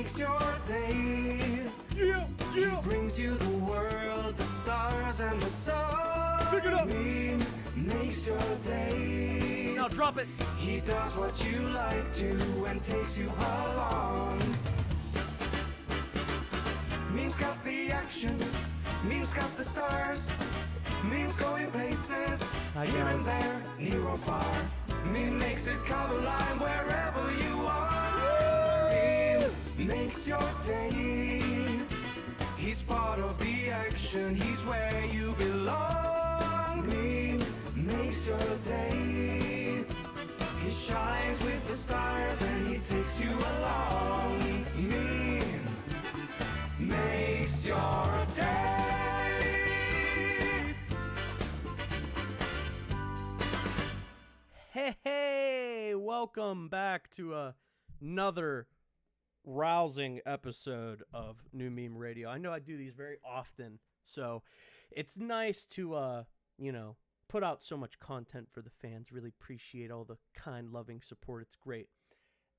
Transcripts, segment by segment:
makes your day. He brings you the world, the stars and the sun. Pick it up. Meme makes your day. Now drop it. He does what you like to and takes you along. Memes got the action, memes got the stars. Memes going places, Hi, here guys. and there, near or far. Meme makes it cover line wherever you are. Meme makes your day. He's part of the action, he's where you belong. Meme makes your day. He shines with the stars and he takes you along. Meme makes your day. Hey, welcome back to another rousing episode of New Meme Radio. I know I do these very often, so it's nice to, put out so much content for the fans. Really appreciate all the kind, loving support. It's great.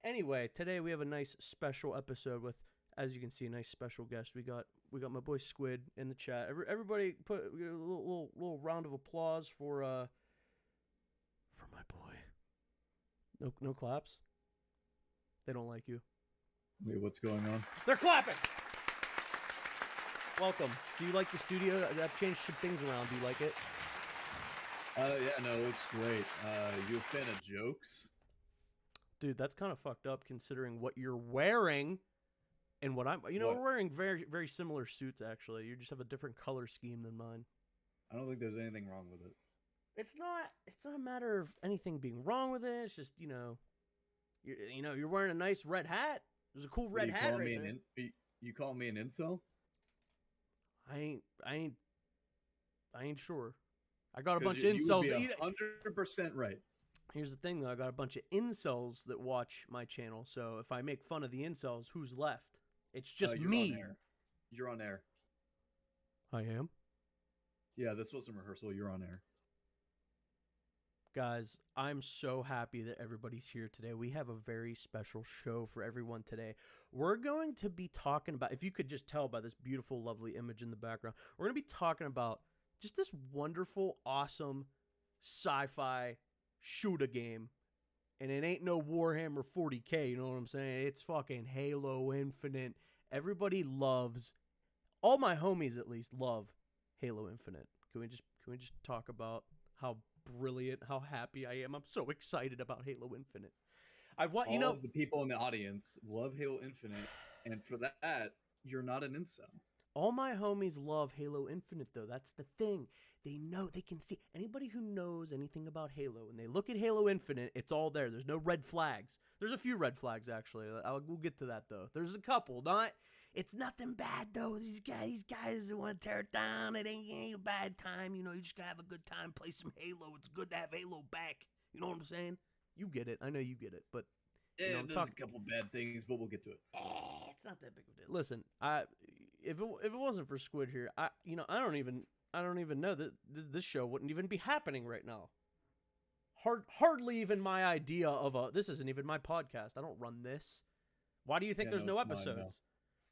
Anyway, today we have a nice special episode with, as you can see, a nice special guest. We got my boy Squid in the chat. Everybody put a little round of applause for my boy. No claps? They don't like you. Wait, what's going on? They're clapping! Welcome. Do you like the studio? I've changed some things around. Do you like it? Yeah, no, it's great. You a fan of jokes? Dude, that's kind of fucked up considering what you're wearing and what I'm... we're wearing very, very similar suits, actually. You just have a different color scheme than mine. I don't think there's anything wrong with it. It's not a matter of anything being wrong with it. It's just, you're wearing a nice red hat. There's a cool red hat right there. You call me an incel? I ain't sure. I got a bunch of incels. You would be 100% right. Here's the thing, though. I got a bunch of incels that watch my channel. So if I make fun of the incels, who's left? It's just me. You're on air. I am? Yeah, this wasn't rehearsal. You're on air. Guys, I'm so happy that everybody's here today. We have a very special show for everyone today. We're going to be talking about, if you could just tell by this beautiful, lovely image in the background, we're going to be talking about just this wonderful, awesome sci-fi shooter game. And it ain't no Warhammer 40K, you know what I'm saying? It's fucking Halo Infinite. Everybody loves, all my homies at least love Halo Infinite. Can we just talk about how brilliant, how happy I am? I'm so excited about Halo Infinite. All of the people in the audience love Halo Infinite, and for that, you're not an incel. All my homies love Halo Infinite, though. That's the thing. They know, they can see. Anybody who knows anything about Halo, and they look at Halo Infinite, it's all there. There's no red flags. There's a few red flags, actually. We'll get to that, though. There's a couple. It's nothing bad, though. These guys want to tear it down. It ain't a bad time. You just got to have a good time, play some Halo. It's good to have Halo back. You know what I'm saying? You get it. I know you get it, but... there's a couple bad things, but we'll get to it. It's not that big of a deal. Listen, if it wasn't for Squid here, I don't even know that this show wouldn't even be happening right now. Hardly even my idea of this isn't even my podcast. I don't run this. Why do you think there's no episodes?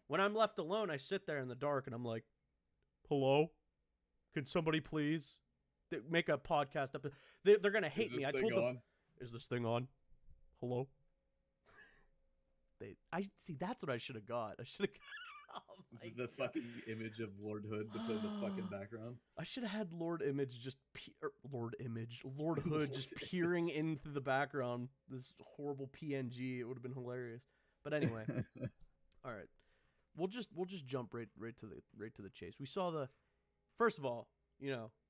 When I'm left alone, I sit there in the dark and I'm like, "Hello, can somebody please make a podcast up?" They're gonna hate me. I told them, "Is this thing on? Hello." I see. That's what I should have got. I should have. Oh my the fucking image of Lord Hood to put in the fucking background. I should have had Lord Hood just peering into the background. This horrible PNG. It would have been hilarious. But anyway, all right. We'll just jump right to the chase. We saw first of all,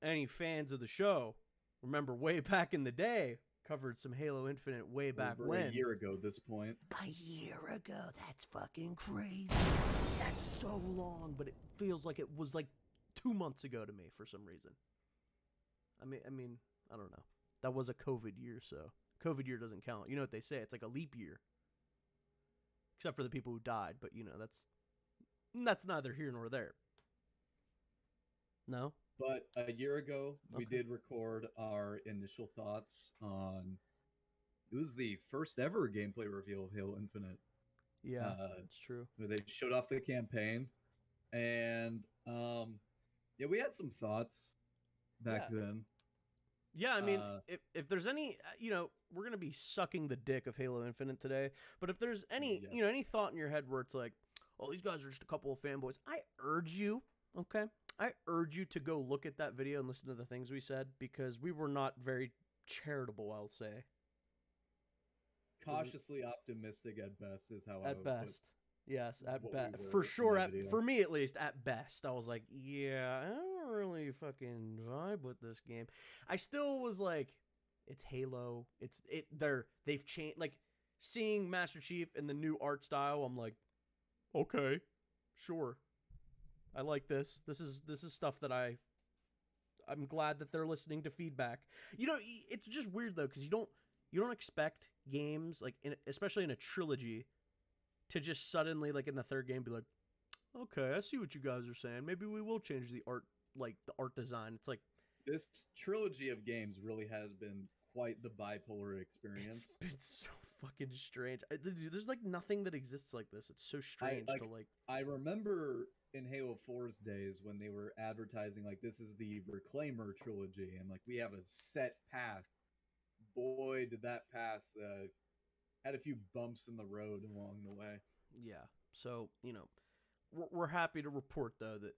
any fans of the show remember way back in the day. Covered some Halo Infinite way back when. A year ago at this point. A year ago? That's fucking crazy. That's so long, but it feels like it was like 2 months ago to me for some reason. I mean, I don't know. That was a COVID year, so COVID year doesn't count. You know what they say? It's like a leap year. Except for the people who died, but that's neither here nor there. No? But a year ago, we did record our initial thoughts on... It was the first ever gameplay reveal of Halo Infinite. Yeah, it's true. where they showed off the campaign, and yeah, we had some thoughts back Yeah. then. Yeah, I mean, if there's any, we're gonna be sucking the dick of Halo Infinite today. But if there's any, Yes. any thought in your head where it's like, oh, these guys are just a couple of fanboys, I urge you, okay, I urge you to go look at that video and listen to the things we said, because we were not very charitable, I'll say. Cautiously optimistic at best is how I At would best. Yes, at what we best. were For in sure, that video. for me at least, at best, I was like, yeah, I don't really fucking vibe with this game. I still was like, it's Halo. They've changed, like, seeing Master Chief and the new art style, I'm like, okay, sure. I like this. This is stuff that I'm glad that they're listening to feedback. It's just weird though, because you don't expect games, like, especially in a trilogy, to just suddenly, like, in the third game be like, okay, I see what you guys are saying. Maybe we will change the art, like the art design. It's like, This trilogy of games really has been quite the bipolar experience. it's been so fucking strange. Dude, there's like nothing that exists like this. It's so strange to like. I remember in Halo 4's days when they were advertising like this is the Reclaimer trilogy and like we have a set path. Boy, did that path had a few bumps in the road along the way. Yeah. So we're happy to report though that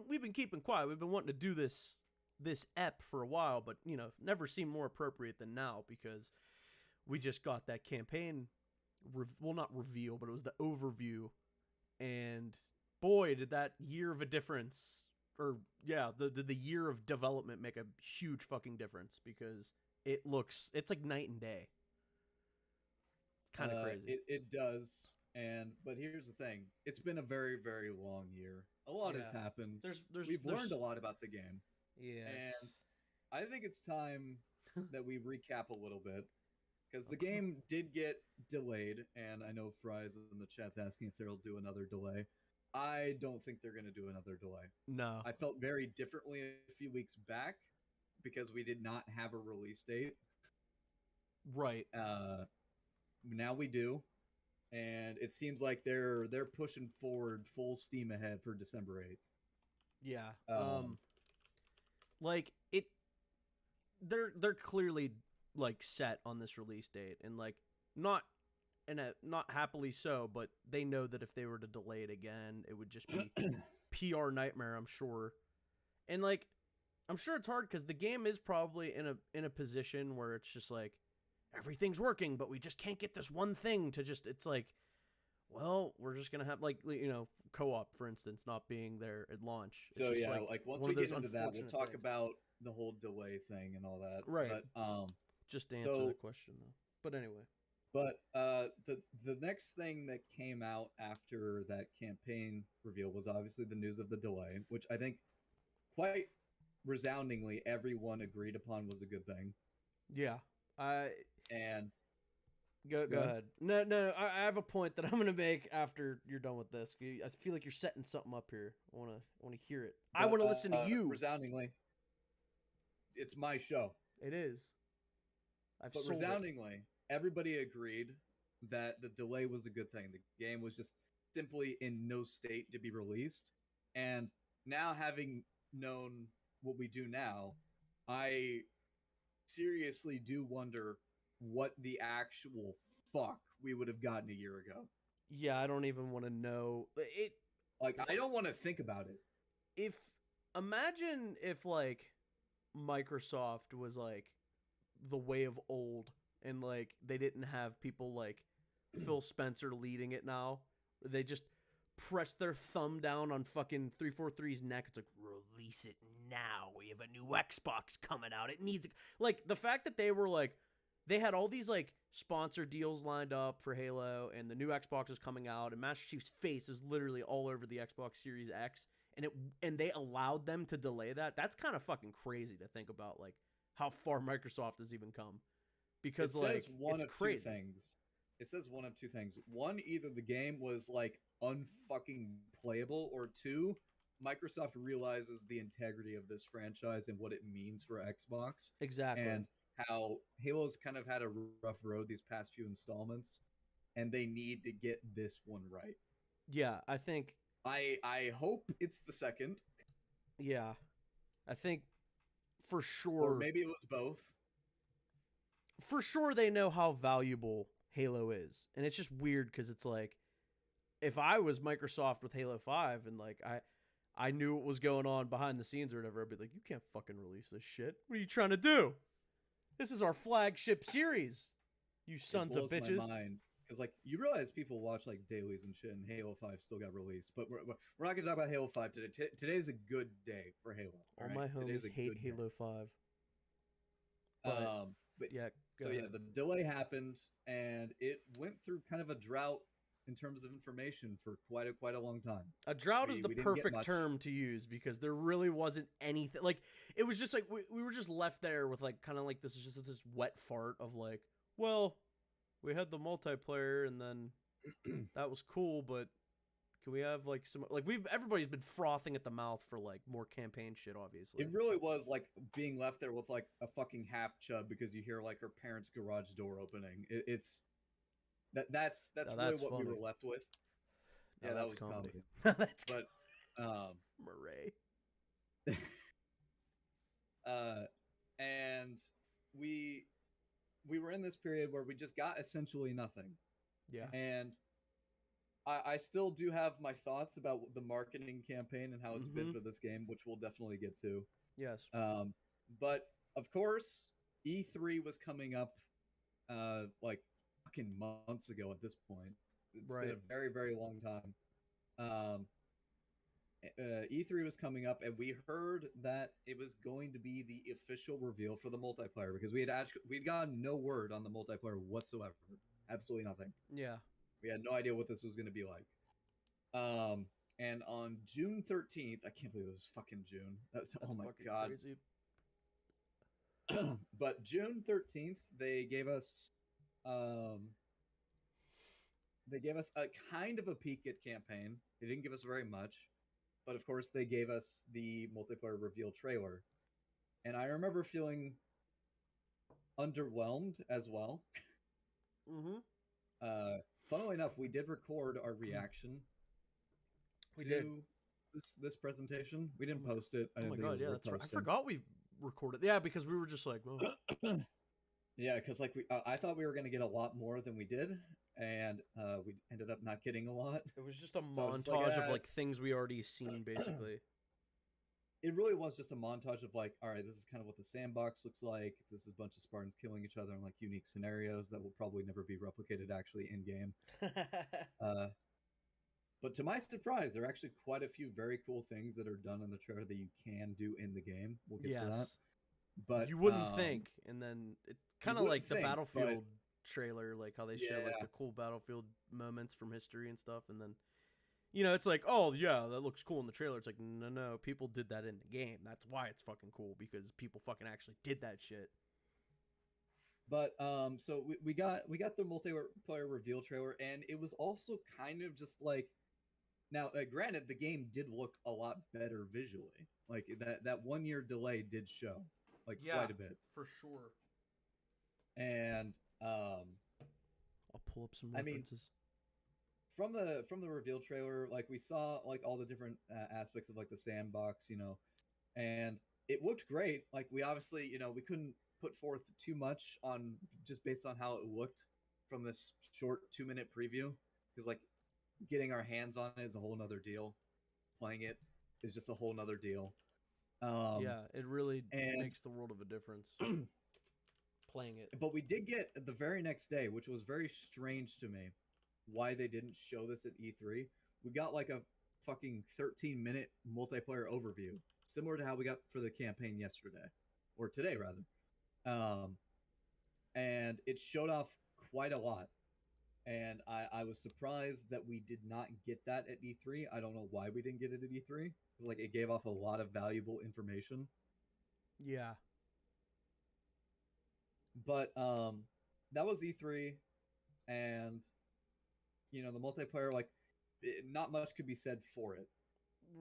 we've been keeping quiet. We've been wanting to do this ep for a while, but never seemed more appropriate than now, because we just got that campaign well, not reveal, but it was the overview, and boy, did that year of a difference, or yeah, the year of development make a huge fucking difference, because it's like night and day. It's kind of crazy. It does. But here's the thing. It's been a very, very long year. A lot has happened. We've learned a lot about the game. Yeah. And I think it's time that we recap a little bit, because the game did get delayed, and I know Fry's in the chat's asking if they'll do another delay. I don't think they're going to do another delay. No. I felt very differently a few weeks back because we did not have a release date. Right. Now we do, and it seems like they're pushing forward full steam ahead for December 8th. Yeah. Like they're clearly like set on this release date, and like not happily so, but they know that if they were to delay it again, it would just be PR nightmare, I'm sure. And like I'm sure it's hard because the game is probably in a position where it's just like everything's working, but we just can't get this one thing to just, it's like, well, we're just gonna have, like, co-op, for instance, not being there at launch. It's so just yeah, like once we get into that, we'll talk about the whole delay thing and all that. Right. But just to answer the question though. But anyway. But the next thing that came out after that campaign reveal was obviously the news of the delay, which I think quite resoundingly everyone agreed upon was a good thing. Yeah. And go ahead. No, I have a point that I'm gonna make after you're done with this. I feel like you're setting something up here. I wanna hear it. I want to listen to you. Resoundingly, it's my show. It is. But resoundingly, everybody agreed that the delay was a good thing. The game was just simply in no state to be released. And now, having known what we do now, I seriously do wonder what the actual fuck we would have gotten a year ago. Yeah, I don't even want to know. I don't want to think about it. Imagine if, like, Microsoft was, like, the way of old, and, like, they didn't have people like Phil Spencer leading it now. They just press their thumb down on fucking 343's neck. It's like, release it now. We have a new Xbox coming out. It needs, like, the fact that they were like, they had all these like sponsor deals lined up for Halo, and the new Xbox was coming out, and Master Chief's face is literally all over the Xbox Series X, and they allowed them to delay that. That's kind of fucking crazy to think about, like, how far Microsoft has even come. Because it's crazy. Two things. It says one of two things. One, either the game was like unfucking playable, or two, Microsoft realizes the integrity of this franchise and what it means for Xbox. Exactly. And how Halo's kind of had a rough road these past few installments. and they need to get this one right. Yeah, I think. I hope it's the second. Yeah, I think for sure. Or maybe it was both. For sure, they know how valuable Halo is, and it's just weird because it's like, if I was Microsoft with Halo 5 and like I knew what was going on behind the scenes or whatever, I'd be like, you can't fucking release this shit. What are you trying to do? This is our flagship series, you sons of bitches. It blows my mind. Because, like, you realize people watch, like, dailies and shit, and Halo 5 still got released. But we're not going to talk about Halo 5 today. Today's a good day for Halo. All my homies hate Halo 5. But yeah, so yeah, the delay happened, and it went through kind of a drought in terms of information for quite a long time. A drought is the perfect term to use because there really wasn't anything. Like, it was just like we were just left there with like kind of like this wet fart of like, well, we had the multiplayer and then that was cool, but can we have like some like everybody's been frothing at the mouth for like more campaign shit, obviously. It really was like being left there with like a fucking half chub because you hear like her parents' garage door opening. That's really what funny. we were left with. Yeah, that was comedy. But Murray. And we were in this period where we just got essentially nothing. Yeah. And I still do have my thoughts about the marketing campaign and how it's been for this game, which we'll definitely get to. Yes. But of course, E3 was coming up like fucking months ago at this point. It's been a very, very long time. E3 was coming up, and we heard that it was going to be the official reveal for the multiplayer because we'd gotten no word on the multiplayer whatsoever. Absolutely nothing. Yeah. We had no idea what this was going to be like. And on June 13th, I can't believe it was fucking June. That's oh my god. Crazy. But June 13th, they gave us a kind of a peek at campaign. They didn't give us very much, but of course they gave us the multiplayer reveal trailer. And I remember feeling underwhelmed as well. Funnily enough, we did record our reaction to this presentation. We didn't post it. Oh my god, yeah, that's right. I forgot we recorded. Yeah, because we were just like, well. Yeah, because like I thought we were going to get a lot more than we did, and we ended up not getting a lot. It was just a montage of like things we already seen, basically. It really was just a montage of like, all right, this is kind of what the sandbox looks like. This is a bunch of Spartans killing each other in like unique scenarios that will probably never be replicated actually in game. But to my surprise, there are actually quite a few very cool things that are done in the trailer that you can do in the game. We'll get to that. But you wouldn't think, and then it kind of like the Battlefield trailer, like how they show like the cool Battlefield moments from history and stuff, and then. You know, it's like, oh, yeah, that looks cool in the trailer. It's like, no, people did that in the game. That's why it's fucking cool, because people fucking actually did that shit. But, so we got the multiplayer reveal trailer, and it was also kind of just like, now, granted, the game did look a lot better visually. Like, that 1 year delay did show, like, quite a bit. For sure. And, I'll pull up some references. From the reveal trailer, like we saw like all the different aspects of like the sandbox, you know, and it looked great. Like we obviously, you know, we couldn't put forth too much on just based on how it looked from this short 2-minute preview, because like getting our hands on it is a whole nother deal. Playing it is just a whole nother deal. Yeah, it really makes the world of a difference. Playing it. But we did get the very next day, which was very strange to me, why they didn't show this at E3. We got like a fucking 13-minute multiplayer overview, similar to how we got for the campaign yesterday, or today rather. And it showed off quite a lot. And I was surprised that we did not get that at E3. I don't know why we didn't get it at E3. Because like it gave off a lot of valuable information. Yeah. But that was E3, and you know the multiplayer, like not much could be said for it,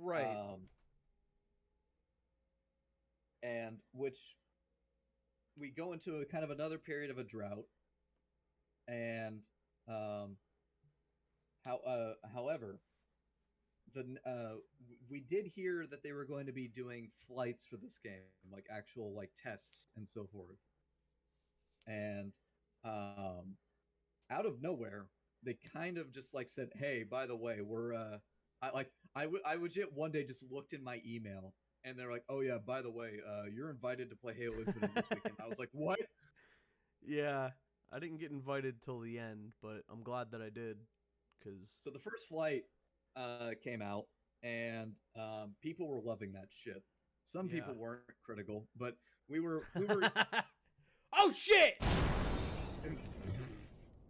right? And which we go into a kind of another period of a drought, and However, the we did hear that they were going to be doing flights for this game, like actual like tests and so forth. And out of nowhere, they kind of just like said, "Hey, by the way, we're I legit one day just looked in my email and they're like, "Oh yeah, by the way, you're invited to play Halo Infinite this weekend." I was like, "What?" Yeah, I didn't get invited till the end, but I'm glad that I did, because So the first flight came out, and people were loving that shit. Some yeah. people weren't critical, but we were Oh shit!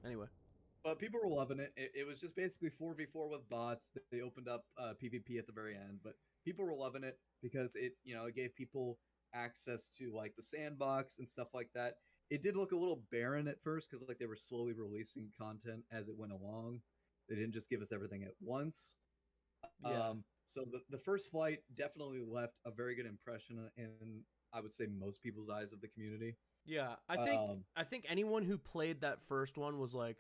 Anyway, but people were loving it. It was just basically 4v4 with bots. They opened up PvP at the very end, but people were loving it because it gave people access to like the sandbox and stuff like that. It did look a little barren at first because like they were slowly releasing content as it went along. They didn't just give us everything at once. yeah. So the first flight definitely left a very good impression in, I would say, most people's eyes of the community. Yeah, I think anyone who played that first one was like,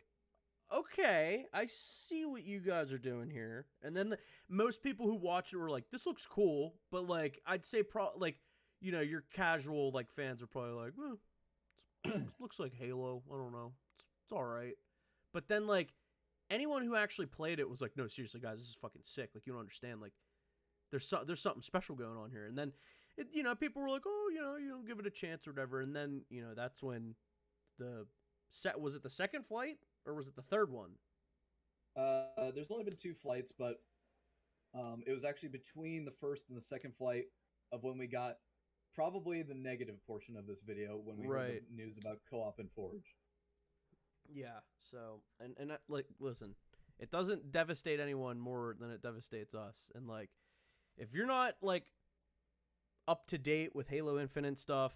okay, I see what you guys are doing here. And then most people who watched it were like, this looks cool, but like I'd say your casual like fans are probably like, looks like Halo. I don't know. It's all right. But then like anyone who actually played it was like, no, seriously, guys, this is fucking sick. Like you don't understand. Like there's something special going on here. And then people were like, oh, you don't give it a chance or whatever. And then that's when was it the second flight or was it the third one? There's only been two flights, but it was actually between the first and the second flight of when we got probably the negative portion of this video when we heard the news about co-op and Forge. Yeah. So and like listen, it doesn't devastate anyone more than it devastates us. And like, if you're not like up to date with Halo Infinite stuff,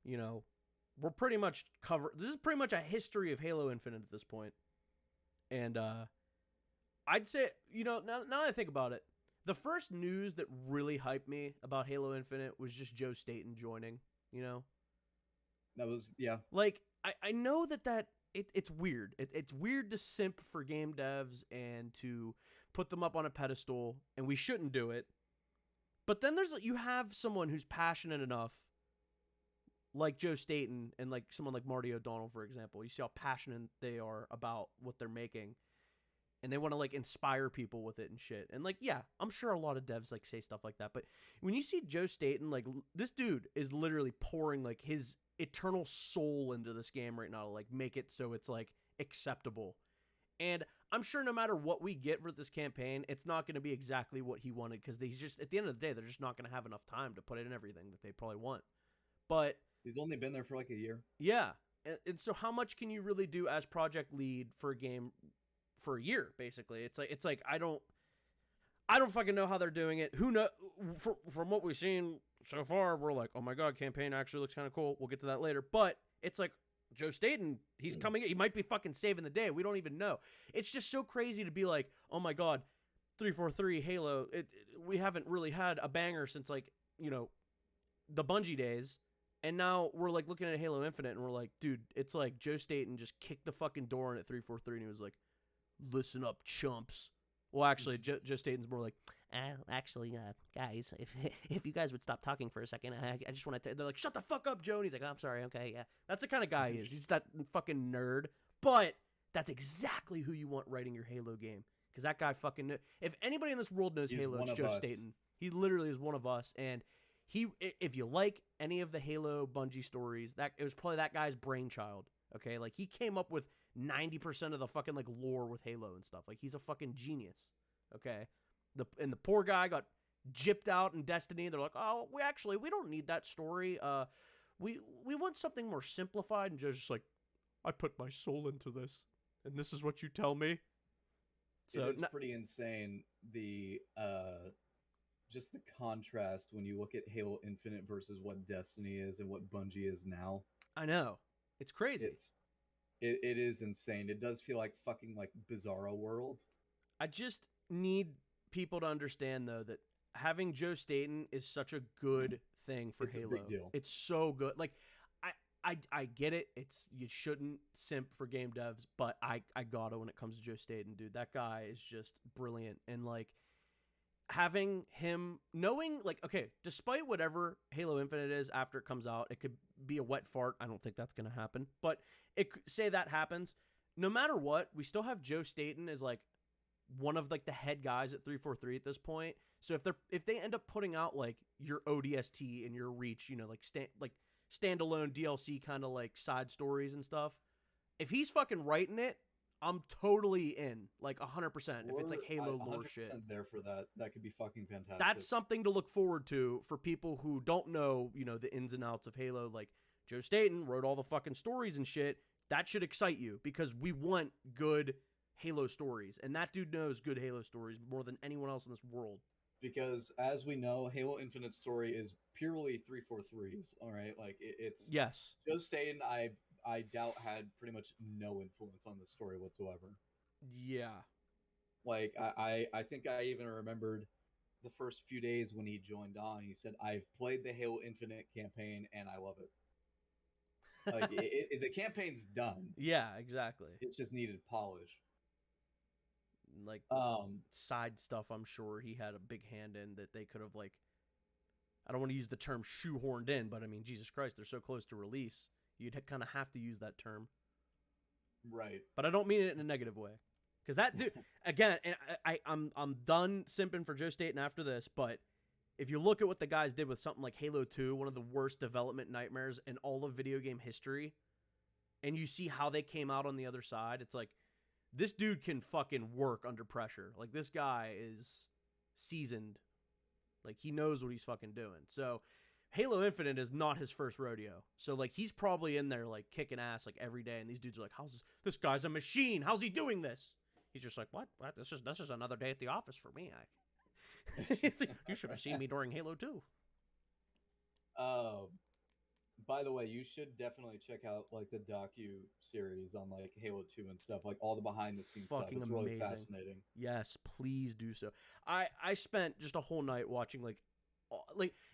we're pretty much covered. This is pretty much a history of Halo Infinite at this point. And I'd say, now that I think about it, the first news that really hyped me about Halo Infinite was just Joe Staten joining, That was, yeah. Like, I know that it's weird. It's weird to simp for game devs and to put them up on a pedestal, and we shouldn't do it. But then you have someone who's passionate enough, like Joe Staten and like someone like Marty O'Donnell, for example. You see how passionate they are about what they're making, and they want to like inspire people with it and shit. And like, yeah, I'm sure a lot of devs like say stuff like that. But when you see Joe Staten, like this dude is literally pouring like his eternal soul into this game right now to like make it so it's like acceptable. And I'm sure no matter what we get for this campaign, it's not going to be exactly what he wanted, because he's just, at the end of the day, they're just not going to have enough time to put in everything that they probably want. But he's only been there for like a year. Yeah. And so how much can you really do as project lead for a game for a year, basically? It's like I don't fucking know how they're doing it. Who know? From what we've seen so far, we're like, oh my god, campaign actually looks kind of cool. We'll get to that later. But it's like, Joe Staten, he's coming in. He might be fucking saving the day. We don't even know. It's just so crazy to be like, oh my god, 343 Halo. We haven't really had a banger since like, the Bungie days. And now we're like looking at Halo Infinite and we're like, dude, it's like Joe Staten just kicked the fucking door in at 343 and he was like, listen up, chumps. Well, actually, Joe Staten's more like, guys, if you guys would stop talking for a second, I just want to. They're like, shut the fuck up, Joe. And he's like, oh, I'm sorry. Okay, yeah. That's the kind of guy he is. He's that fucking nerd. But that's exactly who you want writing your Halo game, because that guy fucking. If anybody in this world knows Halo, it's Joe Staten. He literally is one of us, and if you like any of the Halo Bungie stories, that it was probably that guy's brainchild. Okay, like he came up with 90% of the fucking like lore with Halo and stuff. Like he's a fucking genius. Okay, the poor guy got gypped out in Destiny. They're like, oh, we don't need that story. We want something more simplified. And just like, I put my soul into this, and this is what you tell me. So it is pretty insane. The just the contrast when you look at Halo Infinite versus what Destiny is and what Bungie is now. I know, it's crazy. It is insane. It does feel like fucking like Bizarro World. I just need people to understand though that having Joe Staten is such a good thing for Halo. A big deal. It's so good. Like I get it. You shouldn't simp for game devs, but I got it when it comes to Joe Staten, dude. That guy is just brilliant. And like having him knowing, like, okay, despite whatever Halo Infinite is after it comes out, it could be a wet fart. I don't think that's going to happen, but say that happens. No matter what, we still have Joe Staten as like one of like the head guys at 343 at this point. So if they end up putting out like your ODST and your Reach, you know, like standalone DLC kind of like side stories and stuff, if he's fucking writing it, I'm totally in, like 100%. If it's like Halo lore shit, there for that. That could be fucking fantastic. That's something to look forward to for people who don't know, you know, the ins and outs of Halo. Like Joe Staten wrote all the fucking stories and shit. That should excite you because we want good Halo stories, and that dude knows good Halo stories more than anyone else in this world. Because as we know, Halo Infinite story is purely 343s. All right, like it's yes. Joe Staten, I doubt had pretty much no influence on the story whatsoever. Yeah. Like I think I even remembered the first few days when he joined on. He said, "I've played the Halo Infinite campaign and I love it." Like the campaign's done. Yeah, exactly. It's just needed polish. Like side stuff, I'm sure he had a big hand in that they could have, like, I don't want to use the term shoehorned in, but I mean, Jesus Christ, they're so close to release. You'd kind of have to use that term. Right. But I don't mean it in a negative way. Because that dude, again, I'm done simping for Joe Staten after this, but if you look at what the guys did with something like Halo 2, one of the worst development nightmares in all of video game history, and you see how they came out on the other side, it's like, this dude can fucking work under pressure. Like, this guy is seasoned. Like, he knows what he's fucking doing. So, Halo Infinite is not his first rodeo. So, like, he's probably in there, like, kicking ass, like, every day. And these dudes are like, this guy's a machine. How's he doing this? He's just like, what? This is another day at the office for me. You should have seen me during Halo 2. By the way, you should definitely check out like the docu-series on like Halo 2 and stuff, like all the behind-the-scenes stuff. It's really fascinating. Yes, please do so. I spent just a whole night watching like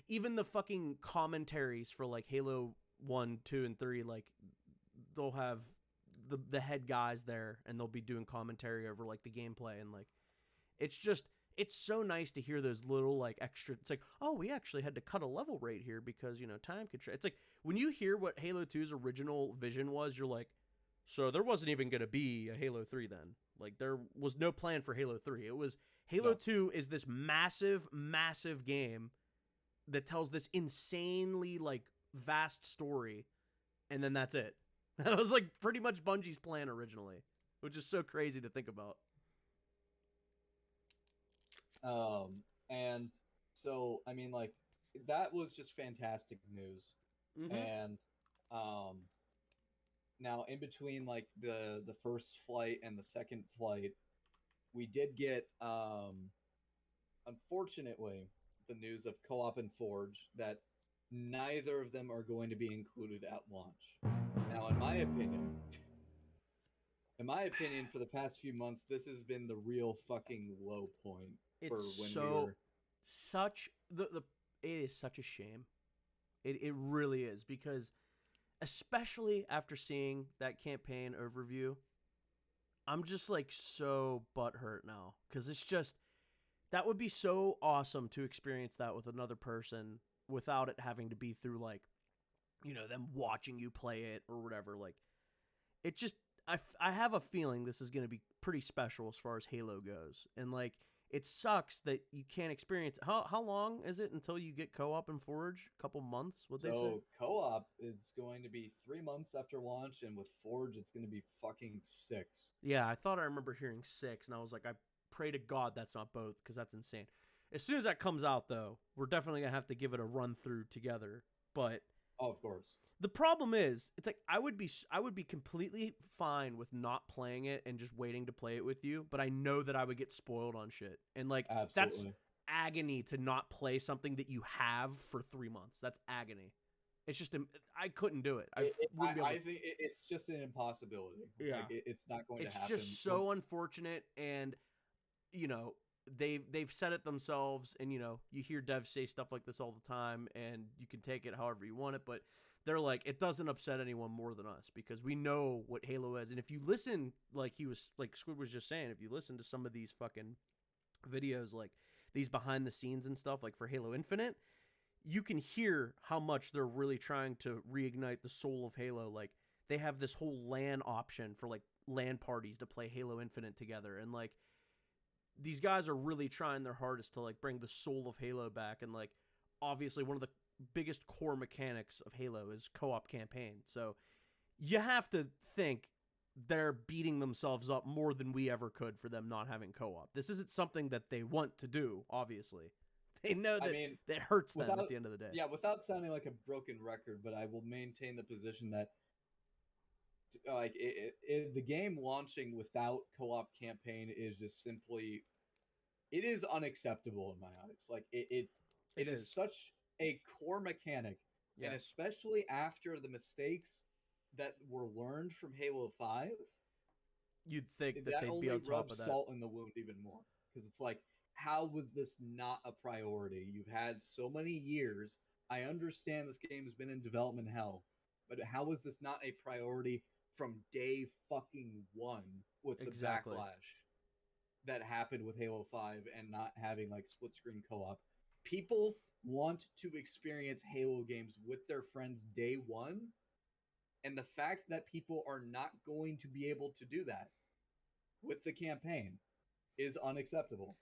even the fucking commentaries for like Halo 1, 2, and 3. Like they'll have the head guys there and they'll be doing commentary over like the gameplay, and like it's so nice to hear those little like extra. It's like, oh, we actually had to cut a level rate here because, you know, time control. It's like when you hear what Halo 2's original vision was, you're like, so there wasn't even going to be a Halo 3 then. Like there was no plan for Halo 3. It was Halo 2 is this massive, massive game that tells this insanely like vast story, and then that's it. That was like pretty much Bungie's plan originally, which is so crazy to think about. And so, I mean, like, that was just fantastic news. Mm-hmm. And, now in between, like, the first flight and the second flight, we did get, unfortunately, the news of Co-op and Forge that neither of them are going to be included at launch. Now, in my opinion, for the past few months, this has been the real fucking low point. It's it is such a shame. It really is, because especially after seeing that campaign overview, I'm just like so butthurt now, because it's just, that would be so awesome to experience that with another person without it having to be through like, you know, them watching you play it or whatever. Like, it just, I have a feeling this is going to be pretty special as far as Halo goes. And like, it sucks that you can't experience it. How long is it until you get Co-op and Forge? A couple months? What they say? So Co-op is going to be 3 months after launch, and with Forge, it's going to be fucking 6. Yeah, I thought I remember hearing 6, and I was like, I pray to God that's not both, because that's insane. As soon as that comes out, though, we're definitely going to have to give it a run through together. But oh, of course. The problem is, it's like I would be completely fine with not playing it and just waiting to play it with you, but I know that I would get spoiled on shit. And like That's agony to not play something that you have for 3 months. That's agony. It's just I couldn't do it. I think it's just an impossibility. Yeah, like, it's not going to happen. It's just so unfortunate, and you know, they've said it themselves, and you know, you hear devs say stuff like this all the time, and you can take it however you want it, but they're like, it doesn't upset anyone more than us because we know what Halo is. And if you listen, like Squid was just saying, if you listen to some of these fucking videos, like these behind the scenes and stuff, like for Halo Infinite, you can hear how much they're really trying to reignite the soul of Halo. Like they have this whole LAN option for like LAN parties to play Halo Infinite together. And like these guys are really trying their hardest to like bring the soul of Halo back. And like obviously one of the biggest core mechanics of Halo is co-op campaign. So you have to think they're beating themselves up more than we ever could for them not having co-op. This isn't something that they want to do, obviously. They know that that hurts them at the end of the day. Yeah, without sounding like a broken record, but I will maintain the position that like the game launching without co-op campaign is just simply, it is unacceptable in my eyes. Like it is such a core mechanic, and especially after the mistakes that were learned from Halo 5, you'd think that they'd be on top of that. Salt in the wound even more, because it's like, how was this not a priority? You've had so many years. I understand this game has been in development hell, but how was this not a priority from day fucking one with the backlash that happened with Halo 5 and not having like split screen co-op? People want to experience Halo games with their friends day one, and the fact that people are not going to be able to do that with the campaign is unacceptable.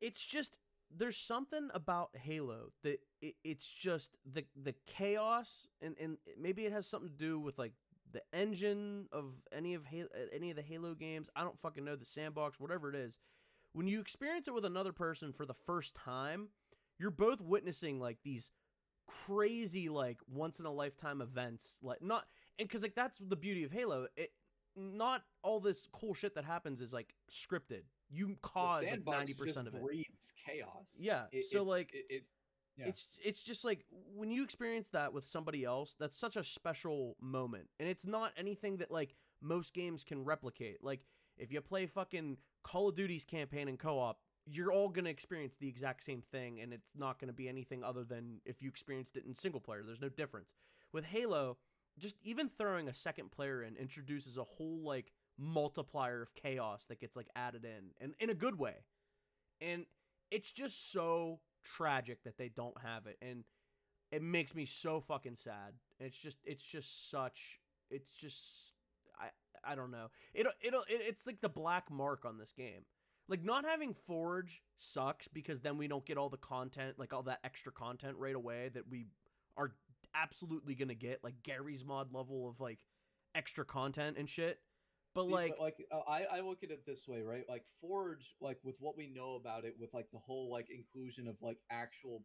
It's just, there's something about Halo that it's just the chaos, and maybe it has something to do with like the engine of any of the Halo games. I don't fucking know, the sandbox, whatever it is. When you experience it with another person for the first time, you're both witnessing like these crazy like once in a lifetime events, like not, and because like that's the beauty of Halo. Not all this cool shit that happens is like scripted. You cause like 90% of it. Breeds chaos. Yeah. It's just like when you experience that with somebody else, that's such a special moment, and it's not anything that like most games can replicate. Like if you play fucking Call of Duty's campaign and co-op, you're all going to experience the exact same thing, and it's not going to be anything other than if you experienced it in single player. There's no difference. With Halo, just even throwing a second player in introduces a whole like multiplier of chaos that gets like added in, and in a good way. And it's just so tragic that they don't have it, and it makes me so fucking sad. It's just I don't know. It's like the black mark on this game. Like not having Forge sucks because then we don't get all the content, like all that extra content right away that we are absolutely gonna get, like Gary's mod level of like extra content and shit. But I look at it this way, right? Like Forge, like with what we know about it, with like the whole like inclusion of like actual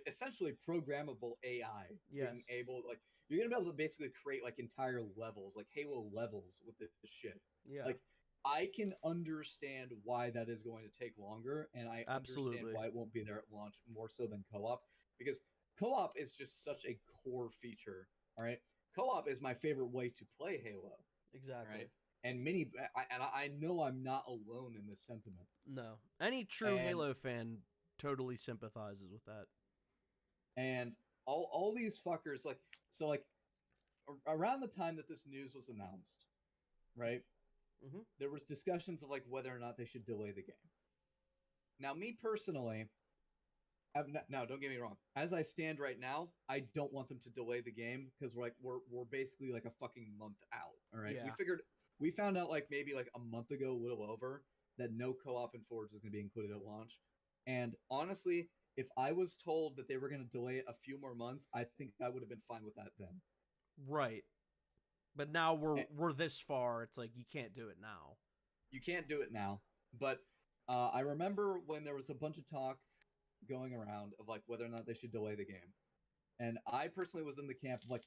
essentially programmable AI, being able, like you're gonna be able to basically create like entire levels, like Halo levels with this shit. Yeah. Like I can understand why that is going to take longer, and I understand why it won't be there at launch more so than co-op, because co-op is just such a core feature. All right, co-op is my favorite way to play Halo. Exactly. Right? And I know I'm not alone in this sentiment. No, any true Halo fan totally sympathizes with that. And all these fuckers, like, so like around the time that this news was announced, right? Mm-hmm. There was discussions of like whether or not they should delay the game. Now, me personally, now don't get me wrong. As I stand right now, I don't want them to delay the game because we're basically like a fucking month out. All right, we found out like maybe like a month ago, a little over, that no co-op in Forge was going to be included at launch. And honestly, if I was told that they were going to delay it a few more months, I think I would have been fine with that then. Right. But now we're this far. It's like you can't do it now. You can't do it now. But I remember when there was a bunch of talk going around of like whether or not they should delay the game, and I personally was in the camp of like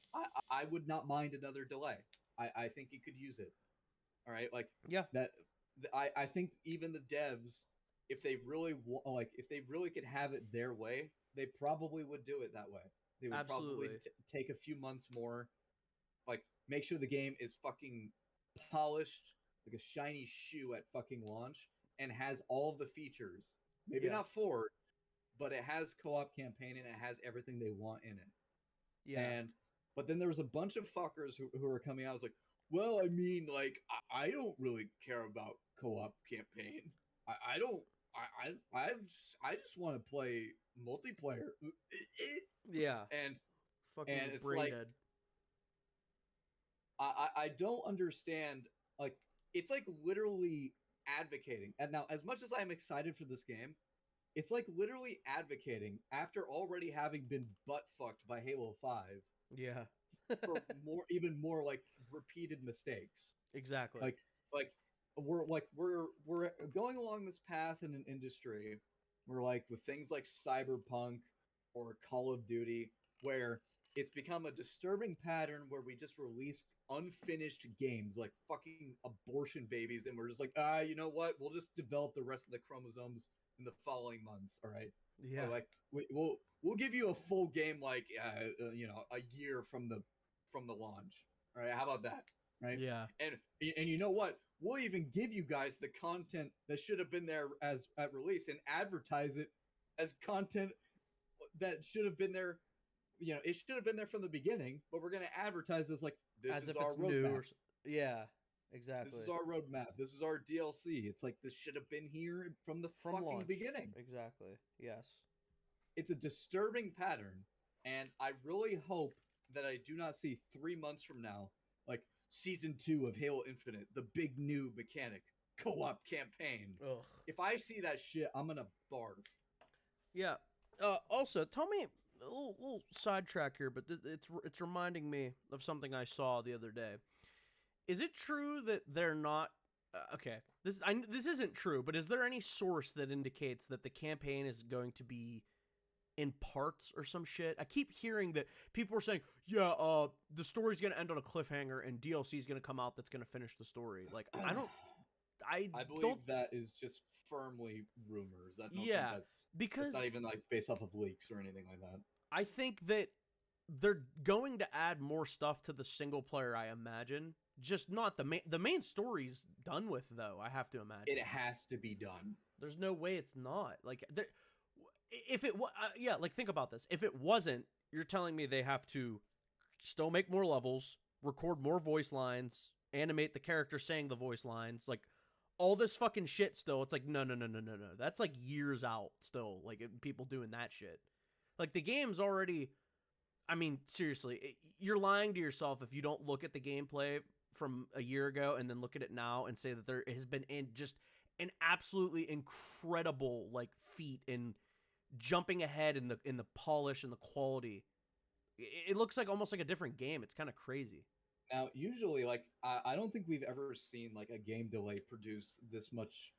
I would not mind another delay. I think you could use it. All right, like that. I think even the devs, if they really if they really could have it their way, they probably would do it that way. They would probably take a few months more, like make sure the game is fucking polished like a shiny shoe at fucking launch and has all of the features. Maybe not Forge, but it has co-op campaign and it has everything they want in it. Yeah. And But then there was a bunch of fuckers who were coming out. I was like, well, I mean, like, I don't really care about co-op campaign. I don't. I just want to play multiplayer. Yeah. And Fucking it's brain like dead. I don't understand. Like, it's like literally advocating. And now, as much as I'm excited for this game, it's like literally advocating after already having been butt fucked by Halo 5 Yeah. for even more like repeated mistakes. Exactly. Like we're going along this path in an industry where, like, with things like Cyberpunk or Call of Duty, where it's become a disturbing pattern where we just release unfinished games like fucking abortion babies, and we're just like, you know what? We'll just develop the rest of the chromosomes in the following months. All right. Yeah. Or like we'll give you a full game like a year from the launch. All right. How about that? Right. Yeah. And you know what? We'll even give you guys the content that should have been there as at release and advertise it as content that should have been there. You know, it should have been there from the beginning, but we're going to advertise this like this As is if our it's roadmap. new. Yeah. Exactly. This is our roadmap. This is our DLC. It's like this should have been here from the fucking launch. beginning. Exactly. Yes. It's a disturbing pattern, and I really hope that I do not see 3 months from now, like Season 2 of Halo Infinite, the big new mechanic, co-op campaign. Ugh. If I see that shit, I'm gonna barf. Yeah. Also, tell me a little sidetrack here, but it's reminding me of something I saw the other day. Is it true that they're not okay? This isn't true, but is there any source that indicates that the campaign is going to be in parts or some shit? I keep hearing that people are saying, yeah, the story's gonna end on a cliffhanger and DLC is gonna come out that's gonna finish the story. Like, I believe that is just firmly rumors. I don't think because it's not even like based off of leaks or anything like that. I think that they're going to add more stuff to the single player, I imagine. Just not the main story's done with, though, I have to imagine. It has to be done. There's no way it's not. Like, if it was, like, think about this. If it wasn't, you're telling me they have to still make more levels, record more voice lines, animate the character saying the voice lines, like, all this fucking shit still. It's like, no. That's, like, years out still, like, people doing that shit. Like, the game's already, I mean, seriously, you're lying to yourself if you don't look at the gameplay from a year ago and then look at it now and say that there has been just an absolutely incredible, like, feat in jumping ahead in the polish and the quality. It looks like almost like a different game. It's kind of crazy. Now, usually, like, I don't think we've ever seen, like, a game delay produce this much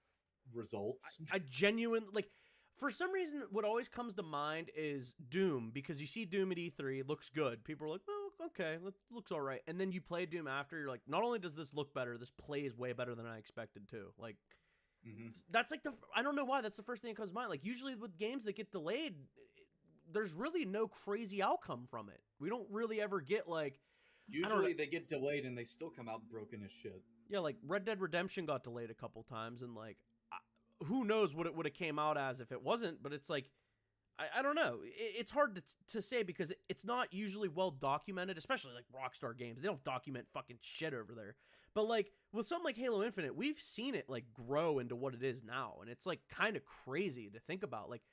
results. I genuinely, like, for some reason, what always comes to mind is Doom, because you see Doom at E3, it looks good. People are like, well, okay, it looks all right. And then you play Doom after, you're like, not only does this look better, this plays way better than I expected to. Like, that's like I don't know why, that's the first thing that comes to mind. Like, usually with games that get delayed, there's really no crazy outcome from it. We don't really ever get, like, usually they get delayed and they still come out broken as shit. Yeah, like Red Dead Redemption got delayed a couple times, and like, who knows what it would have came out as if it wasn't, but it's like, I don't know. It's hard to say because it's not usually well documented, especially like Rockstar games. They don't document fucking shit over there. But like with something like Halo Infinite, we've seen it like grow into what it is now, and it's like kind of crazy to think about. Like,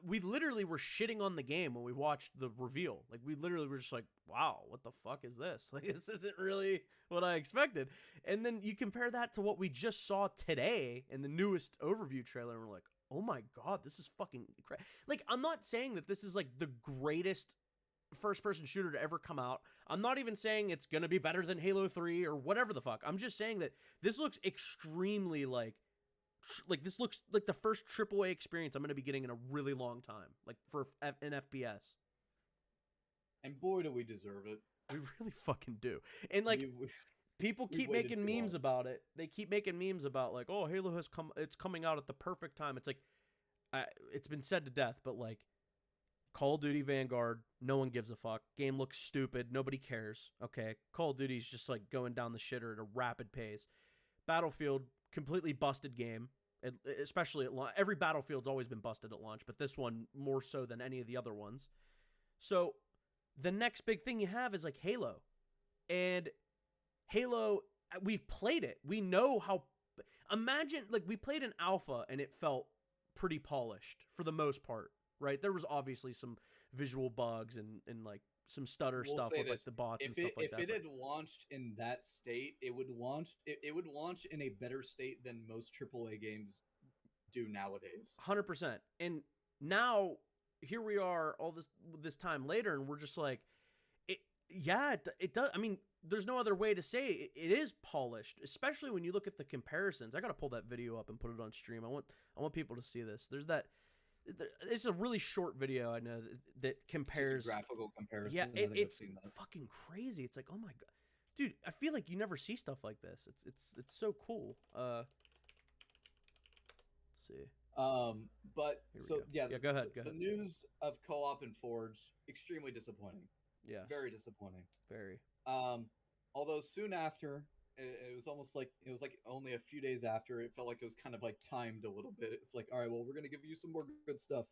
we literally were shitting on the game when we watched the reveal. Like, we literally were just like, wow, what the fuck is this? Like, this isn't really what I expected. And then you compare that to what we just saw today in the newest overview trailer, and we're like, oh my God, this is fucking incredible. Like, I'm not saying that this is like the greatest first-person shooter to ever come out. I'm not even saying it's going to be better than Halo 3 or whatever the fuck. I'm just saying that this looks extremely like this looks like the first AAA experience I'm going to be getting in a really long time, like for an FPS. And boy, do we deserve it. We really fucking do. And like, people keep making memes about it. They keep making memes about like, oh, Halo it's coming out at the perfect time. It's like, it's been said to death, but like, Call of Duty Vanguard, no one gives a fuck. Game looks stupid. Nobody cares. Okay. Call of Duty's just like going down the shitter at a rapid pace. Battlefield, completely busted game, especially at launch. Every Battlefield's always been busted at launch, but this one more so than any of the other ones. So the next big thing you have is like Halo. And Halo, we've played it. We know how. Imagine, like, we played an alpha and it felt pretty polished for the most part, right? There was obviously some visual bugs and like some stutter stuff with like the bots and stuff like that. If it had launched in that state, it would launch in a better state than most AAA games do nowadays. 100%. And now here we are all this time later, and we're just like, it does. I mean, there's no other way to say it. It is polished, especially when you look at the comparisons. I gotta pull that video up and put it on stream. I want people to see this. There's that. It's a really short video, I know, that compares graphical comparison. Yeah, it's fucking crazy. It's like, oh my god, dude! I feel like you never see stuff like this. It's so cool. Let's see. But so go. yeah, go ahead. The news of co-op and Forge, extremely disappointing. Yeah, very disappointing. Very. Although soon after, it was almost like it was like only a few days after, it felt like it was kind of like timed a little bit. It's like, all right, well, we're gonna give you some more good stuff.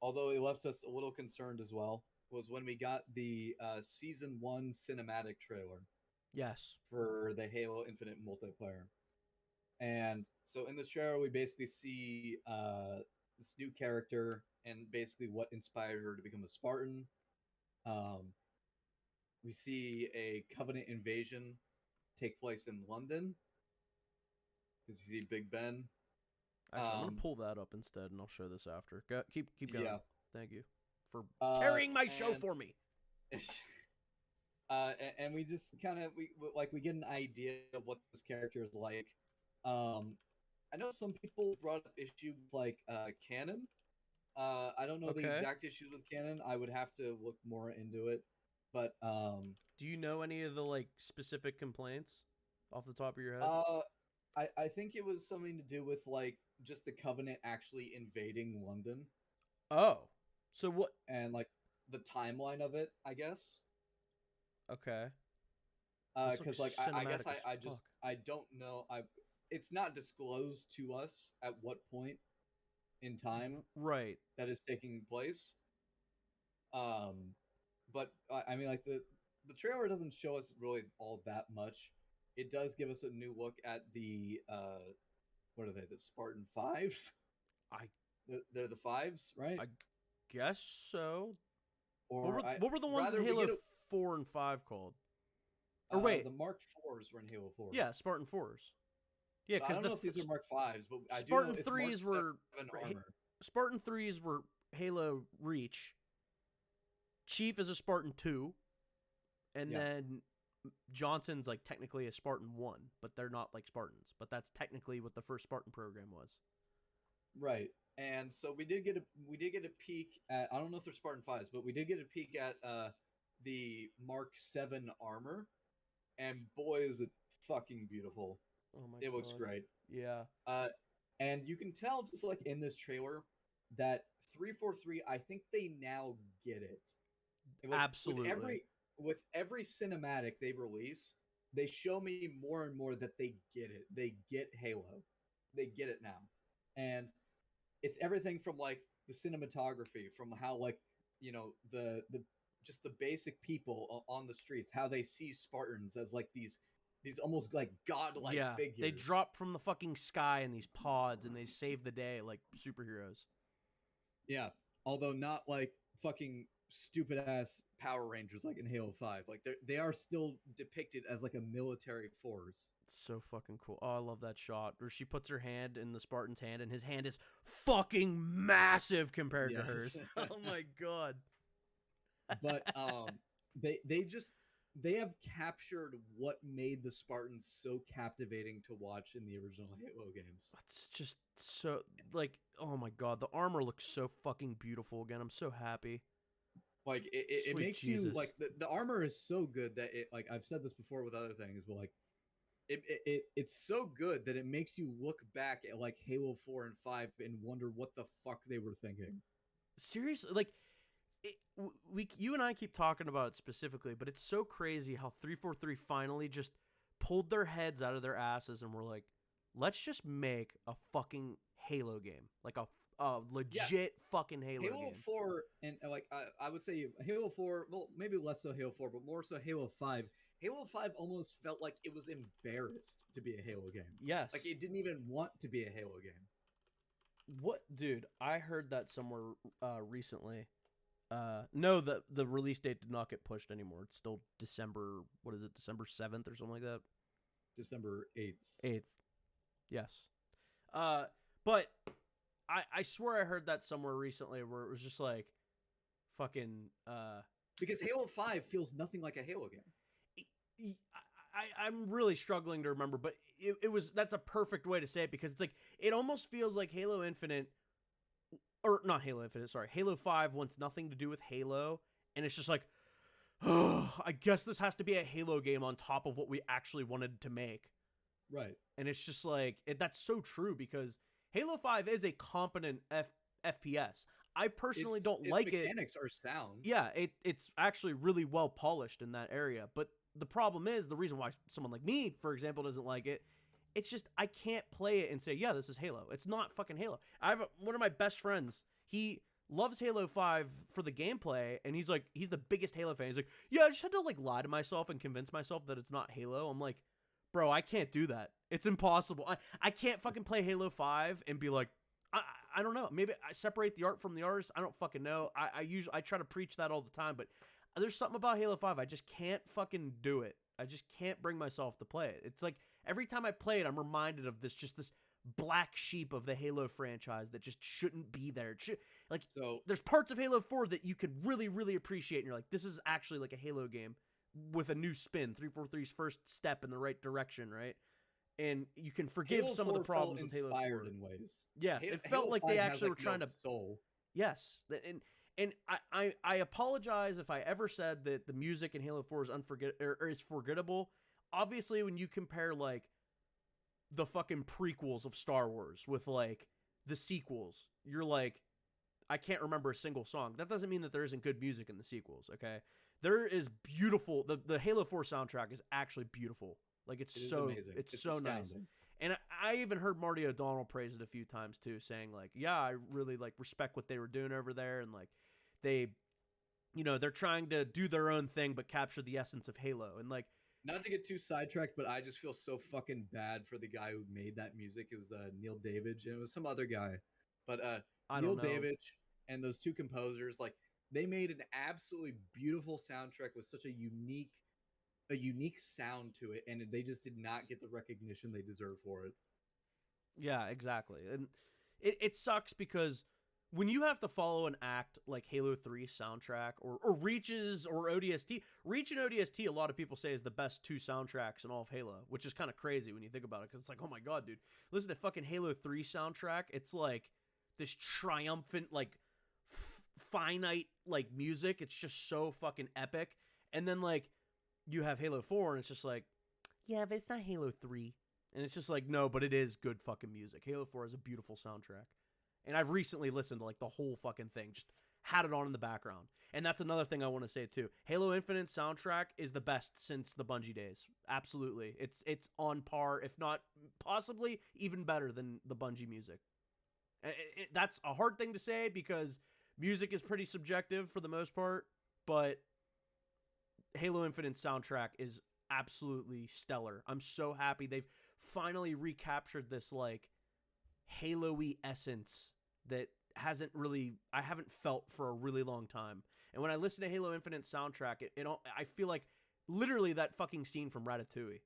Although it left us a little concerned as well, was when we got the season 1 cinematic trailer. Yes. For the Halo Infinite multiplayer. And so in this trailer, we basically see this new character and basically what inspired her to become a Spartan. We see a Covenant invasion take place in London. Because you see Big Ben. Actually, I'm going to pull that up instead, and I'll show this after. Keep going. Yeah. Thank you for carrying my show for me. And we just kind of we get an idea of what this character is like. I know some people brought up issues like canon. I don't know the exact issues with canon. I would have to look more into it. But do you know any of the like specific complaints off the top of your head? I think it was something to do with like just the Covenant actually invading London. Oh, so what? And like the timeline of it, I guess. Okay. Because like I guess I don't know. It's not disclosed to us at what point in time that is taking place. But I mean, like the trailer doesn't show us really all that much. It does give us a new look at the what are they? The Spartan 5s? They're the 5s, right? I guess so. Or what were the ones in Halo 4 and 5 called? Or wait, the Mark 4s were in Halo 4. Yeah, Spartan 4s. Yeah, because I don't know if these are Mark 5s, but Spartan 3s were armor. Spartan 3s were Halo Reach. Chief is a Spartan 2, and then Johnson's like technically a Spartan 1, but they're not like Spartans. But that's technically what the first Spartan program was. Right. And so we did get a peek at, I don't know if they're Spartan 5s, but we did get a peek at the Mark 7 armor, and boy is it fucking beautiful. Oh my god. It looks great. Yeah. And you can tell just like in this trailer that 343, I think they now get it. Absolutely. With every cinematic they release, they show me more and more that they get it. They get Halo. They get it now. And it's everything from like the cinematography, from how like, you know, the just the basic people on the streets, how they see Spartans as like these almost like godlike figures. They drop from the fucking sky in these pods and they save the day like superheroes. Yeah. Although not like fucking stupid ass Power Rangers like in Halo 5. Like they are still depicted as like a military force. It's so fucking cool. Oh, I love that shot where she puts her hand in the Spartan's hand and his hand is fucking massive compared to hers. Oh my god. But they have captured what made the Spartans so captivating to watch in the original Halo games. It's just so like, oh my god, the armor looks so fucking beautiful again. I'm so happy. Like it makes Jesus. You like the armor is so good that it, like I've said this before with other things, but like it's so good that it makes you look back at like Halo 4 and 5 and wonder what the fuck they were thinking. Seriously, like you and I keep talking about it specifically, but it's so crazy how 343 finally just pulled their heads out of their asses and were like, let's just make a fucking Halo game, like a a legit fucking Halo Halo game. 4 and like I would say Halo 4, well maybe less so Halo 4, but more so Halo 5. Halo 5 almost felt like it was embarrassed to be a Halo game. Yes. Like it didn't even want to be a Halo game. What, dude? I heard that somewhere recently. No, the release date did not get pushed anymore. It's still December. What is it? December 7th or something like that. December 8th. 8th. Yes. But I swear I heard that somewhere recently where it was just like, fucking. Because Halo 5 feels nothing like a Halo game. I'm really struggling to remember, but that's a perfect way to say it, because it's like, it almost feels like Halo Infinite, or not Halo Infinite, sorry, Halo 5 wants nothing to do with Halo, and it's just like, oh, I guess this has to be a Halo game on top of what we actually wanted to make. Right. And it's just like, that's so true, because Halo 5 is a competent FPS. I personally don't like it. Its mechanics are sound. Yeah, it's actually really well polished in that area, but the problem is, the reason why someone like me, for example, doesn't like it, it's just, I can't play it and say, yeah, this is Halo. It's not fucking Halo. I have one of my best friends. He loves Halo 5 for the gameplay, and he's the biggest Halo fan. He's like, yeah, I just had to like lie to myself and convince myself that it's not Halo. I'm like, bro, I can't do that. It's impossible. I can't fucking play Halo 5 and be like, I don't know. Maybe I separate the art from the artist. I don't fucking know. I try to preach that all the time, but there's something about Halo 5. I just can't fucking do it. I just can't bring myself to play it. It's like every time I play it, I'm reminded of this black sheep of the Halo franchise that just shouldn't be there. There's parts of Halo 4 that you could really, really appreciate, and you're like, this is actually like a Halo game with a new spin. 343's first step in the right direction, right? And you can forgive Halo some of the problems with Halo 4. In ways. Yes, it felt Halo like they 5 actually has, were trying to. Soul. Yes, and I apologize if I ever said that the music in Halo 4 is forgettable. Obviously, when you compare like the fucking prequels of Star Wars with like the sequels, you're like, I can't remember a single song. That doesn't mean that there isn't good music in the sequels. Okay, there is beautiful. The Halo 4 soundtrack is actually beautiful. Like it's so amazing. It's so astounding. nice. And I even heard Marty O'Donnell praise it a few times too, saying like, yeah, I really like respect what they were doing over there, and like they, they're trying to do their own thing but capture the essence of Halo. And like, not to get too sidetracked, but I just feel so fucking bad for the guy who made that music. It was Neil Davidge, and it was some other guy, but Neil Davidge and those two composers, like they made an absolutely beautiful soundtrack with such a unique sound to it, and they just did not get the recognition they deserve for it. Yeah, exactly. And it sucks because when you have to follow an act like Halo 3 soundtrack or Reach's or ODST, Reach and ODST, a lot of people say is the best two soundtracks in all of Halo, which is kind of crazy when you think about it, because it's like, oh my god, dude, listen to fucking Halo 3 soundtrack. It's like this triumphant, like finite, like music. It's just so fucking epic. And then like you have Halo 4 and it's just like, yeah, but it's not Halo 3. And it's just like, no, but it is good fucking music. Halo 4 is a beautiful soundtrack. And I've recently listened to like the whole fucking thing, just had it on in the background. And that's another thing I want to say too. Halo Infinite soundtrack is the best since the Bungie days. Absolutely. It's on par, if not possibly even better than the Bungie music. That's a hard thing to say because music is pretty subjective for the most part, but Halo Infinite soundtrack is absolutely stellar. I'm so happy they've finally recaptured this like Halo-y essence that I haven't felt for a really long time. And when I listen to Halo Infinite soundtrack, I feel like literally that fucking scene from Ratatouille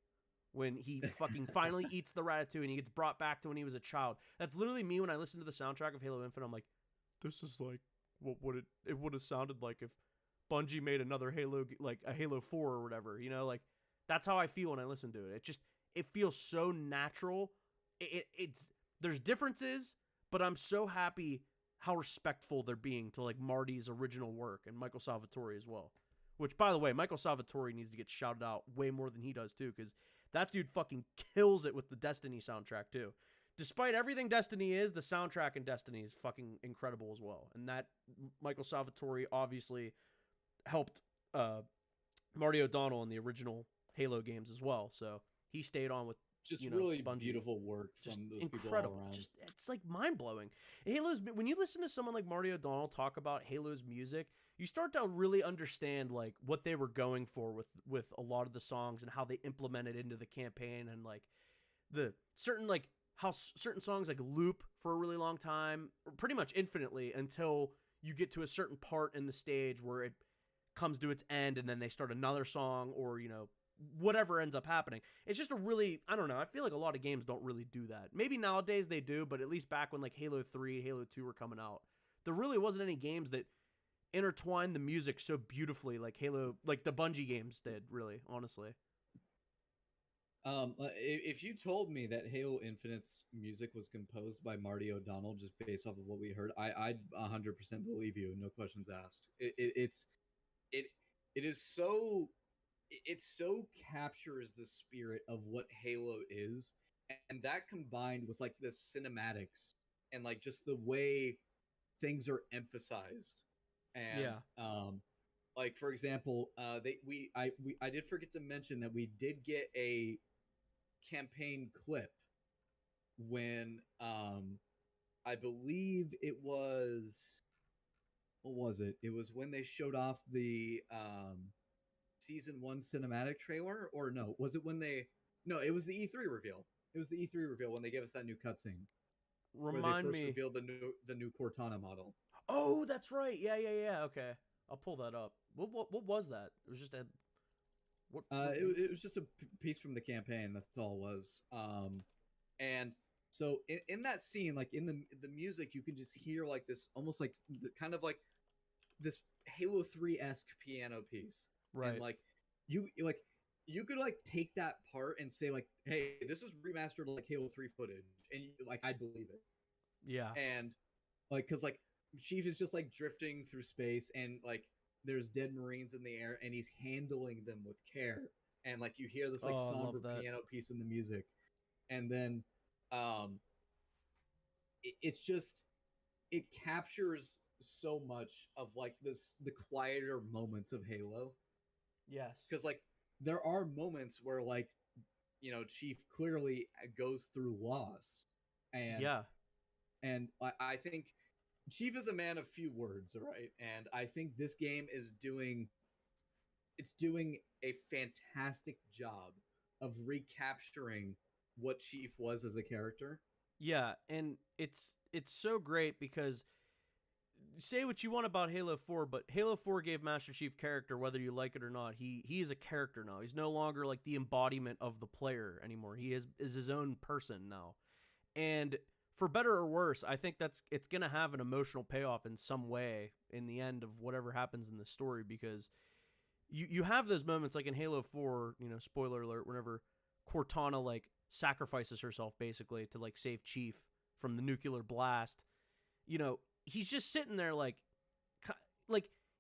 when he fucking finally eats the ratatouille and he gets brought back to when he was a child. That's literally me when I listen to the soundtrack of Halo Infinite. I'm like, this is like what would it would have sounded like if Bungie made another Halo, like a Halo 4 or whatever, like that's how I feel when I listen to it. It feels so natural. There's differences, but I'm so happy how respectful they're being to like Marty's original work and Michael Salvatore as well. Which, by the way, Michael Salvatore needs to get shouted out way more than he does too, because that dude fucking kills it with the Destiny soundtrack too. Despite everything Destiny is, the soundtrack in Destiny is fucking incredible as well. And that Michael Salvatore obviously helped Marty O'Donnell in the original Halo games as well. So he stayed on with just you know, really Bungie. beautiful work Just from those incredible. people all around. Just it's like mind blowing. Halo's when you listen to someone like Marty O'Donnell talk about Halo's music, you start to really understand like what they were going for with a lot of the songs and how they implemented into the campaign, and like the certain like how certain songs like loop for a really long time, pretty much infinitely, until you get to a certain part in the stage where it comes to its end, and then they start another song, or whatever ends up happening. It's just a really, I don't know, I feel like a lot of games don't really do that. Maybe nowadays they do, but at least back when like Halo 3, Halo 2 were coming out, there really wasn't any games that intertwined the music so beautifully like Halo, like the Bungie games did, really, honestly. If you told me that Halo Infinite's music was composed by Marty O'Donnell just based off of what we heard, I'd 100% believe you, no questions asked. It it is so it so captures the spirit of what Halo is, and that combined with like the cinematics and like just the way things are emphasized, and Yeah. like for example, I did forget to mention that we did get a campaign clip when I believe it was, what was it? It was when they showed off the season 1 cinematic trailer, or no, was it when they, no, it was the E3 reveal. It was the E3 reveal when they gave us that new cutscene where they Remind first me. revealed the new Cortana model. Oh, that's right. Yeah. Okay. I'll pull that up. What was that? It was just a what It was just a piece from the campaign. That's all it was. And so in that scene, like in the music, you can just hear like this almost like kind of like this Halo 3-esque piano piece. right. And like you could like take that part and say like, hey, this is remastered like Halo 3 footage, and like I'd believe it. Yeah. And like because like Chief is just like drifting through space, and like there's dead Marines in the air, and he's handling them with care, and like you hear this like somber piano piece in the music, and then it's just, it captures so much of like the quieter moments of Halo, Yes. because like there are moments where like Chief clearly goes through loss, and Yeah. and I think Chief is a man of few words, right? And I think this game is doing a fantastic job of recapturing what Chief was as a character. Yeah, and it's so great because say what you want about Halo 4, but Halo 4 gave Master Chief character whether you like it or not. He is a character now. He's no longer like the embodiment of the player anymore. He is his own person now. And for better or worse, I think it's going to have an emotional payoff in some way in the end of whatever happens in the story, because you have those moments like in Halo 4, spoiler alert, whenever Cortana like sacrifices herself basically to like save Chief from the nuclear blast. He's just sitting there like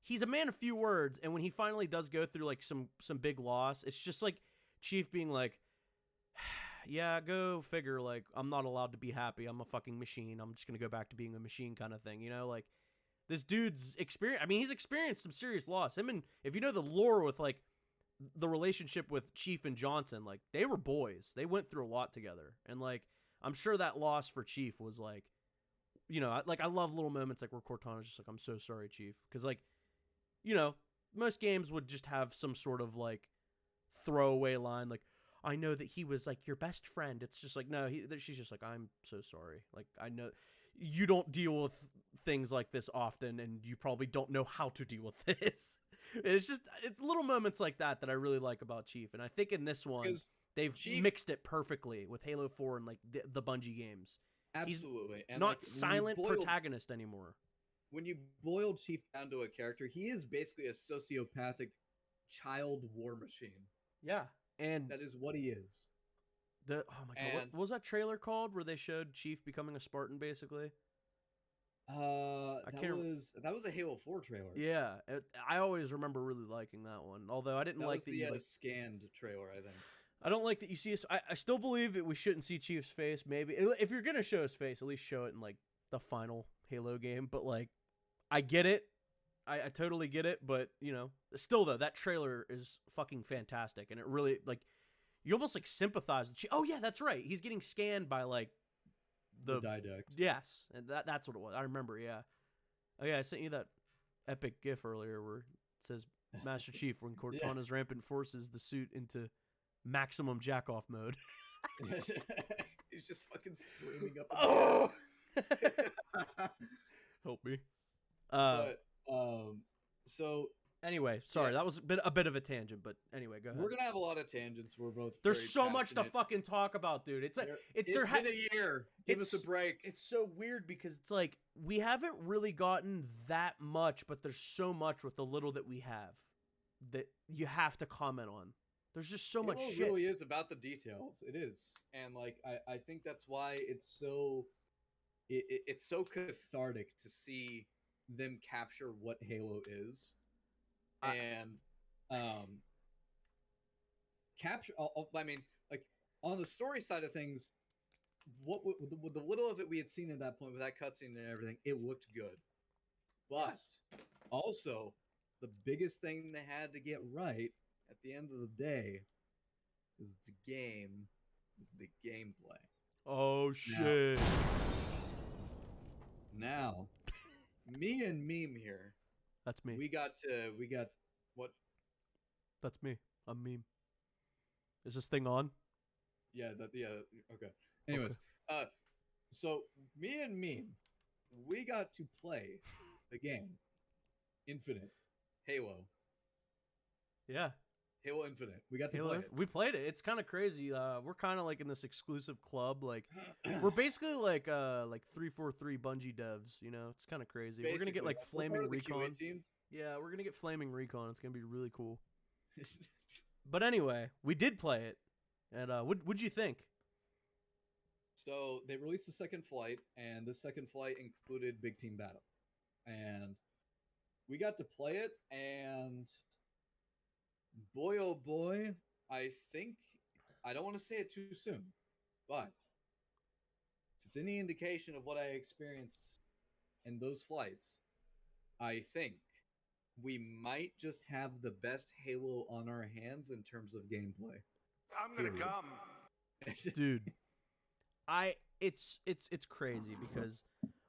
he's a man of few words, and when he finally does go through like some big loss, it's just like Chief being like, yeah, go figure, like I'm not allowed to be happy. I'm a fucking machine. I'm just going to go back to being a machine kind of thing, like this dude's experience. I mean, he's experienced some serious loss. Him, and if you know the lore with like the relationship with Chief and Johnson, like they were boys. They went through a lot together, and like I'm sure that loss for Chief was like, I love little moments like where Cortana's just like, I'm so sorry, Chief, because like, most games would just have some sort of like throwaway line like, I know that he was like your best friend. It's just like, no, she's just like, I'm so sorry. Like, I know you don't deal with things like this often, and you probably don't know how to deal with this. It's little moments like that I really like about Chief. And I think in this one, they've mixed it perfectly with Halo 4 and like the Bungie games. Absolutely. He's and not like, silent protagonist anymore. When you boil Chief down to a character, he is basically a sociopathic child war machine. Yeah. And that is what he is. Oh my god, what was that trailer called where they showed Chief becoming a Spartan basically? That was a Halo 4 trailer. Yeah, I always remember really liking that one. Although I didn't like the scanned trailer, I think. I don't like that you see us. I still believe that we shouldn't see Chief's face. Maybe if you're gonna show his face, at least show it in like the final Halo game. But like, I get it. I totally get it. But still though, that trailer is fucking fantastic, and it really like you almost like sympathize with. Oh yeah, that's right. He's getting scanned by like the Didact. Yes, and that's what it was. I remember. Yeah. Oh yeah, I sent you that epic GIF earlier where it says Master Chief when Cortana's rampant forces the suit into maximum jack-off mode. He's just fucking screaming up. Oh! Help me. So anyway, sorry, that was a bit of a tangent, but anyway, go ahead. We're gonna have a lot of tangents. We're both. There's so much to fucking talk about, dude. It's been a year. Give us a break. It's so weird because it's like we haven't really gotten that much, but there's so much with the little that we have that you have to comment on. There's just so much shit. It really is about the details. It is, and like I think that's why it's so cathartic to see them capture what Halo is, and capture. I mean, like on the story side of things, the little of it we had seen at that point with that cutscene and everything, it looked good, but also the biggest thing they had to get right at the end of the day is the gameplay. Oh shit. Now me and Meme here. That's me. We got what? That's me. I'm Meme. Is this thing on? Yeah, okay. Anyways, so me and Meme, we got to play the game Infinite Halo. Yeah. Halo Infinite. We got to play it. We played it. It's kind of crazy. We're kind of like in this exclusive club. Like, we're basically like 343 Bungie devs. You know, it's kind of crazy. Basically, we're gonna get like Flaming Recon. Yeah, we're gonna get Flaming Recon. It's gonna be really cool. But anyway, we did play it, and what'd you think? So they released the second flight, and the second flight included Big Team Battle, and we got to play it, and boy, oh boy, I think, I don't want to say it too soon, but if it's any indication of what I experienced in those flights, I think we might just have the best Halo on our hands in terms of gameplay. I'm gonna come. Dude, it's crazy because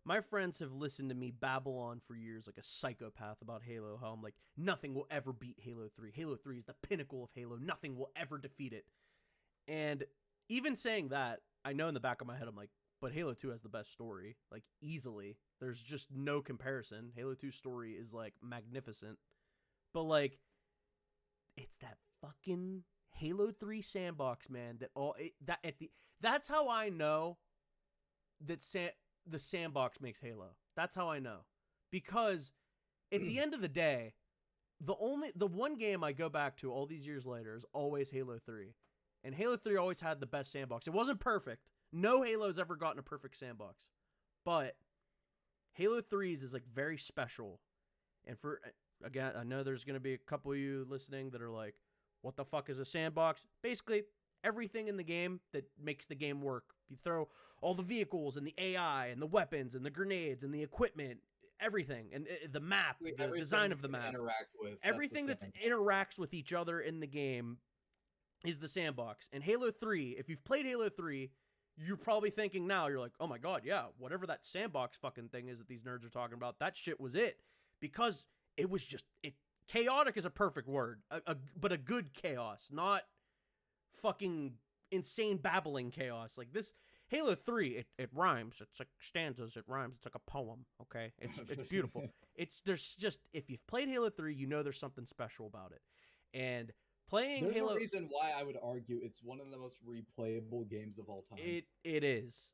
my friends have listened to me babble on for years like a psychopath about Halo, how I'm like, nothing will ever beat Halo 3. Halo 3 is the pinnacle of Halo. Nothing will ever defeat it. And even saying that, I know in the back of my head, I'm like, but Halo 2 has the best story, like easily. There's just no comparison. Halo 2's story is like magnificent. But like, it's that fucking Halo 3 sandbox, man, that's how I know that the sandbox makes Halo. That's how I know. Because at the end of the day, the one game I go back to all these years later is always Halo 3. And Halo 3 always had the best sandbox. It wasn't perfect. No Halo's ever gotten a perfect sandbox. But Halo 3's is like very special. And for, again, I know there's going to be a couple of you listening that are like, what the fuck is a sandbox? Basically, everything in the game that makes the game work. You throw all the vehicles and the AI and the weapons and the grenades and the equipment, everything, and the map, the design of the map, everything that interacts with each other in the game is the sandbox. And Halo 3, if you've played Halo 3, you're probably thinking now, you're like, oh my god, yeah, whatever that sandbox fucking thing is that these nerds are talking about, that shit was it. Because it was just, chaotic is a perfect word, but a good chaos, not fucking insane babbling chaos. Like this Halo 3, it rhymes. It's like stanzas, it rhymes. It's like a poem, okay? It's beautiful. There's just, if you've played Halo 3, you know there's something special about it. And playing Halo, there's a reason why I would argue it's one of the most replayable games of all time. It is.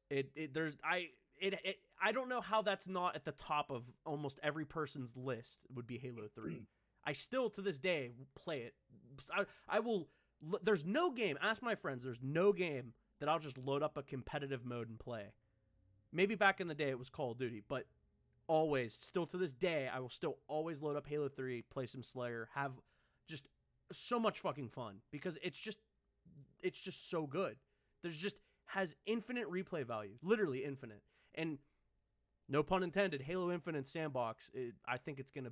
I don't know how that's not at the top of almost every person's list would be Halo 3. I still, to this day, play it. I will, there's no game, ask my friends, there's no game that I'll just load up a competitive mode and play. Maybe back in the day it was Call of Duty, but always, still to this day, I will still always load up Halo 3, play some Slayer, have just so much fucking fun, because it's just so good. There's just, has infinite replay value, literally infinite. And no pun intended, Halo Infinite Sandbox, I think it's gonna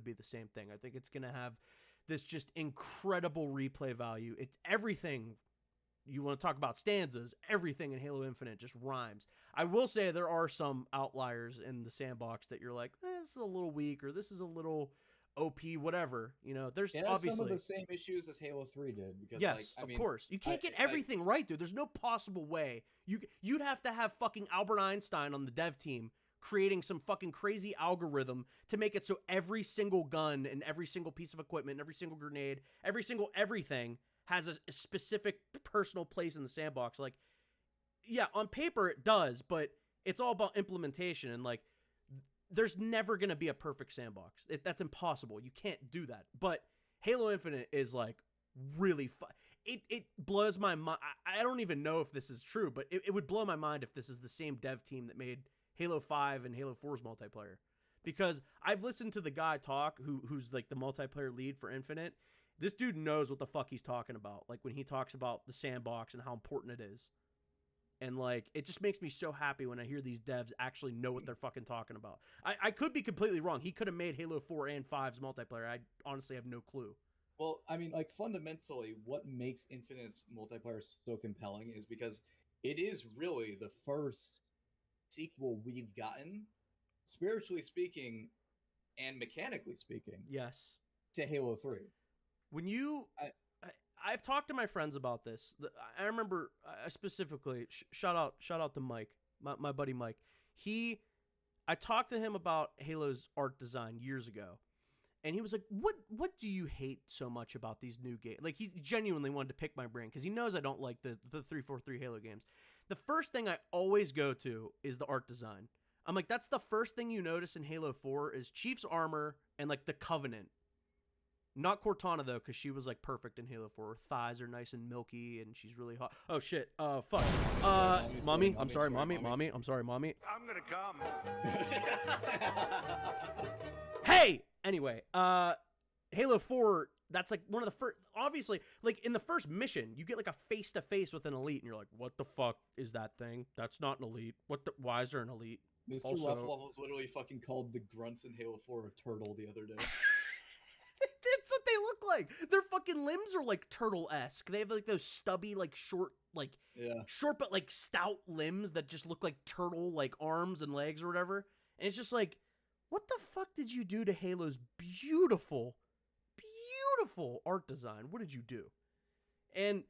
be the same thing. I think it's gonna have this just incredible replay value. It's everything you want to talk about, stanzas, everything in Halo Infinite just rhymes. I will say there are some outliers in the sandbox that you're like, this is a little weak, or this is a little OP, whatever. You know, there's obviously some of the same issues as Halo 3 did. Because, yes, of course. You can't get everything right, dude. There's no possible way. You'd have to have fucking Albert Einstein on the dev team creating some fucking crazy algorithm to make it so every single gun and every single piece of equipment, every single grenade, every single everything has a specific personal place in the sandbox. Like, yeah, on paper it does, but it's all about implementation. And like, there's never going to be a perfect sandbox. That's impossible. You can't do that. But Halo Infinite is like really fun. It blows my mind. I don't even know if this is true, but it would blow my mind if this is the same dev team that made Halo 5 and Halo 4's multiplayer. Because I've listened to the guy talk who's like the multiplayer lead for Infinite. This dude knows what the fuck he's talking about. Like when he talks about the sandbox and how important it is. And like, it just makes me so happy when I hear these devs actually know what they're fucking talking about. I could be completely wrong. He could have made Halo 4 and 5's multiplayer. I honestly have no clue. Well, I mean, like fundamentally, what makes Infinite's multiplayer so compelling is because it is really the first sequel we've gotten, spiritually speaking and mechanically speaking. Yes. To Halo 3. When you, I've talked to my friends about this. I remember specifically, shout out to Mike, my buddy Mike. I talked to him about Halo's art design years ago, and he was like, "What do you hate so much about these new games?" Like he genuinely wanted to pick my brain because he knows I don't like the 343 Halo games. The first thing I always go to is the art design. I'm like, that's the first thing you notice in Halo 4 is Chief's armor and like the Covenant. Not Cortana, though, because she was, like, perfect in Halo 4. Her thighs are nice and milky, and she's really hot. Oh, shit. Fuck. Mommy. I'm sorry, Mommy. I'm sorry, Mommy. I'm gonna come. Hey! Anyway, Halo 4, that's, like, one of the first... Obviously, like, in the first mission, you get, like, a face-to-face with an elite, and you're like, what the fuck is that thing? That's not an elite. Why is there an elite? Mr. Also, Ruffalo was literally fucking called the grunts in Halo 4 a turtle the other day. That's what they look like. Their fucking limbs are like turtle-esque. They have like those stubby, like short, short but like stout limbs that just look like turtle, like arms and legs or whatever. And it's just like, what the fuck did you do to Halo's beautiful, beautiful art design? What did you do? And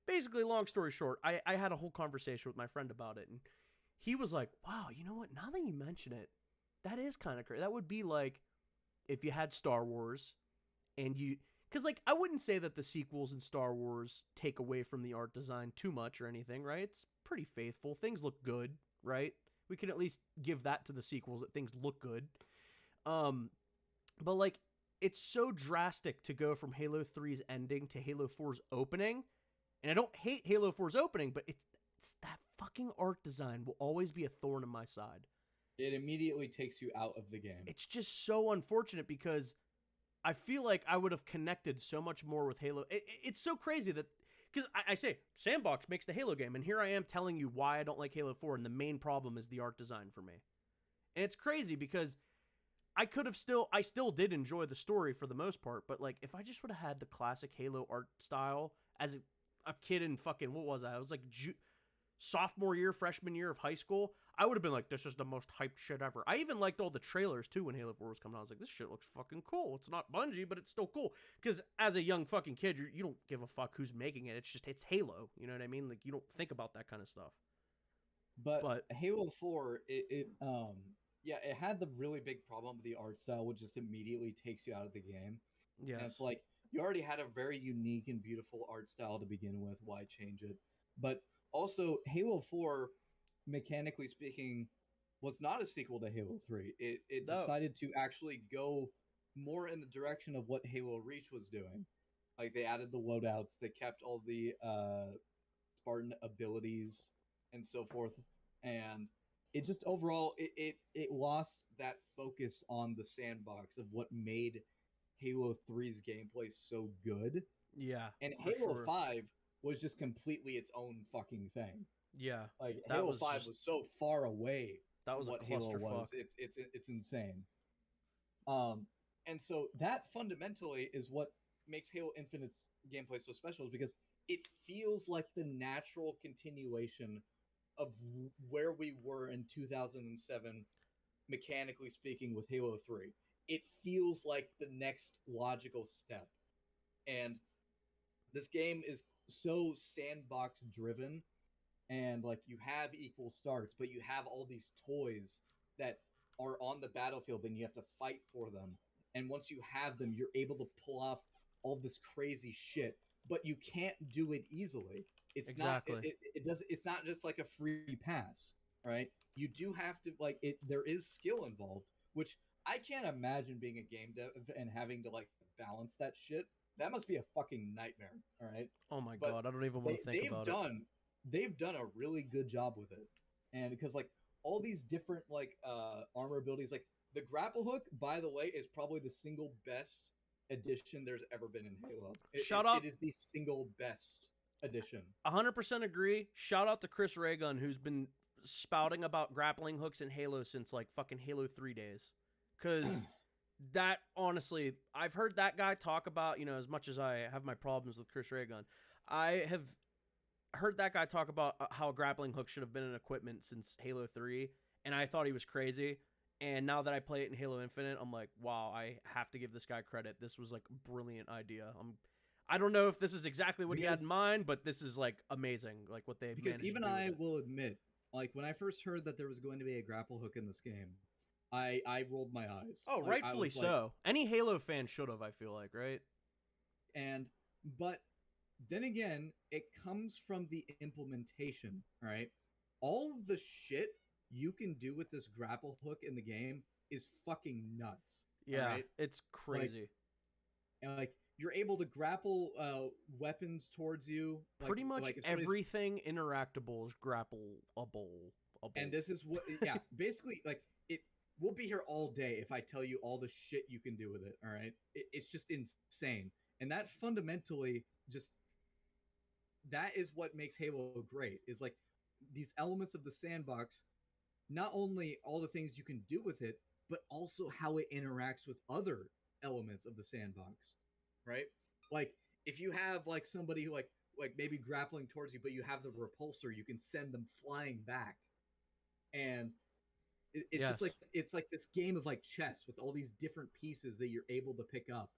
basically, long story short, I had a whole conversation with my friend about it, and he was like, wow, you know what? Now that you mention it, that is kind of crazy. That would be like if you had Star Wars. And because like, I wouldn't say that the sequels in Star Wars take away from the art design too much or anything, right? It's pretty faithful. Things look good, right? We can at least give that to the sequels, that things look good. But like, it's so drastic to go from Halo 3's ending to Halo 4's opening. And I don't hate Halo 4's opening, but it's that fucking art design will always be a thorn in my side. It immediately takes you out of the game. It's just so unfortunate because I feel like I would have connected so much more with Halo. It's so crazy that, because I say Sandbox makes the Halo game, and here I am telling you why I don't like Halo 4, and the main problem is the art design for me. And it's crazy because I still did enjoy the story for the most part, but like if I just would have had the classic Halo art style as a kid in fucking, what was I? I was like sophomore year, freshman year of high school, I would have been like, this is the most hyped shit ever. I even liked all the trailers too when Halo 4 was coming out. I was like, this shit looks fucking cool. It's not Bungie, but it's still cool. Because as a young fucking kid, you don't give a fuck who's making it. It's Halo. You know what I mean? Like, you don't think about that kind of stuff. But Halo 4, it had the really big problem with the art style, which just immediately takes you out of the game. Yeah. And it's like, you already had a very unique and beautiful art style to begin with. Why change it? But also, Halo 4, mechanically speaking, was not a sequel to Halo 3. It decided to actually go more in the direction of what Halo Reach was doing. Like, they added the loadouts, they kept all the Spartan abilities and so forth, and it just overall, it lost that focus on the sandbox of what made Halo 3's gameplay so good. Yeah. And Halo 5 was just completely its own fucking thing. Yeah. Like, Halo 5 was so far away that was from what a Halo clusterfuck. was. It's insane. And so that fundamentally is what makes Halo Infinite's gameplay so special is because it feels like the natural continuation of where we were in 2007, mechanically speaking, with Halo 3. It feels like the next logical step. And this game is so sandbox driven, and like you have equal starts, but you have all these toys that are on the battlefield and you have to fight for them. And once you have them, you're able to pull off all this crazy shit, but you can't do it easily. Exactly. It's not just like a free pass, right? You do have to like it. There is skill involved, which I can't imagine being a game dev and having to like balance that shit. That must be a fucking nightmare. All right. Oh my But god, I don't even want to think about it. They've done a really good job with it, and because like all these different like armor abilities, like the grapple hook, by the way, is probably the single best addition there's ever been in Halo. Shout out! It is the single best addition. 100% agree. Shout out to Chris Raygun, who's been spouting about grappling hooks in Halo since like fucking Halo 3 days. Because that, honestly, I've heard that guy talk about, you know, as much as I have my problems with Chris Raygun, I have heard that guy talk about how a grappling hook should have been an equipment since Halo 3, and I thought he was crazy. And now that I play it in Halo Infinite, I'm like, wow, I have to give this guy credit. This was like a brilliant idea. I don't know if this is exactly what he had in mind, but this is like amazing, like what they managed to do. Because even I will admit, like when I first heard that there was going to be a grapple hook in this game, I rolled my eyes. Oh, like, rightfully so. Like, any Halo fan should have, I feel like, right? But then again, it comes from the implementation, right? All of the shit you can do with this grapple hook in the game is fucking nuts. Yeah, right? It's crazy. Like you're able to grapple weapons towards you. Pretty much everything interactable is grappleable. And this is what, yeah, basically, like we'll be here all day if I tell you all the shit you can do with it. All right, it's just insane, and that fundamentally just that is what makes Halo great. Is like these elements of the sandbox. Not only all the things you can do with it, but also how it interacts with other elements of the sandbox, right? Like if you have like somebody who like maybe grappling towards you, but you have the repulsor, you can send them flying back, and it's just like it's like this game of like chess with all these different pieces that you're able to pick up,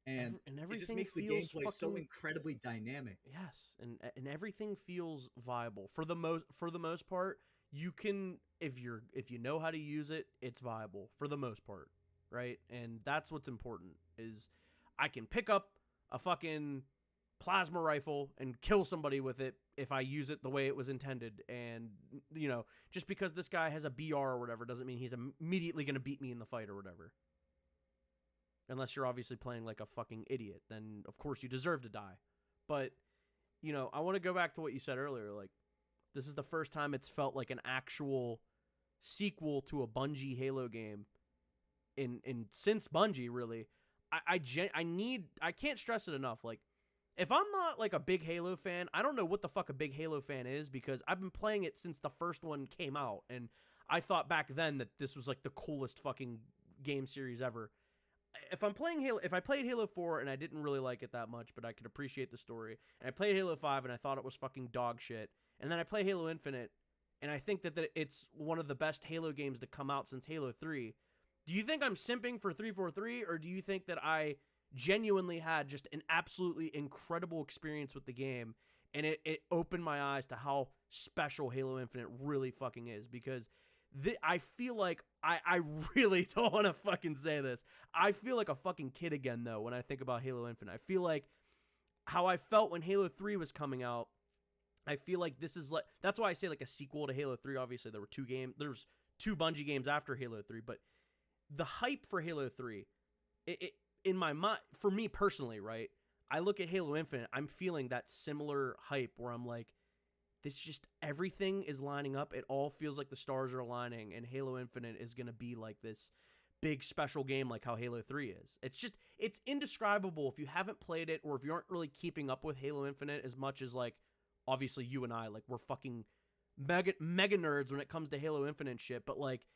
and everything it just makes the gameplay so incredibly dynamic. Yes, and everything feels viable for the most part. You can, if you know how to use it, it's viable for the most part, right? And that's what's important is I can pick up a fucking plasma rifle and kill somebody with it if I use it the way it was intended. And, you know, just because this guy has a BR or whatever doesn't mean he's immediately going to beat me in the fight or whatever. Unless you're obviously playing like a fucking idiot, then of course you deserve to die. But, you know, I want to go back to what you said earlier, like, this is the first time it's felt like an actual sequel to a Bungie Halo game in since Bungie, really. I can't stress it enough. Like, if I'm not like a big Halo fan, I don't know what the fuck a big Halo fan is, because I've been playing it since the first one came out, and I thought back then that this was like the coolest fucking game series ever. If I played Halo 4 and I didn't really like it that much, but I could appreciate the story, and I played Halo 5 and I thought it was fucking dog shit, and then I play Halo Infinite, and I think that it's one of the best Halo games to come out since Halo 3. Do you think I'm simping for 343, or do you think that I genuinely had just an absolutely incredible experience with the game, and it opened my eyes to how special Halo Infinite really fucking is? Because I feel like, I really don't want to fucking say this, I feel like a fucking kid again, though, when I think about Halo Infinite. I feel like how I felt when Halo 3 was coming out. I feel like this is like, that's why I say like a sequel to Halo 3. Obviously, there's two Bungie games after Halo 3, but the hype for Halo 3, in my mind, for me personally, right, I look at Halo Infinite, I'm feeling that similar hype where I'm like, this just, everything is lining up. It all feels like the stars are aligning, and Halo Infinite is going to be like this big special game like how Halo 3 is. It's indescribable if you haven't played it, or if you aren't really keeping up with Halo Infinite as much as like, obviously you and I, like, we're fucking mega nerds when it comes to Halo Infinite shit, but like,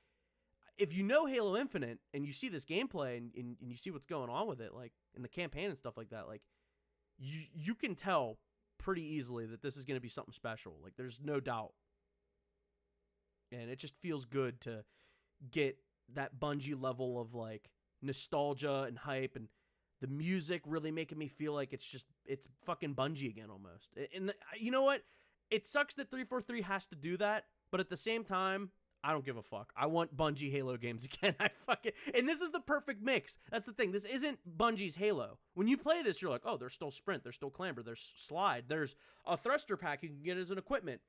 if you know Halo Infinite and you see this gameplay and you see what's going on with it, like in the campaign and stuff like that, like you can tell pretty easily that this is going to be something special. Like there's no doubt. And it just feels good to get that Bungie level of like nostalgia and hype, and the music really making me feel like it's fucking Bungie again almost. And you know what? It sucks that 343 has to do that, but at the same time, I don't give a fuck. I want Bungie Halo games again. And this is the perfect mix. That's the thing. This isn't Bungie's Halo. When you play this, you're like, oh, there's still sprint, there's still clamber, there's slide, there's a thruster pack you can get as an equipment.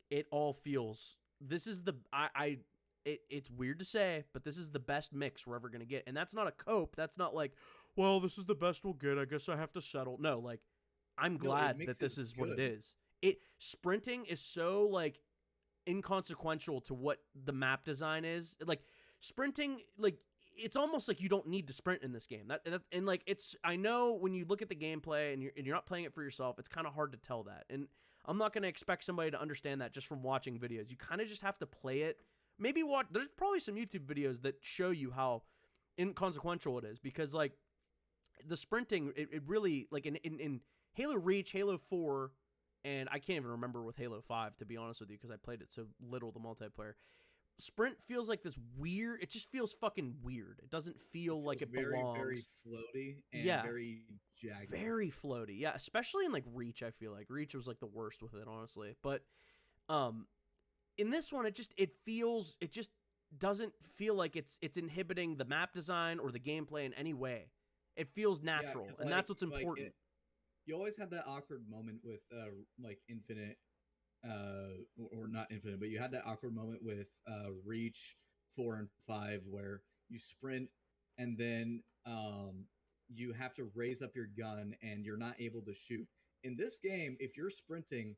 It all feels. This is the it's weird to say, but this is the best mix we're ever gonna get, and that's not a cope. That's not like, well, this is the best we'll get. I guess I have to settle. No, like, I'm glad that this is what it is. Sprinting is so like inconsequential to what the map design is. Like sprinting, like it's almost like you don't need to sprint in this game. And like it's. I know when you look at the gameplay and you're not playing it for yourself, it's kind of hard to tell that. And I'm not going to expect somebody to understand that just from watching videos. You kind of just have to play it. Maybe watch. There's probably some YouTube videos that show you how inconsequential it is, because like the sprinting, it really like in Halo Reach, Halo 4, and I can't even remember with Halo 5 to be honest with you because I played it so little, the multiplayer. Sprint feels like this weird. It just feels fucking weird. It doesn't feel like it belongs. Very floaty and very jagged. Very floaty. Yeah, especially in like Reach. I feel like Reach was like the worst with it, honestly. But in this one, it just doesn't feel like it's inhibiting the map design or the gameplay in any way. It feels natural, and that's what's important. You always had that awkward moment with like Infinite. Or not Infinite, but you had that awkward moment with Reach 4 and 5 where you sprint and then you have to raise up your gun and you're not able to shoot. In this game, if you're sprinting,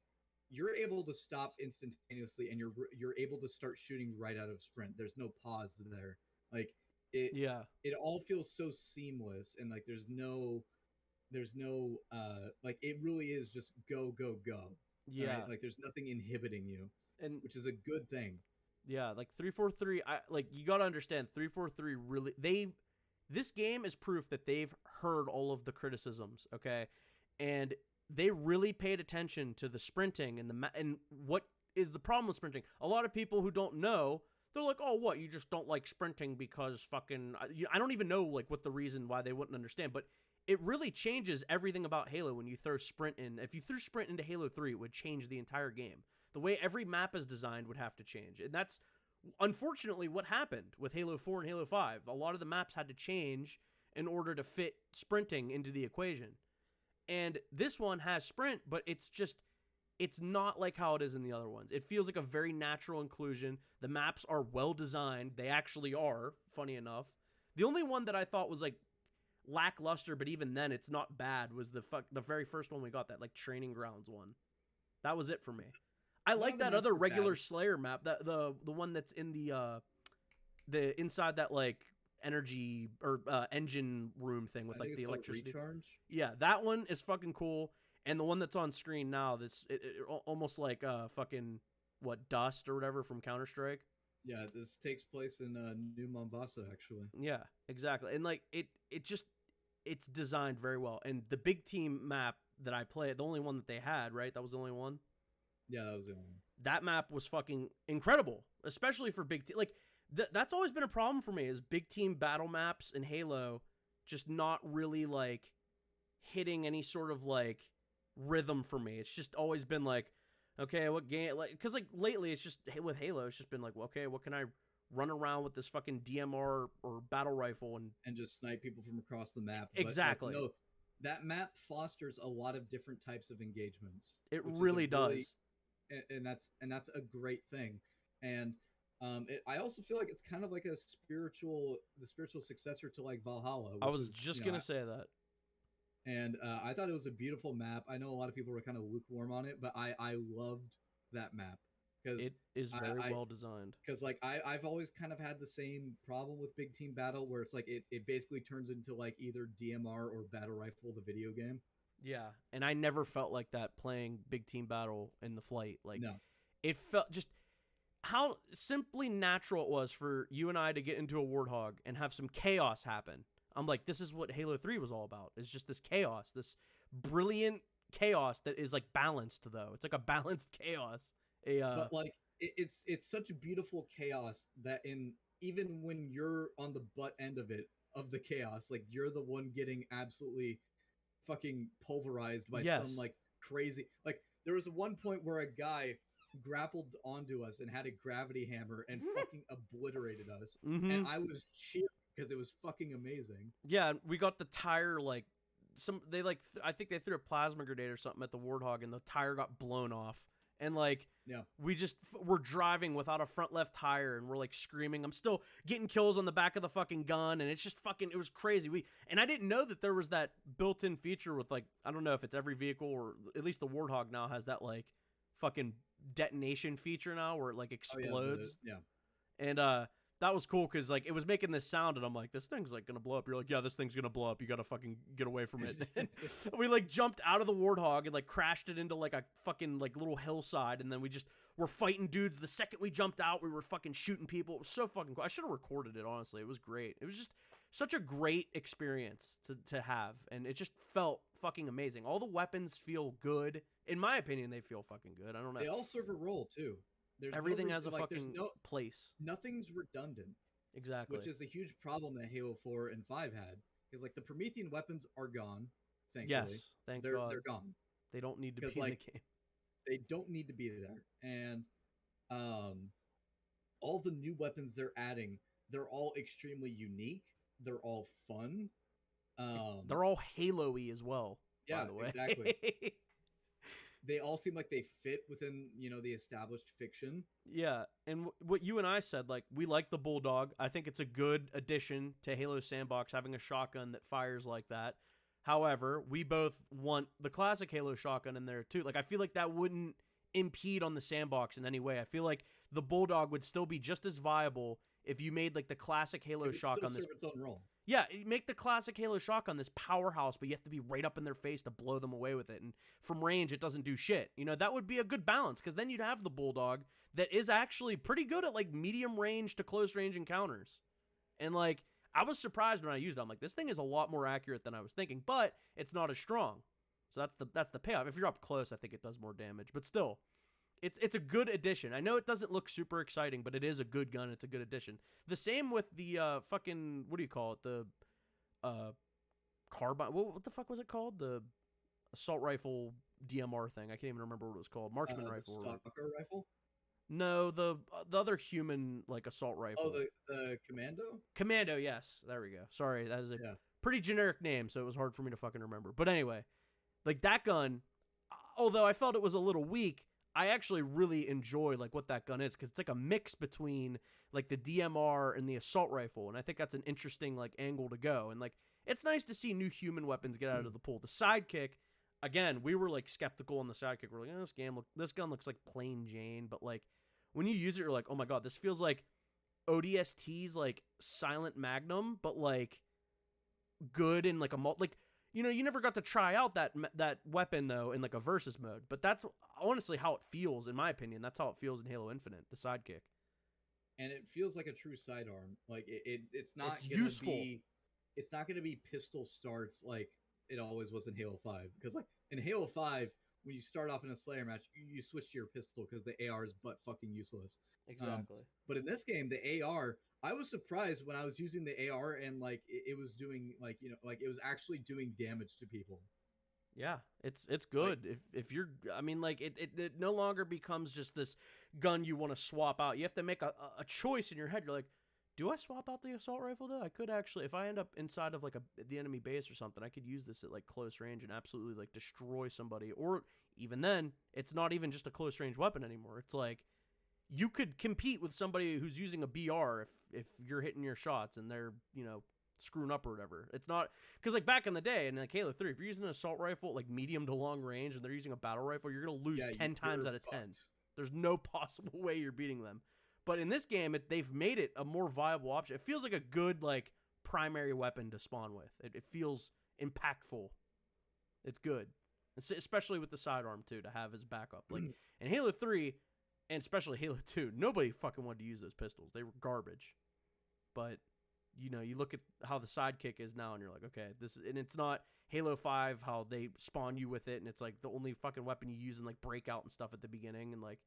you're able to stop instantaneously and you're able to start shooting right out of sprint. There's no pause there. Like it all feels so seamless, and like there's no like it really is just go. Yeah, right? Like there's nothing inhibiting you, and which is a good thing. Yeah, like 343. Like you got to understand, 343 really this game is proof that they've heard all of the criticisms. Okay, and they really paid attention to the sprinting and what is the problem with sprinting. A lot of people who don't know, they're like, oh, what, you just don't like sprinting because fucking I don't even know like what the reason why they wouldn't understand, but it really changes everything about Halo when you throw sprint in. If you threw sprint into Halo 3, it would change the entire game. The way every map is designed would have to change. And that's unfortunately what happened with Halo 4 and Halo 5. A lot of the maps had to change in order to fit sprinting into the equation. And this one has sprint, but it's not like how it is in the other ones. It feels like a very natural inclusion. The maps are well designed. They actually are, funny enough. The only one that I thought was like lackluster, but even then it's not bad, was the very first one we got, that like training grounds one. That was it for me. I like that other regular Slayer map, that the one that's in the inside that like energy or engine room thing with like the electricity. Recharge? Yeah, that one is fucking cool. And the one that's on screen now, that's almost like fucking Dust or whatever from Counter-Strike. Yeah, this takes place in New Mombasa, actually. Yeah, exactly. And like it's designed very well. And the big team map that I played, the only one that they had, right? That was the only one. Yeah, that was the only one. That map was fucking incredible, especially for big team. Like that's always been a problem for me, is big team battle maps in Halo just not really like hitting any sort of like rhythm for me. It's just always been like, okay, what game? Like, because like lately, it's just with Halo, it's just been like, well, okay, what can I run around with this fucking DMR or battle rifle and just snipe people from across the map? Exactly. But, no, that map fosters a lot of different types of engagements. It really does, and that's a great thing. And I also feel like it's kind of like the spiritual successor to like Valhalla. I was just gonna say that. And I thought it was a beautiful map. I know a lot of people were kind of lukewarm on it, but I loved that map. It is very well designed. Because like I've always kind of had the same problem with Big Team Battle, where it's like it basically turns into like either DMR or Battle Rifle, the video game. Yeah, and I never felt like that playing Big Team Battle in the flight. Like, no. It felt just... how simply natural it was for you and I to get into a Warthog and have some chaos happen. I'm like, this is what Halo 3 was all about. It's just this chaos, this brilliant chaos that is like balanced though. It's like a balanced chaos. But like it's such a beautiful chaos that even when you're on the butt end of the chaos, like you're the one getting absolutely fucking pulverized by some like crazy, like there was one point where a guy grappled onto us and had a gravity hammer and fucking obliterated us, and I was cheering because it was fucking amazing. Yeah, we got the tire like I think they threw a plasma grenade or something at the Warthog and the tire got blown off. And like, we're driving without a front left tire and we're like screaming. I'm still getting kills on the back of the fucking gun, and it's just fucking, it was crazy. And I didn't know that there was that built-in feature with like, I don't know if it's every vehicle or at least the Warthog now has that like fucking detonation feature now where it like explodes. And that was cool because like it was making this sound, and I'm like, this thing's like gonna blow up. You're like, yeah, this thing's gonna blow up. You gotta fucking get away from it. We like jumped out of the Warthog and like crashed it into like a fucking like little hillside, and then we're fighting dudes. The second we jumped out, we were fucking shooting people. It was so fucking cool. I should have recorded it, honestly. It was great. It was just such a great experience to have, and it just felt fucking amazing. All the weapons feel good. In my opinion, they feel fucking good. I don't know. They all serve a role too. Everything has a fucking place. Nothing's redundant. Exactly. Which is a huge problem that Halo 4 and 5 had. Because like the Promethean weapons are gone, thankfully. Yes, thank God. They're gone. They don't need to be in the game. They don't need to be there. And all the new weapons they're adding, they're all extremely unique. They're all fun. They're all Halo-y as well, by the way. Exactly. They all seem like they fit within, the established fiction. Yeah, and what you and I said, like, we like the Bulldog. I think it's a good addition to Halo Sandbox, having a shotgun that fires like that. However, we both want the classic Halo shotgun in there, too. Like, I feel like that wouldn't impede on the Sandbox in any way. I feel like the Bulldog would still be just as viable if you made, like, the classic Halo shotgun. Still serve its own role. Yeah, make the classic Halo shotgun this powerhouse, but you have to be right up in their face to blow them away with it. And from range, it doesn't do shit. That would be a good balance, because then you'd have the Bulldog that is actually pretty good at, like, medium range to close range encounters. And, like, I was surprised when I used it. I'm like, this thing is a lot more accurate than I was thinking, but it's not as strong. So that's the payoff. If you're up close, I think it does more damage. But still, it's a good addition. I know it doesn't look super exciting, but it is a good gun. It's a good addition. The same with the fucking, what do you call it? The carbine. What the fuck was it called? The assault rifle DMR thing. I can't even remember what it was called. Marksman rifle. Stalker rifle? No, the other human like assault rifle. Oh, the commando? Commando, yes. There we go. Sorry, that is a pretty generic name, so it was hard for me to fucking remember. But anyway, like that gun, although I felt it was a little weak, I actually really enjoy like what that gun is, because it's like a mix between like the DMR and the assault rifle, and I think that's an interesting like angle to go. And like it's nice to see new human weapons get out of the pool. The sidekick, again, we were like skeptical on the sidekick. We're like, this gun looks like plain Jane, but like when you use it, you're like, oh my god, this feels like ODST's like Silent Magnum, but like good in like a like. You never got to try out that weapon, though, in, like, a versus mode. But that's honestly how it feels, in my opinion. That's how it feels in Halo Infinite, the sidekick. And it feels like a true sidearm. Like, it's not it's gonna useful. It's not going to be pistol starts like it always was in Halo 5. Because, like, in Halo 5, when you start off in a Slayer match, you switch to your pistol because the AR is butt fucking useless. Exactly. But in this game, the AR... I was surprised when I was using the AR and like it was doing like like it was actually doing damage to people. Yeah, it's good. Like, if you're, I mean, like it no longer becomes just this gun you want to swap out. You have to make a choice in your head. You're like, do I swap out the assault rifle though? I could actually, if I end up inside of like the enemy base or something, I could use this at like close range and absolutely like destroy somebody. Or even then, it's not even just a close range weapon anymore. It's like, you could compete with somebody who's using a BR if you're hitting your shots and they're, screwing up or whatever. It's not, because like back in the day in like Halo 3, if you're using an assault rifle like medium to long range and they're using a battle rifle, you're going to lose 10 times out of 10. There's no possible way you're beating them. But in this game, they've made it a more viable option. It feels like a good like primary weapon to spawn with. It feels impactful. It's good. Especially with the sidearm too, to have as backup. Like in Halo 3, and especially Halo 2, nobody fucking wanted to use those pistols. They were garbage. But, you know, you look at how the sidekick is now, and you're like, okay, and it's not Halo 5, how they spawn you with it, and it's like the only fucking weapon you use in like Breakout and stuff at the beginning, and like,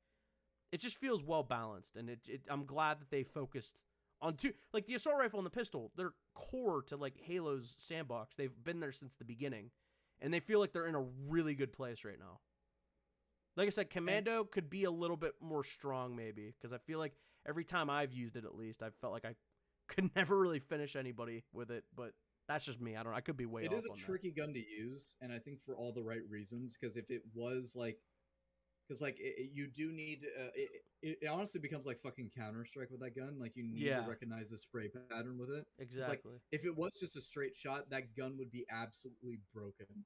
it just feels well balanced, and I'm glad that they focused on two, like the assault rifle and the pistol. They're core to like Halo's sandbox. They've been there since the beginning, and they feel like they're in a really good place right now. Like I said, Commando could be a little bit more strong, maybe, because I feel like every time I've used it, at least, I felt like I could never really finish anybody with it. But that's just me. I don't know. I could be way off on that. It is a tricky gun to use, and I think for all the right reasons. Because if it was like, you do need, it honestly becomes like fucking Counter-Strike with that gun. Like you need to recognize the spray pattern with it. Exactly. Like, if it was just a straight shot, that gun would be absolutely broken.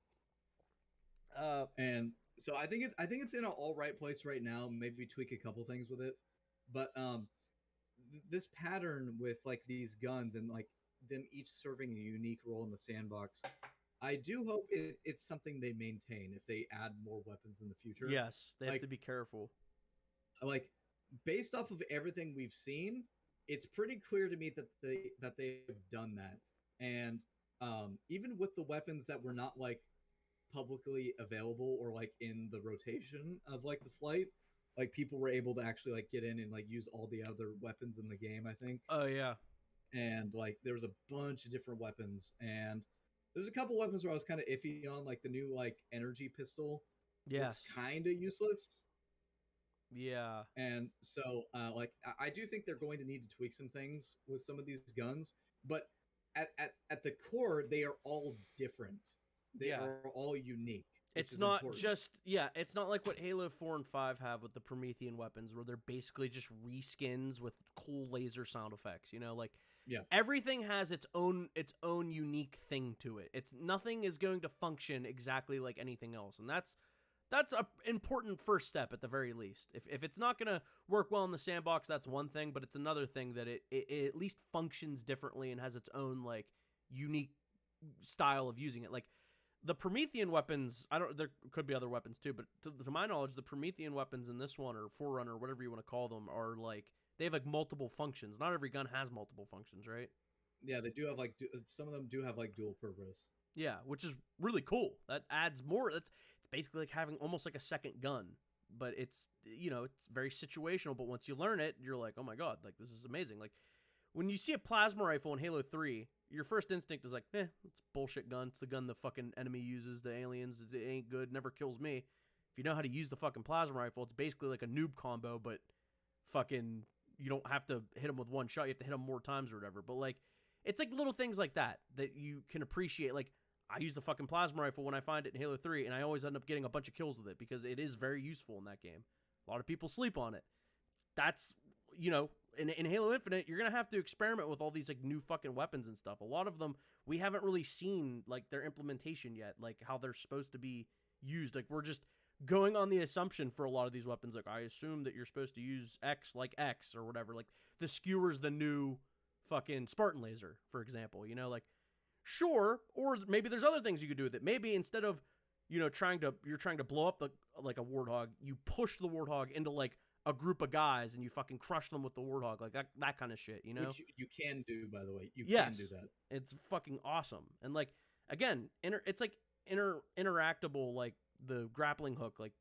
And so I think it's in an all right place right now. Maybe tweak a couple things with it, but this pattern with like these guns and like them each serving a unique role in the sandbox, I do hope it's something they maintain if they add more weapons in the future. Yes, they have to be careful. Like, based off of everything we've seen, it's pretty clear to me that they've done that, and even with the weapons that were not like publicly available or like in the rotation of like the flight, like people were able to actually like get in and like use all the other weapons in the game, I think. Oh yeah. And like there was a bunch of different weapons, and there's a couple weapons where I was kind of iffy on, like the new like energy pistol. Yes. Kind of useless. Yeah. And so like I do think they're going to need to tweak some things with some of these guns, but at the core they are all different. They are all unique. It's not it's not like what Halo 4 and 5 have with the Promethean weapons, where they're basically just reskins with cool laser sound effects, you know, like everything has its own unique thing to it. It's nothing is going to function exactly like anything else, and that's an important first step at the very least. If it's not going to work well in the sandbox, that's one thing, but it's another thing that it at least functions differently and has its own like unique style of using it. Like the Promethean weapons, there could be other weapons too, but to my knowledge, the Promethean weapons in this one, or Forerunner, whatever you want to call them, are like, they have like multiple functions. Not every gun has multiple functions, right? Yeah, they do have like, some of them do have like dual purpose. Yeah, which is really cool. That adds more. It's basically like having almost like a second gun, but it's, you know, it's very situational. But once you learn it, you're like, oh my God, like this is amazing. Like when you see a plasma rifle in Halo 3, your first instinct is like, it's a bullshit gun. It's the gun the fucking enemy uses, the aliens. It ain't good, never kills me. If you know how to use the fucking plasma rifle, it's basically like a noob combo, but fucking, you don't have to hit them with one shot. You have to hit them more times or whatever. But like, it's like little things like that you can appreciate. Like, I use the fucking plasma rifle when I find it in Halo 3, and I always end up getting a bunch of kills with it because it is very useful in that game. A lot of people sleep on it. That's, you know, in Halo Infinite, you're going to have to experiment with all these like new fucking weapons and stuff. A lot of them, we haven't really seen like their implementation yet, like how they're supposed to be used. Like we're just going on the assumption for a lot of these weapons. Like I assume that you're supposed to use X like X or whatever. Like the skewer's the new fucking Spartan laser, for example, you know, like sure. Or maybe there's other things you could do with it. Maybe instead of, you know, you're trying to blow up like a warthog, you push the warthog into like a group of guys and you fucking crush them with the warthog, like that kind of shit, you know? Which you can do, by the way. You can do that. It's fucking awesome. And like, again, it's like interactable, like the grappling hook, like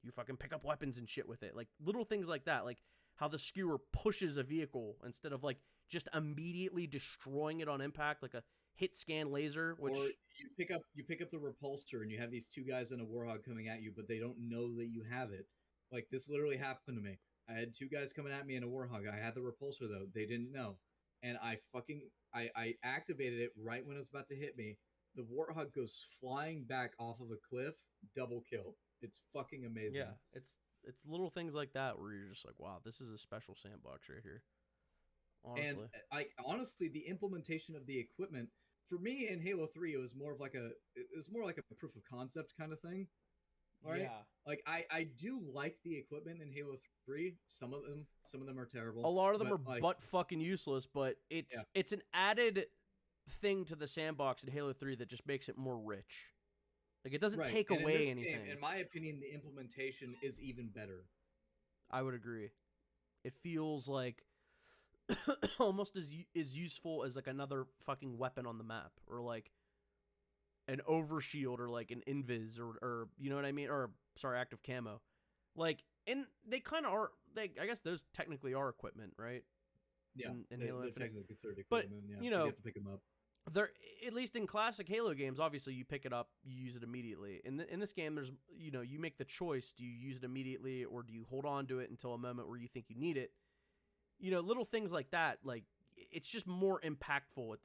you fucking pick up weapons and shit with it. Like little things like that, like how the skewer pushes a vehicle instead of like just immediately destroying it on impact, like a hit scan laser, which... Or you pick up the repulsor and you have these two guys in a warthog coming at you, but they don't know that you have it. Like, this literally happened to me. I had two guys coming at me in a warthog. I had the repulsor, though. They didn't know. And I activated it right when it was about to hit me. The warthog goes flying back off of a cliff. Double kill. It's fucking amazing. Yeah, it's little things like that where you're just like, wow, this is a special sandbox right here. Honestly. And honestly, the implementation of the equipment, for me in Halo 3, it was more like a proof of concept kind of thing. Right? Yeah. Like I do like the equipment in Halo 3. Some of them are terrible. A lot of them are like, butt fucking useless, but it's an added thing to the sandbox in Halo 3 that just makes it more rich. Like it doesn't take away anything. In my opinion, the implementation is even better. I would agree. It feels like almost as useful as like another fucking weapon on the map, or like an overshield, or like an invis, or you know what I mean, or sorry, active camo. Like, and they kind of are. I guess those technically are equipment, right? Yeah, in they're Halo Infinite. technically considered But, equipment. Yeah, you know, you have to pick them up. They're, at least in classic Halo games, obviously you pick it up, you use it immediately. In this game, there's, you know, you make the choice: do you use it immediately, or do you hold on to it until a moment where you think you need it? You know, little things like that. Like, it's just more impactful.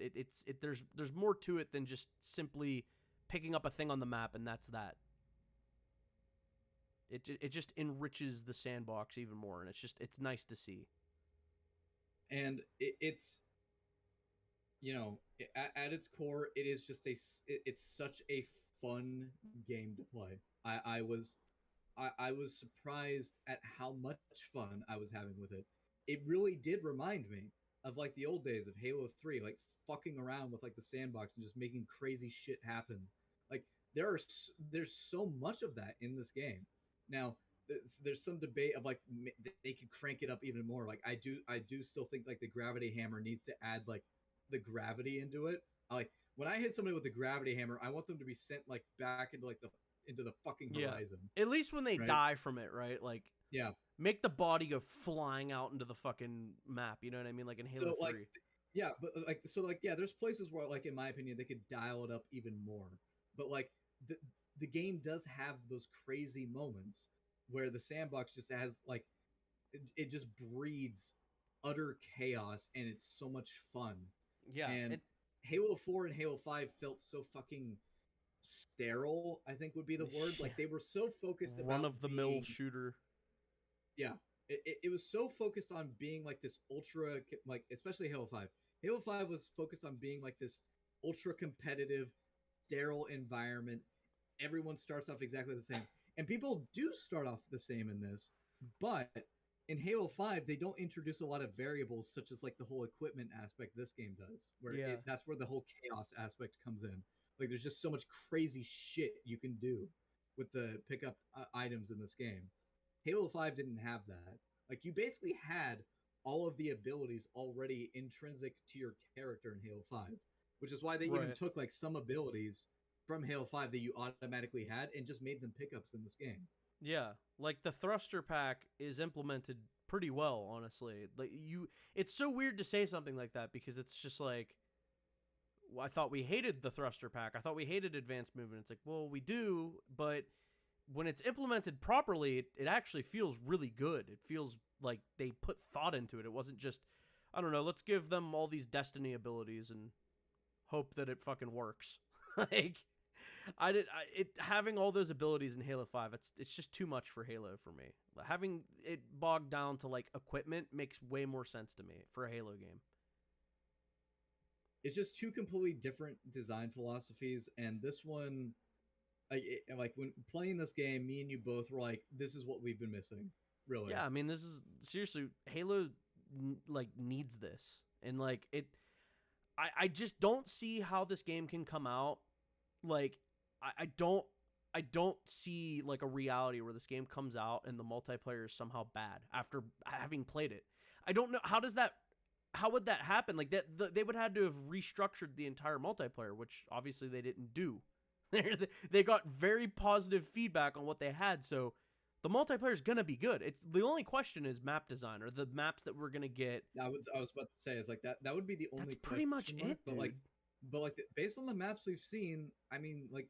There's more to it than just simply picking up a thing on the map and that's that. It just enriches the sandbox even more, and it's nice to see. And it's, you know, at its core, it is just it's such a fun game to play. I was surprised at how much fun I was having with it. It really did remind me of like the old days of Halo 3, like fucking around with like the sandbox and just making crazy shit happen. Like there's so much of that in this game. Now, there's some debate of like they could crank it up even more. Like I do still think like the gravity hammer needs to add like the gravity into it. Like when I hit somebody with the gravity hammer, I want them to be sent like back into like into the fucking horizon. At least when they right? die from it, right? Like, yeah, make the body go flying out into the fucking map. You know what I mean? Like in Halo 3. Like, yeah, but like yeah, there's places where like in my opinion they could dial it up even more. But like the game does have those crazy moments where the sandbox just has like it just breeds utter chaos, and it's so much fun. Yeah, and Halo 4 and Halo 5 felt so fucking sterile, I think would be the word. Like they were so focused about run-of-the-mill shooter. Yeah, it was so focused on being like this ultra, like especially Halo 5. Halo 5 was focused on being like this ultra competitive, sterile environment. Everyone starts off exactly the same. And people do start off the same in this, but in Halo 5, they don't introduce a lot of variables, such as like the whole equipment aspect this game does, where that's where the whole chaos aspect comes in. Like there's just so much crazy shit you can do with the pickup items in this game. Halo 5 didn't have that. Like you basically had all of the abilities already intrinsic to your character in Halo 5, which is why they even took like some abilities from Halo 5 that you automatically had and just made them pickups in this game. Yeah, like the thruster pack is implemented pretty well, honestly. Like it's so weird to say something like that because it's just like, well, I thought we hated the thruster pack. I thought we hated advanced movement. It's like, well, we do, but when it's implemented properly, it actually feels really good. It feels like they put thought into it. It wasn't just, I don't know, let's give them all these Destiny abilities and hope that it fucking works. Like, having all those abilities in Halo 5, it's just too much for Halo for me. Having it bogged down to like equipment makes way more sense to me for a Halo game. It's just two completely different design philosophies, and this one, like when playing this game, me and you both were like, this is what we've been missing. Really? Yeah, I mean, this is seriously, Halo like needs this. And like I just don't see how this game can come out. Like I don't see like a reality where this game comes out and the multiplayer is somehow bad after having played it. I don't know, how would that happen? Like they would have to have restructured the entire multiplayer, which obviously they didn't do. They got very positive feedback on what they had, so the multiplayer is gonna be good. It's the only question is map design, or the maps that we're gonna get. I was about to say, is like that would be the only. That's pretty much it, dude. But based on the maps we've seen, I mean, like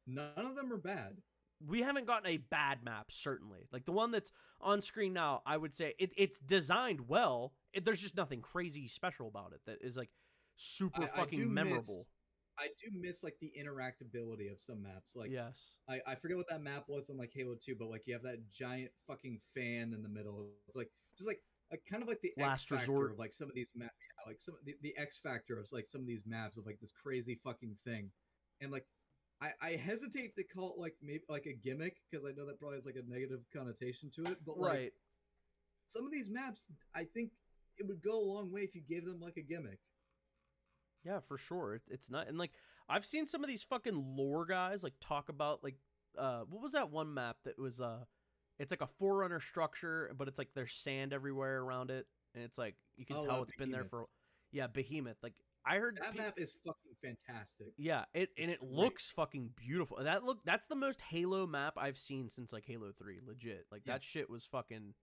none of them are bad. We haven't gotten a bad map, certainly. Like the one that's on screen now, I would say it's designed well. There's just nothing crazy special about it that is like super fucking memorable. I do miss like the interactability of some maps. Like, yes, I forget what that map was in like Halo 2, but like you have that giant fucking fan in the middle. It's like just like kind of like the last X factor resort of like some of these maps. Yeah, like some the X factor of like some of these maps of like this crazy fucking thing, and like I hesitate to call it like maybe like a gimmick because I know that probably has like a negative connotation to it. But like some of these maps, I think it would go a long way if you gave them like a gimmick. Yeah, for sure. It's not, and like I've seen some of these fucking lore guys like talk about like what was that one map that was It's like a Forerunner structure, but it's like there's sand everywhere around it, and it's like you can tell it's been there for. Yeah, Behemoth. Like I heard that map is fucking fantastic. Yeah, it looks fucking beautiful. That's the most Halo map I've seen since like Halo 3, legit. Like that shit was fucking.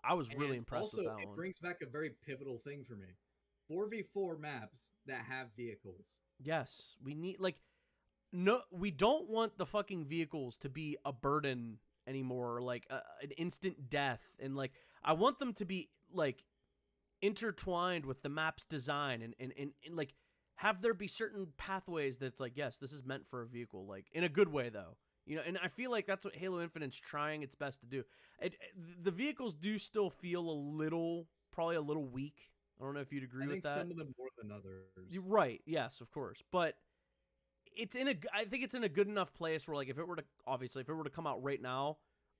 I was really impressed with that one. Also, it brings back a very pivotal thing for me: 4v4 maps that have vehicles. Yes, we need no, we don't want the fucking vehicles to be a burden anymore, like an instant death, and like I want them to be like intertwined with the map's design and like have there be certain pathways that's like, yes, this is meant for a vehicle, like in a good way though. You know, and I feel like that's what Halo Infinite's trying its best to do. The vehicles do still feel probably a little weak. I don't know if you'd agree with that. I think some of them more than others. You're right. Yes, of course. But I think it's in a good enough place where, like, if it were to come out right now,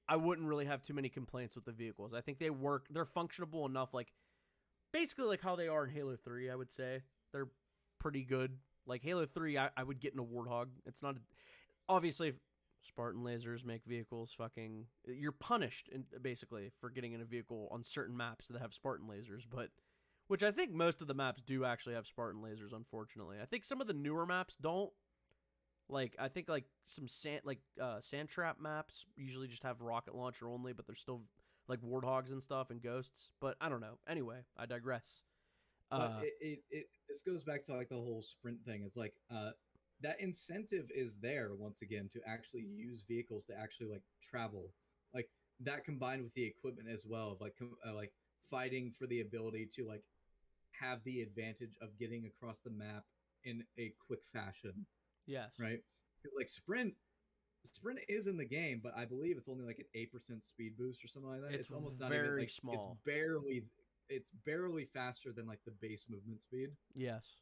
I wouldn't really have too many complaints with the vehicles. I think they're functionable enough, like, basically like how they are in Halo 3, I would say. They're pretty good. Like, Halo 3, I would get in a Warthog. It's not... Obviously, if Spartan lasers make vehicles fucking... You're punished, basically, for getting in a vehicle on certain maps that have Spartan lasers, but... Which I think most of the maps do actually have Spartan lasers, unfortunately. I think some of the newer maps don't. Like, I think, like, some sand trap maps usually just have rocket launcher only, but they're still, like, warthogs and stuff and ghosts. But I don't know. Anyway, I digress. But this goes back to, like, the whole sprint thing. It's like, that incentive is there, once again, to actually use vehicles to actually, like, travel. Like, that combined with the equipment as well, of, like, fighting for the ability to, like, have the advantage of getting across the map in a quick fashion. Yes. Right? Because, like, sprint is in the game, but I believe it's only like an 8% speed boost or something like that. It's almost not very even, like, small. It's barely faster than, like, the base movement speed. Yes.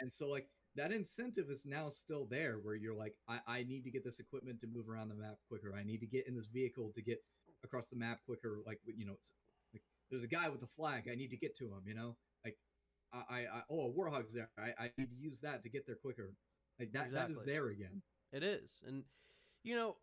And so, like, that incentive is now still there where you're like, I need to get this equipment to move around the map quicker. I need to get in this vehicle to get across the map quicker. Like, you know, it's like there's a guy with a flag. I need to get to him, you know? Like, a Warhog's there. I need to use that to get there quicker. Like, that is there again. It is. And, you know,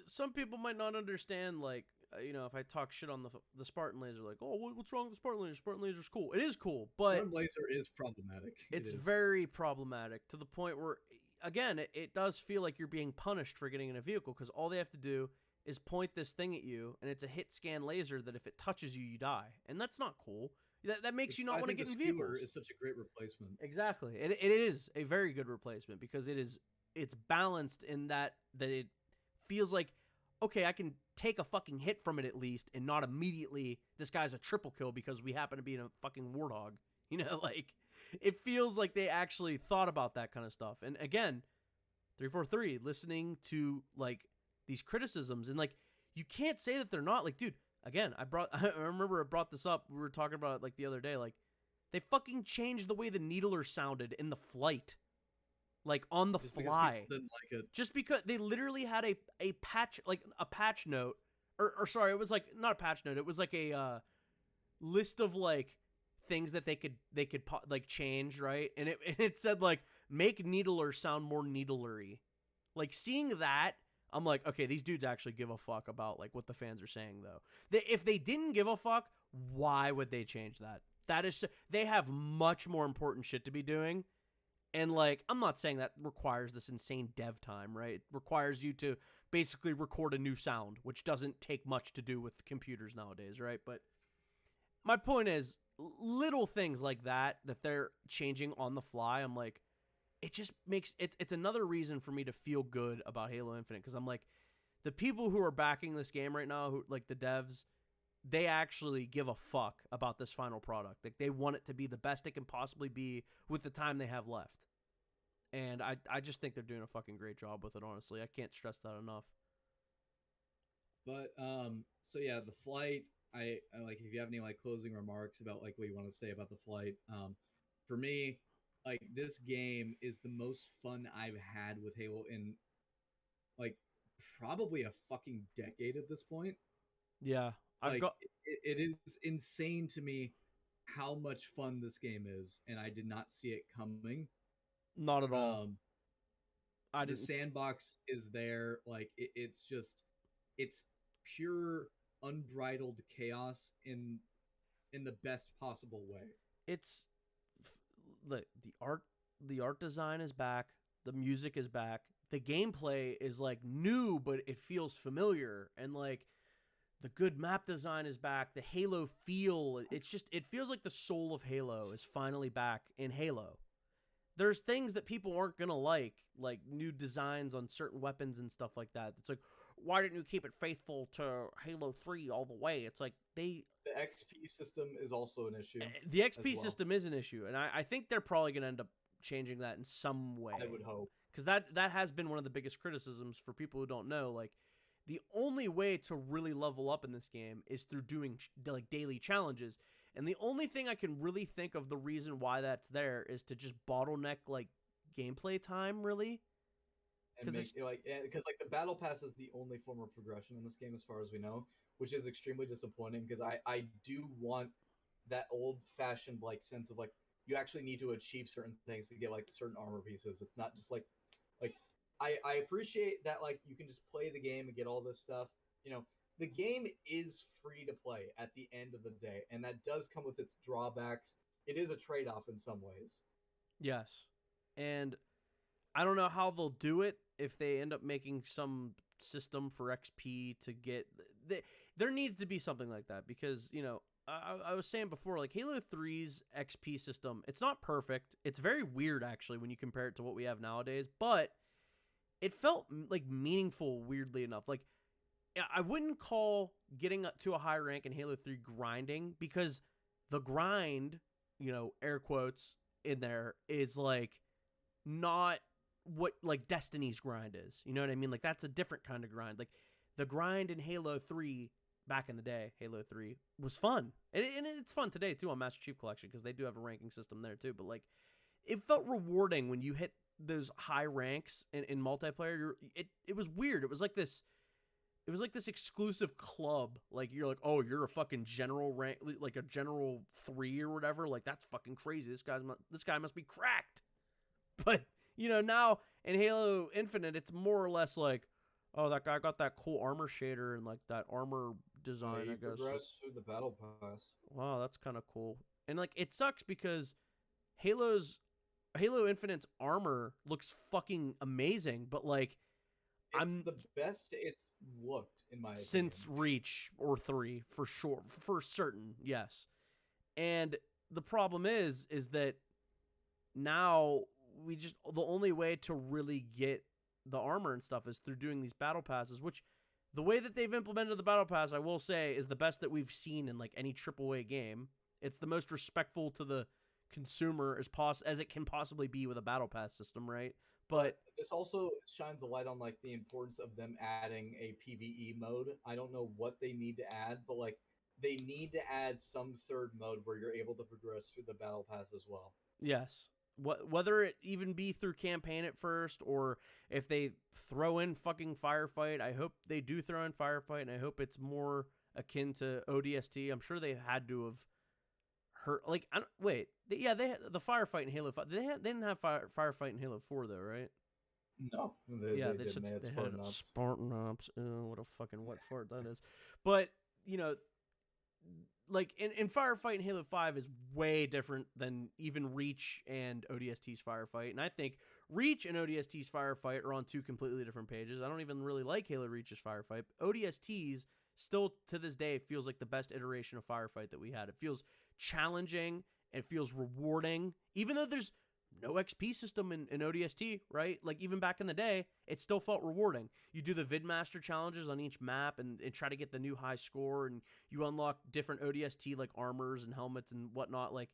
some people might not understand, like, you know, if I talk shit on the Spartan laser, like, oh, what's wrong with the Spartan laser? Spartan laser's cool. It is cool, but... Spartan laser is problematic. It's very problematic to the point where, again, it does feel like you're being punished for getting in a vehicle because all they have to do is point this thing at you, and it's a hit scan laser that if it touches you, you die. And that's not cool. That makes you not want to get in vehicles. Is such a great replacement. Exactly. It is a very good replacement because it's balanced in that it feels like, okay, I can take a fucking hit from it at least and not immediately this guy's a triple kill because we happen to be in a fucking Warthog. You know, like, it feels like they actually thought about that kind of stuff. And again, 343, listening to, like, these criticisms, and, like, you can't say that they're not. Like, dude, again, I remember I brought this up. We were talking about it, like, the other day. Like, they fucking changed the way the Needler sounded in the flight. Like, on the fly. Didn't like it. Just because they literally had a patch, like, a patch note. Or sorry, it was, like, not a patch note. It was, like, a list of, like, things that they could like, change, right? And it said, like, make Needler sound more needlery. Like, seeing that, I'm like, okay, these dudes actually give a fuck about, like, what the fans are saying, though. If they didn't give a fuck, why would they change that? That is, they have much more important shit to be doing. And, like, I'm not saying that requires this insane dev time, right? It requires you to basically record a new sound, which doesn't take much to do with computers nowadays, right? But my point is, little things like that they're changing on the fly, I'm like, it just makes it's another reason for me to feel good about Halo Infinite, because I'm like, the people who are backing this game right now, who, like, the devs, they actually give a fuck about this final product. Like, they want it to be the best it can possibly be with the time they have left. And I just think they're doing a fucking great job with it, honestly. I can't stress that enough. But so yeah, the flight, I like, if you have any, like, closing remarks about, like, what you want to say about the flight, for me, like, this game is the most fun I've had with Halo in, like, probably a fucking decade at this point. Yeah, it is insane to me how much fun this game is, and I did not see it coming. Not at all. The sandbox is there. Like, it's just, it's pure unbridled chaos in the best possible way. It's the art design is back, the music is back, the gameplay is like new, but it feels familiar, and like the good map design is back, the Halo feel, it feels like the soul of Halo is finally back in Halo. There's things that people aren't gonna like new designs on certain weapons and stuff like that. It's like, why didn't you keep it faithful to Halo 3 all the way? It's like the XP system is also an issue. The XP system is an issue, and I think they're probably gonna end up changing that in some way. I would hope, because that has been one of the biggest criticisms for people who don't know. Like, the only way to really level up in this game is through doing like daily challenges. And the only thing I can really think of the reason why that's there is to just bottleneck like gameplay time, really. And because the battle pass is the only form of progression in this game, as far as we know, which is extremely disappointing. Because I do want that old fashioned like sense of like you actually need to achieve certain things to get like certain armor pieces. It's not just like I appreciate that like you can just play the game and get all this stuff. You know, the game is free to play at the end of the day, and that does come with its drawbacks. It is a trade-off in some ways. Yes. And I don't know how they'll do it if they end up making some system for XP to get... There needs to be something like that because, you know, I was saying before, like Halo 3's XP system, it's not perfect. It's very weird, actually, when you compare it to what we have nowadays, but it felt like meaningful, weirdly enough. Like, I wouldn't call getting up to a high rank in Halo 3 grinding, because the grind, you know, air quotes in there, is like not what like Destiny's grind is. You know what I mean? Like, that's a different kind of grind. Like, the grind in Halo 3 back in the day, Halo 3, was fun. And it's fun today too on Master Chief Collection, because they do have a ranking system there too. But like, it felt rewarding when you hit those high ranks in multiplayer. It was weird. It was like this exclusive club. Like, you're like, oh, you're a fucking general rank, like a general 3 or whatever. Like, that's fucking crazy. This guy must be cracked. But, you know, now in Halo Infinite, it's more or less like, oh, that guy got that cool armor shader and like that armor design, I guess. Progress through the battle pass. Wow, that's kind of cool. And like, it sucks because Halo Infinite's armor looks fucking amazing, but like, it's the best it's looked, in my opinion, since Reach or 3, for sure, for certain, yes. And the problem is that now the only way to really get the armor and stuff is through doing these battle passes, which the way that they've implemented the battle pass, I will say, is the best that we've seen in like any AAA game. It's the most respectful to the consumer as it can possibly be with a battle pass system, right? But this also shines a light on like the importance of them adding a PvE mode. I don't know what they need to add, but like they need to add some third mode where you're able to progress through the battle pass as well. Yes. Whether it even be through campaign at first, or if they throw in fucking firefight. I hope they do throw in firefight, and I hope it's more akin to ODST. I'm sure they had to have heard, like, they had the firefight in Halo 5. They didn't have firefight in Halo 4 though, right? No. They had Spartan Ops. Oh, what a fucking wet fart that is. But, you know, like, in firefight in Halo 5 is way different than even Reach and ODST's firefight. And I think Reach and ODST's firefight are on two completely different pages. I don't even really like Halo Reach's firefight. ODST's still, to this day, feels like the best iteration of firefight that we had. It feels challenging. It feels rewarding. Even though there's no XP system in ODST, right? Like, even back in the day, it still felt rewarding. You do the VidMaster challenges on each map and try to get the new high score, and you unlock different ODST, like, armors and helmets and whatnot. Like,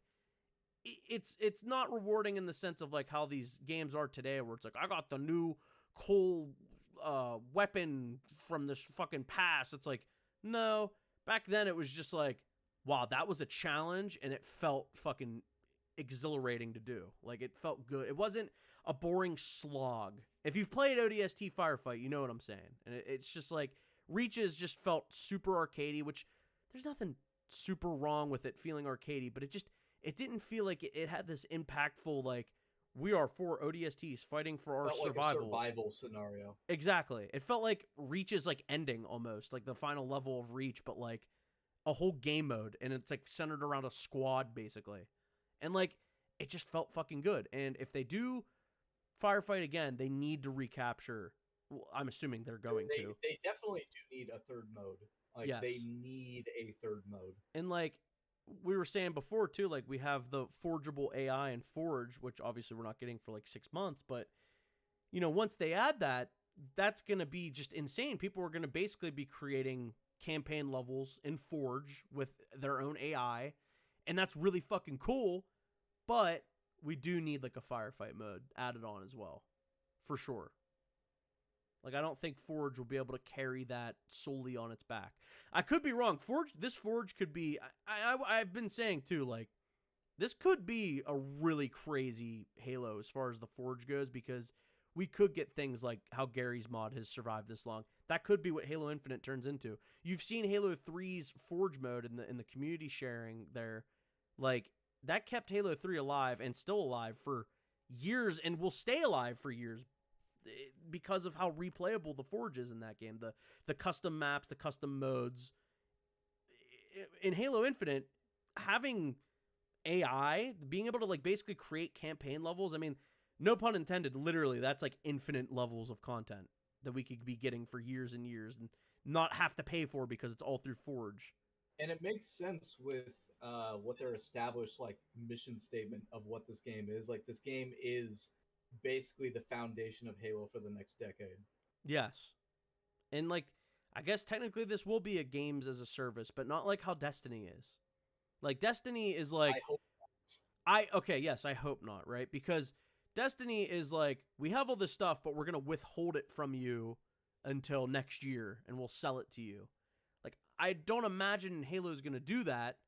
it's not rewarding in the sense of, like, how these games are today, where it's like, I got the new cool weapon from this fucking pass. It's like, no. Back then, it was just like, wow, that was a challenge, and it felt fucking exhilarating to do. Like, it felt good. It wasn't a boring slog. If you've played ODST Firefight, you know what I'm saying. And it's just like, Reaches just felt super arcadey, which there's nothing super wrong with it feeling arcadey, but it didn't feel like it had this impactful, like, we are 4 ODSTs fighting for our survival. Like a survival scenario. Exactly. It felt like Reach is like ending almost, like the final level of Reach, but like a whole game mode, and it's like centered around a squad basically. And like it just felt fucking good. And if they do Firefight again, they need to recapture. Well, I'm assuming they're going to. They definitely do need a third mode. Like yes. They need a third mode. And like we were saying before too, like we have the forgeable AI in Forge, which obviously we're not getting for like 6 months, but you know, once they add that, that's going to be just insane. People are going to basically be creating campaign levels in Forge with their own AI, and that's really fucking cool, but we do need like a firefight mode added on as well, for sure. Like, I don't think Forge will be able to carry that solely on its back. I could be wrong. This Forge could be... I've been saying, too, like, this could be a really crazy Halo as far as the Forge goes, because we could get things like how Gary's mod has survived this long. That could be what Halo Infinite turns into. You've seen Halo 3's Forge mode in the community sharing there. Like, that kept Halo 3 alive and still alive for years and will stay alive for years, because of how replayable the Forge is in that game. The custom maps, the custom modes. In Halo Infinite, having AI, being able to like basically create campaign levels, I mean, no pun intended, literally, that's like infinite levels of content that we could be getting for years and years and not have to pay for because it's all through Forge. And it makes sense with what their established like mission statement of what this game is. Like, this game is basically the foundation of Halo for the next decade. Yes. And like, I guess technically this will be a games as a service, but not like how Destiny is. Like, Destiny is like... I hope not. Okay, yes, I hope not, right? Because Destiny is like, we have all this stuff, but we're going to withhold it from you until next year, and we'll sell it to you. Like, I don't imagine Halo's going to do that,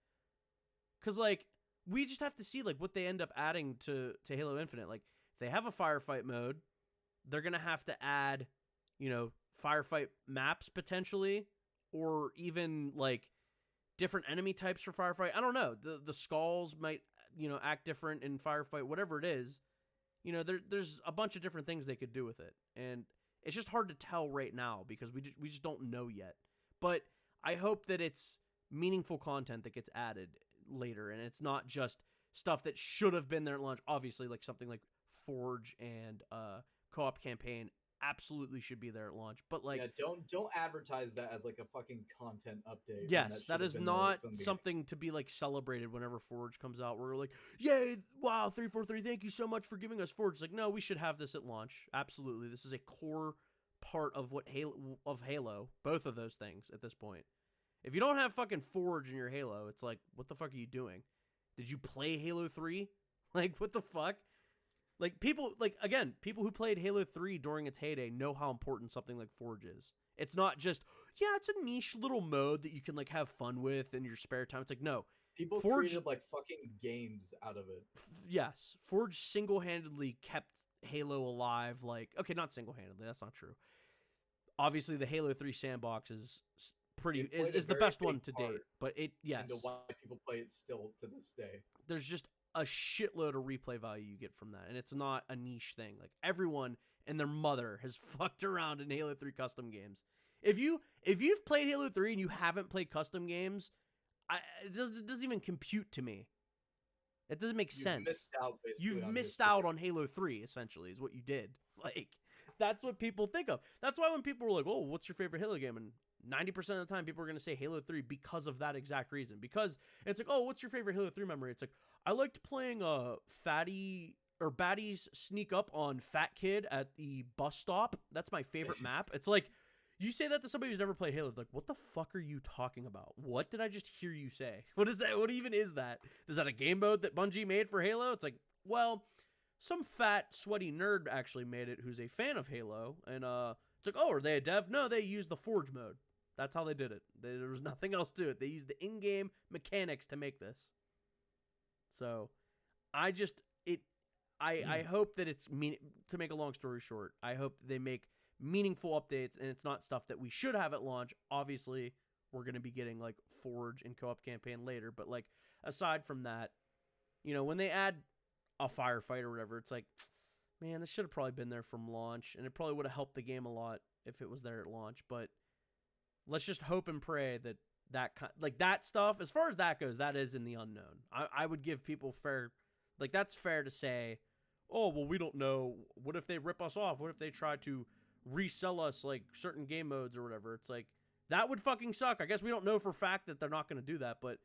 because like, we just have to see like what they end up adding to Halo Infinite. Like, if they have a firefight mode, they're going to have to add, you know, firefight maps potentially, or even like different enemy types for firefight. I don't know. The skulls might, you know, act different in firefight, whatever it is. You know, there's a bunch of different things they could do with it. And it's just hard to tell right now because we just don't know yet. But I hope that it's meaningful content that gets added later, and it's not just stuff that should have been there at launch. Obviously, like something like Forge and co-op campaign absolutely should be there at launch, but like, yeah, don't advertise that as like a fucking content update. Yes, that is not something to be like celebrated whenever Forge comes out. We're like, yay, wow, 343, thank you so much for giving us Forge. It's like, no, we should have this at launch. Absolutely, this is a core part of what Halo, both of those things at this point. If you don't have fucking Forge in your Halo, it's like, what the fuck are you doing? Did you play Halo 3? Like, what the fuck? Like, people, like, again, people who played Halo 3 during its heyday know how important something like Forge is. It's not just, yeah, it's a niche little mode that you can, like, have fun with in your spare time. It's like, no. People Forge, created, like, fucking games out of it. Yes. Forge single-handedly kept Halo alive, like, okay, not single-handedly, that's not true. Obviously, the Halo 3 sandbox is the best one to date, but it, yes. And why people play it still to this day. There's just a shitload of replay value you get from that, and it's not a niche thing. Like, everyone and their mother has fucked around in Halo 3 custom games. If you've played Halo 3 and you haven't played custom games, it doesn't even compute to me. It doesn't make sense. You've missed out on Halo 3, essentially, is what you did. Like, that's what people think of. That's why when people were like, oh, what's your favorite Halo game? And 90% of the time, people are going to say Halo 3 because of that exact reason. Because it's like, oh, what's your favorite Halo 3 memory? It's like, I liked playing baddies sneak up on Fat Kid at the bus stop. That's my favorite map. It's like, you say that to somebody who's never played Halo. Like, what the fuck are you talking about? What did I just hear you say? What is that? What even is that? Is that a game mode that Bungie made for Halo? It's like, well, some fat, sweaty nerd actually made it who's a fan of Halo. And it's like, oh, are they a dev? No, they used the Forge mode. That's how they did it. There was nothing else to it. They used the in-game mechanics to make this. So, I hope that it's to make a long story short, I hope that they make meaningful updates, and it's not stuff that we should have at launch. Obviously, we're going to be getting like Forge and co-op campaign later, but like, aside from that, you know, when they add a firefight or whatever. It's like, man, this should have probably been there from launch, and it probably would have helped the game a lot if it was there at launch. But let's just hope and pray that that stuff, as far as that goes, that is in the unknown. I would give people fair, like, that's fair to say, oh, well, we don't know. What if they rip us off? What if they try to resell us, like, certain game modes or whatever? It's like, that would fucking suck. I guess we don't know for a fact that they're not going to do that, but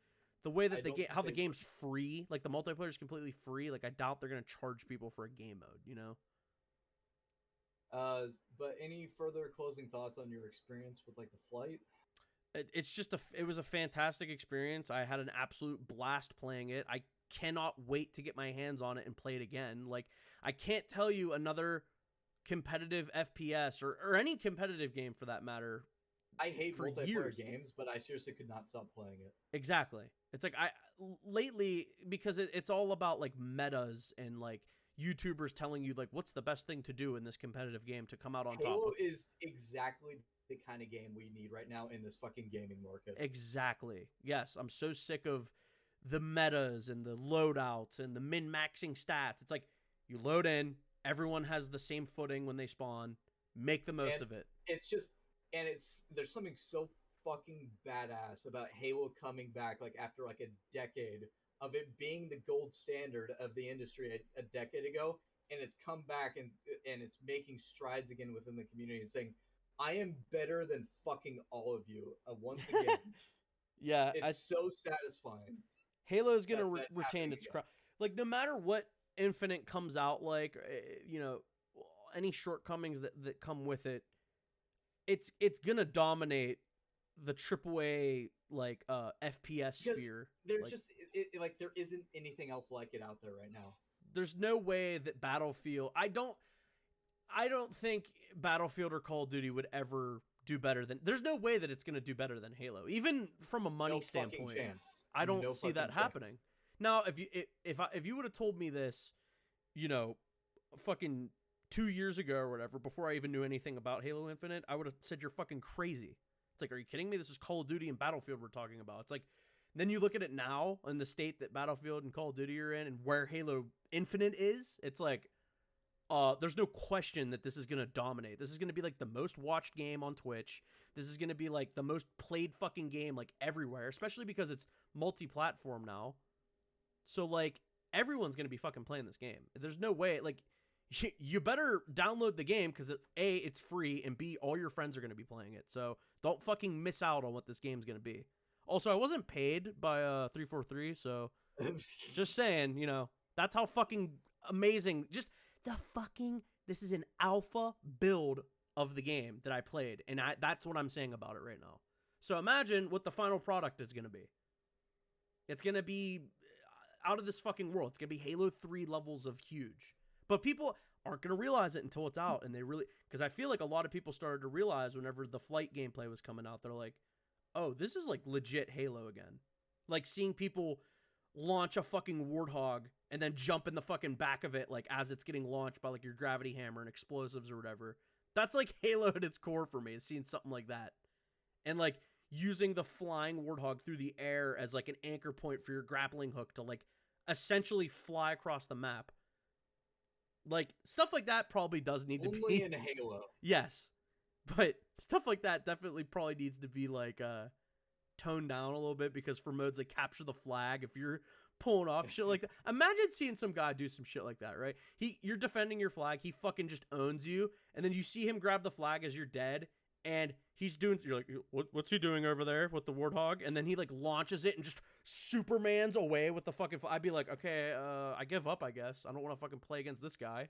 the way that how the game's free, like, the multiplayer is completely free, like, I doubt they're going to charge people for a game mode, you know? But any further closing thoughts on your experience with, like, the flight? It's just it was a fantastic experience. I had an absolute blast playing it. I cannot wait to get my hands on it and play it again. Like, I can't tell you another competitive FPS or any competitive game for that matter. I hate multiplayer games, but I seriously could not stop playing it. Exactly. It's like lately, because it's all about like metas and like YouTubers telling you like what's the best thing to do in this competitive game to come out on top. Halo is exactly the kind of game we need right now in this fucking gaming market. Exactly. Yes, I'm so sick of the metas and the loadouts and the min-maxing stats. It's like you load in, everyone has the same footing when they spawn, make the most of it. It's just, and there's something so fucking badass about Halo coming back like after like a decade of it being the gold standard of the industry a decade ago, and it's come back and it's making strides again within the community and saying, I am better than fucking all of you. Once again. Yeah. It's so satisfying. Halo is going to retain its crown. Like, no matter what Infinite comes out, like, you know, any shortcomings that come with it, it's going to dominate the AAA, like, FPS sphere. There's like, there isn't anything else like it out there right now. There's no way that Battlefield... I don't think Battlefield or Call of Duty would ever do better than... There's no way that it's going to do better than Halo. Even from a money standpoint. I don't see that happening. Now, if you would have told me this, you know, fucking 2 years ago or whatever, before I even knew anything about Halo Infinite, I would have said you're fucking crazy. It's like, are you kidding me? This is Call of Duty and Battlefield we're talking about. It's like, then you look at it now in the state that Battlefield and Call of Duty are in and where Halo Infinite is, it's like, there's no question that this is going to dominate. This is going to be like the most watched game on Twitch. This is going to be like the most played fucking game like everywhere, especially because it's multi-platform now. So like everyone's going to be fucking playing this game. There's no way, like you better download the game because A, it's free, and B, all your friends are going to be playing it. So don't fucking miss out on what this game's going to be. Also, I wasn't paid by 343, so just saying, you know, that's how fucking amazing this is an alpha build of the game that I played, and that's what I'm saying about it right now. So imagine what the final product is going to be. It's going to be out of this fucking world. It's going to be Halo 3 levels of huge. But people aren't going to realize it until it's out, and they really... Because I feel like a lot of people started to realize whenever the flight gameplay was coming out, they're like, oh, this is like legit Halo again. Like seeing people launch a fucking Warthog and then jump in the fucking back of it like as it's getting launched by like your gravity hammer and explosives or whatever. That's like Halo at its core for me, is seeing something like that. And like using the flying Warthog through the air as like an anchor point for your grappling hook to like essentially fly across the map. Like stuff like that probably does need to be only in Halo. Yes. But stuff like that definitely probably needs to be like toned down a little bit, because for modes like capture the flag, if you're pulling off shit like that, imagine seeing some guy do some shit like that, right? You're defending your flag, he fucking just owns you, and then you see him grab the flag as you're dead, and you're like, what's he doing over there with the Warthog? And then he like launches it and just Supermans away with the fucking flag. I'd be like, okay, I give up, I guess. I don't want to fucking play against this guy.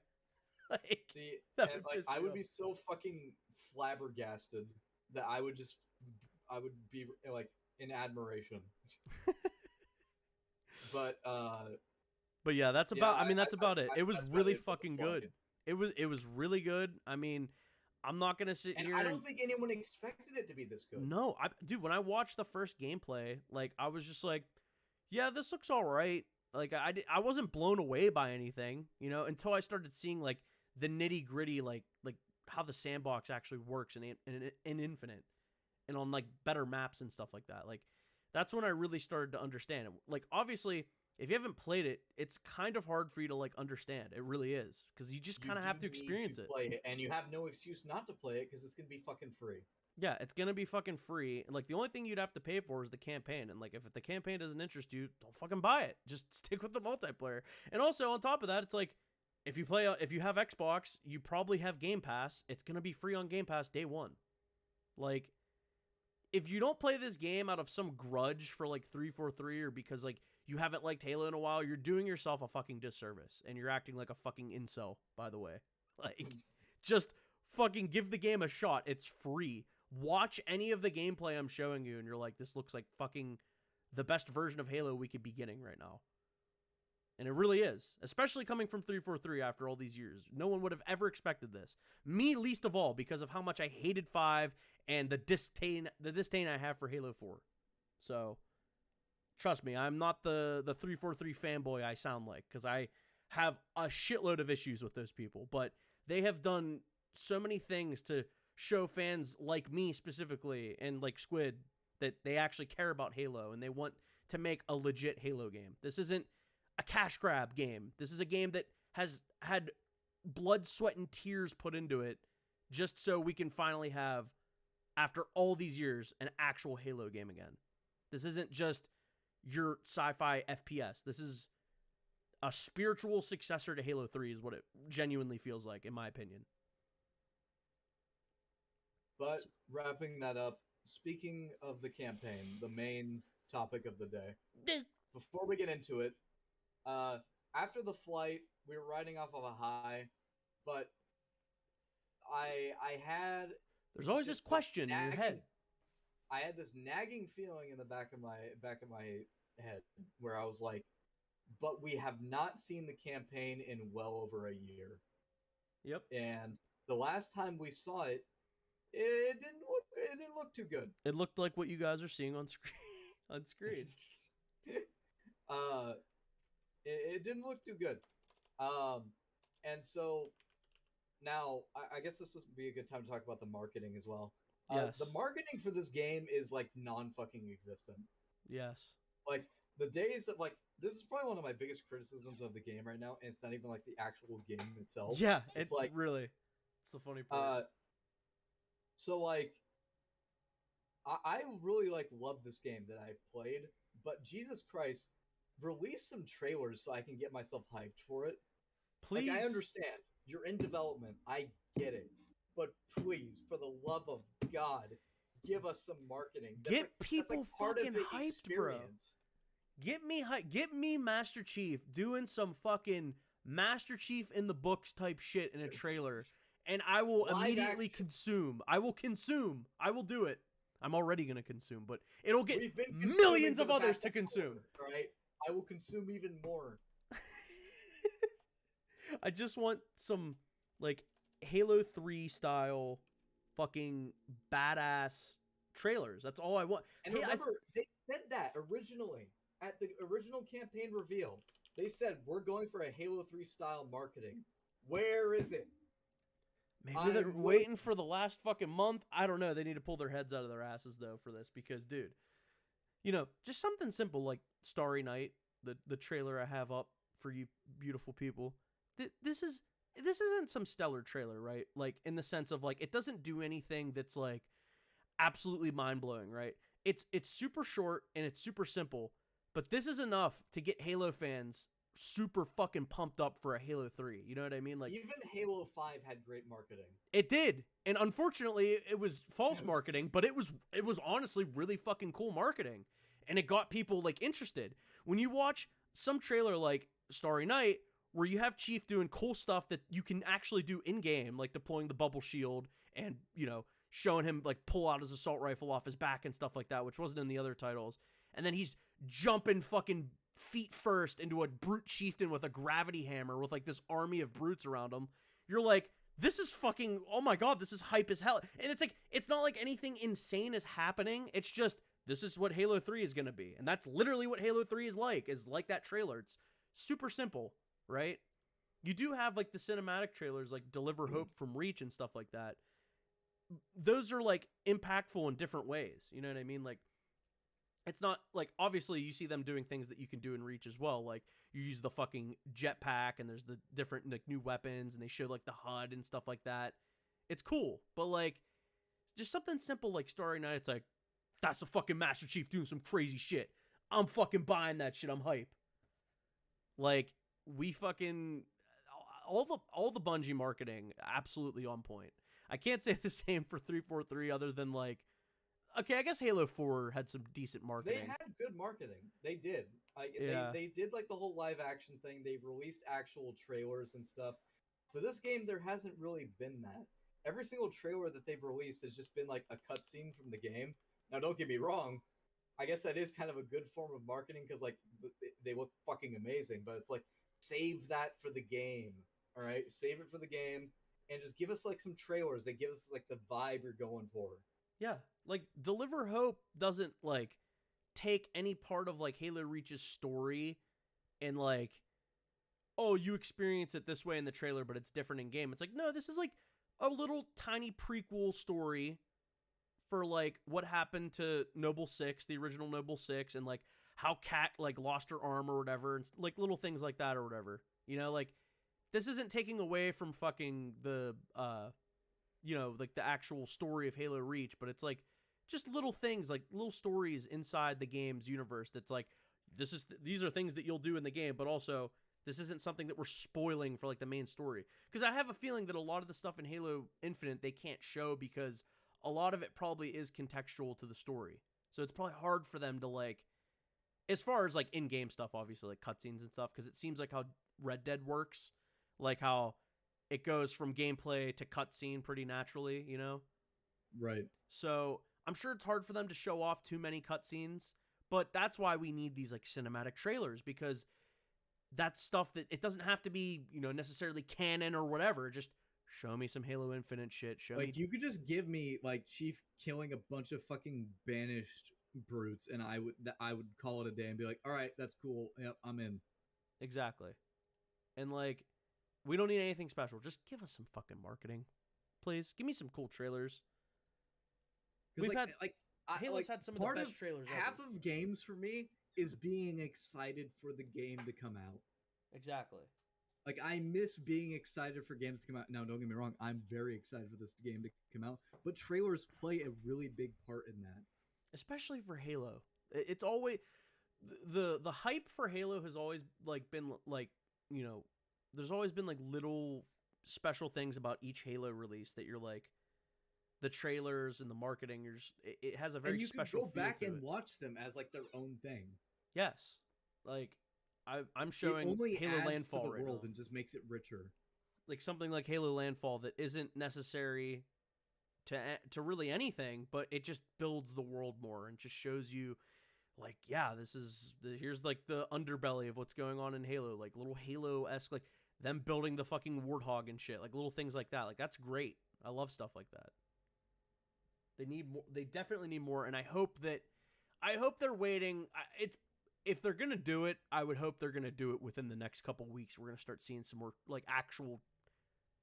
Like, see, like, I would be so fucking flabbergasted that I would be like in admiration. But yeah, that's about. I mean, that's about it. It was really fucking good. It was really good. I mean, I'm not gonna sit here. I don't think anyone expected it to be this good. No, dude, when I watched the first gameplay, like I was just like, yeah, this looks all right. Like I wasn't blown away by anything, you know, until I started seeing like the nitty gritty, like how the sandbox actually works in Infinite, and on like better maps and stuff like that. Like that's when I really started to understand it. Like obviously if you haven't played it, it's kind of hard for you to like understand. It really is, because you just kind of have to experience it. Play it, and you have no excuse not to play it because it's gonna be fucking free. Yeah, it's gonna be fucking free. And like the only thing you'd have to pay for is the campaign. And like if the campaign doesn't interest you, don't fucking buy it. Just stick with the multiplayer. And also on top of that, it's like if you have Xbox, you probably have Game Pass. It's gonna be free on Game Pass day one. Like, if you don't play this game out of some grudge for like 343 or because like you haven't liked Halo in a while, you're doing yourself a fucking disservice, and you're acting like a fucking incel, by the way. Like, just fucking give the game a shot. It's free. Watch any of the gameplay I'm showing you, and you're like, this looks like fucking the best version of Halo we could be getting right now. And it really is, especially coming from 343 after all these years. No one would have ever expected this. Me least of all, because of how much I hated 5 and the disdain I have for Halo 4. So, trust me, I'm not the 343 fanboy I sound like, because I have a shitload of issues with those people. But they have done so many things to show fans like me specifically, and like Squid, that they actually care about Halo, and they want to make a legit Halo game. This isn't a cash grab game. This is a game that has had blood, sweat, and tears put into it just so we can finally have, after all these years, an actual Halo game again. This isn't just your sci-fi FPS. This is a spiritual successor to Halo 3 is what it genuinely feels like, in my opinion. But wrapping that up, speaking of the campaign, the main topic of the day, before we get into it, after the flight, we were riding off of a high, but I had... There's always this question in your head. I had this nagging feeling in the back of my head where I was like, but we have not seen the campaign in well over a year. Yep. And the last time we saw it, it didn't look too good. It looked like what you guys are seeing on screen. It didn't look too good. And so now I guess this would be a good time to talk about the marketing as well. Yes. The marketing for this game is like non-fucking existent. Yes. Like the days that like this is probably one of my biggest criticisms of the game right now, and it's not even like the actual game itself. Yeah, it's like really. It's the funny part. So like I really like love this game that I've played, but Jesus Christ, release some trailers so I can get myself hyped for it. Please. Like, I understand you're in development. I get it. But please, for the love of God, give us some marketing. Get people fucking hyped, bro. Get me Master Chief doing some fucking Master Chief in the books type shit in a trailer, and I will immediately consume. I will consume. I will do it. I'm already going to consume, but it'll get millions of others to consume. Right? I will consume even more. I just want some, like, Halo 3 style fucking badass trailers. That's all I want. And remember, they said that originally at the original campaign reveal. They said, we're going for a Halo 3 style marketing. Where is it? Maybe they're waiting for the last fucking month. I don't know. They need to pull their heads out of their asses, though, for this. Because, dude, you know, just something simple like Starry Night, the trailer I have up for you beautiful people. This isn't some stellar trailer, right? Like, in the sense of, like, it doesn't do anything that's, like, absolutely mind-blowing, right? It's super short and it's super simple, but this is enough to get Halo fans super fucking pumped up for a Halo 3. You know what I mean? Like, even Halo 5 had great marketing. It did. And unfortunately, it was false marketing, but it was honestly really fucking cool marketing. And it got people, like, interested. When you watch some trailer like Starry Night, where you have Chief doing cool stuff that you can actually do in-game, like deploying the bubble shield and, you know, showing him, like, pull out his assault rifle off his back and stuff like that, which wasn't in the other titles. And then he's jumping fucking feet first into a brute chieftain with a gravity hammer with, like, this army of brutes around him. You're like, this is fucking, oh my god, this is hype as hell. And it's like, it's not like anything insane is happening. It's just, this is what Halo 3 is going to be. And that's literally what Halo 3 is like that trailer. It's super simple, right? You do have, like, the cinematic trailers, like Deliver Hope from Reach and stuff like that. Those are, like, impactful in different ways. You know what I mean? Like, it's not like, obviously you see them doing things that you can do in Reach as well. Like you use the fucking jetpack and there's the different like new weapons and they show like the HUD and stuff like that. It's cool, but like just something simple like Starry Night. It's like, that's the fucking Master Chief doing some crazy shit. I'm fucking buying that shit. I'm hype. Like we fucking all the Bungie marketing absolutely on point. I can't say the same for 343 other than like, okay, I guess Halo 4 had some decent marketing. They had good marketing. They did. They did like the whole live action thing. They released actual trailers and stuff. For this game, there hasn't really been that. Every single trailer that they've released has just been like a cutscene from the game. Now, don't get me wrong. I guess that is kind of a good form of marketing because like they look fucking amazing. But it's like, save that for the game. All right, save it for the game and just give us like some trailers that give us like the vibe you're going for. Yeah, like Deliver Hope doesn't like take any part of like Halo Reach's story and like, oh, you experience it this way in the trailer, but it's different in game. It's like, no, this is like a little tiny prequel story for like what happened to Noble 6, the original Noble 6, and like how Kat like lost her arm or whatever, and like little things like that or whatever. You know, like this isn't taking away from fucking the you know, like the actual story of Halo Reach, but it's like just little things, like little stories inside the game's universe that's like, these are things that you'll do in the game, but also this isn't something that we're spoiling for like the main story. Because I have a feeling that a lot of the stuff in Halo Infinite they can't show because a lot of it probably is contextual to the story. So it's probably hard for them to like, as far as like in-game stuff, obviously like cutscenes and stuff, because it seems like how Red Dead works, like how it goes from gameplay to cutscene pretty naturally, you know? Right. So I'm sure it's hard for them to show off too many cutscenes, but that's why we need these like cinematic trailers, because that's stuff that it doesn't have to be, you know, necessarily canon or whatever. Just show me some Halo Infinite shit. Show me. You could just give me like Chief killing a bunch of fucking banished brutes, and I would call it a day and be like, all right, that's cool. Yep, I'm in. Exactly. And like, we don't need anything special. Just give us some fucking marketing, please. Give me some cool trailers. We've had Halo's had some of the best trailers ever. Half of games for me is being excited for the game to come out. Exactly. Like, I miss being excited for games to come out. Now, don't get me wrong, I'm very excited for this game to come out, but trailers play a really big part in that. Especially for Halo. It's always the hype for Halo has always like been like, you know, there's always been like little special things about each Halo release that you're like, the trailers and the marketing, it has a very special feel. And you can go back and watch them as like their own thing. Yes. Like I'm showing Halo Landfall to the right world now. and just makes it richer. Like something like Halo Landfall that isn't necessary to really anything, but it just builds the world more and just shows you like, yeah, here's like the underbelly of what's going on in Halo, like little Halo-esque, like them building the fucking warthog and shit, like little things like that. Like that's great. I love stuff like that. They need more. They definitely need more, and I hope they're waiting. If they're gonna do it, I would hope they're gonna do it within the next couple weeks. We're gonna start seeing some more like actual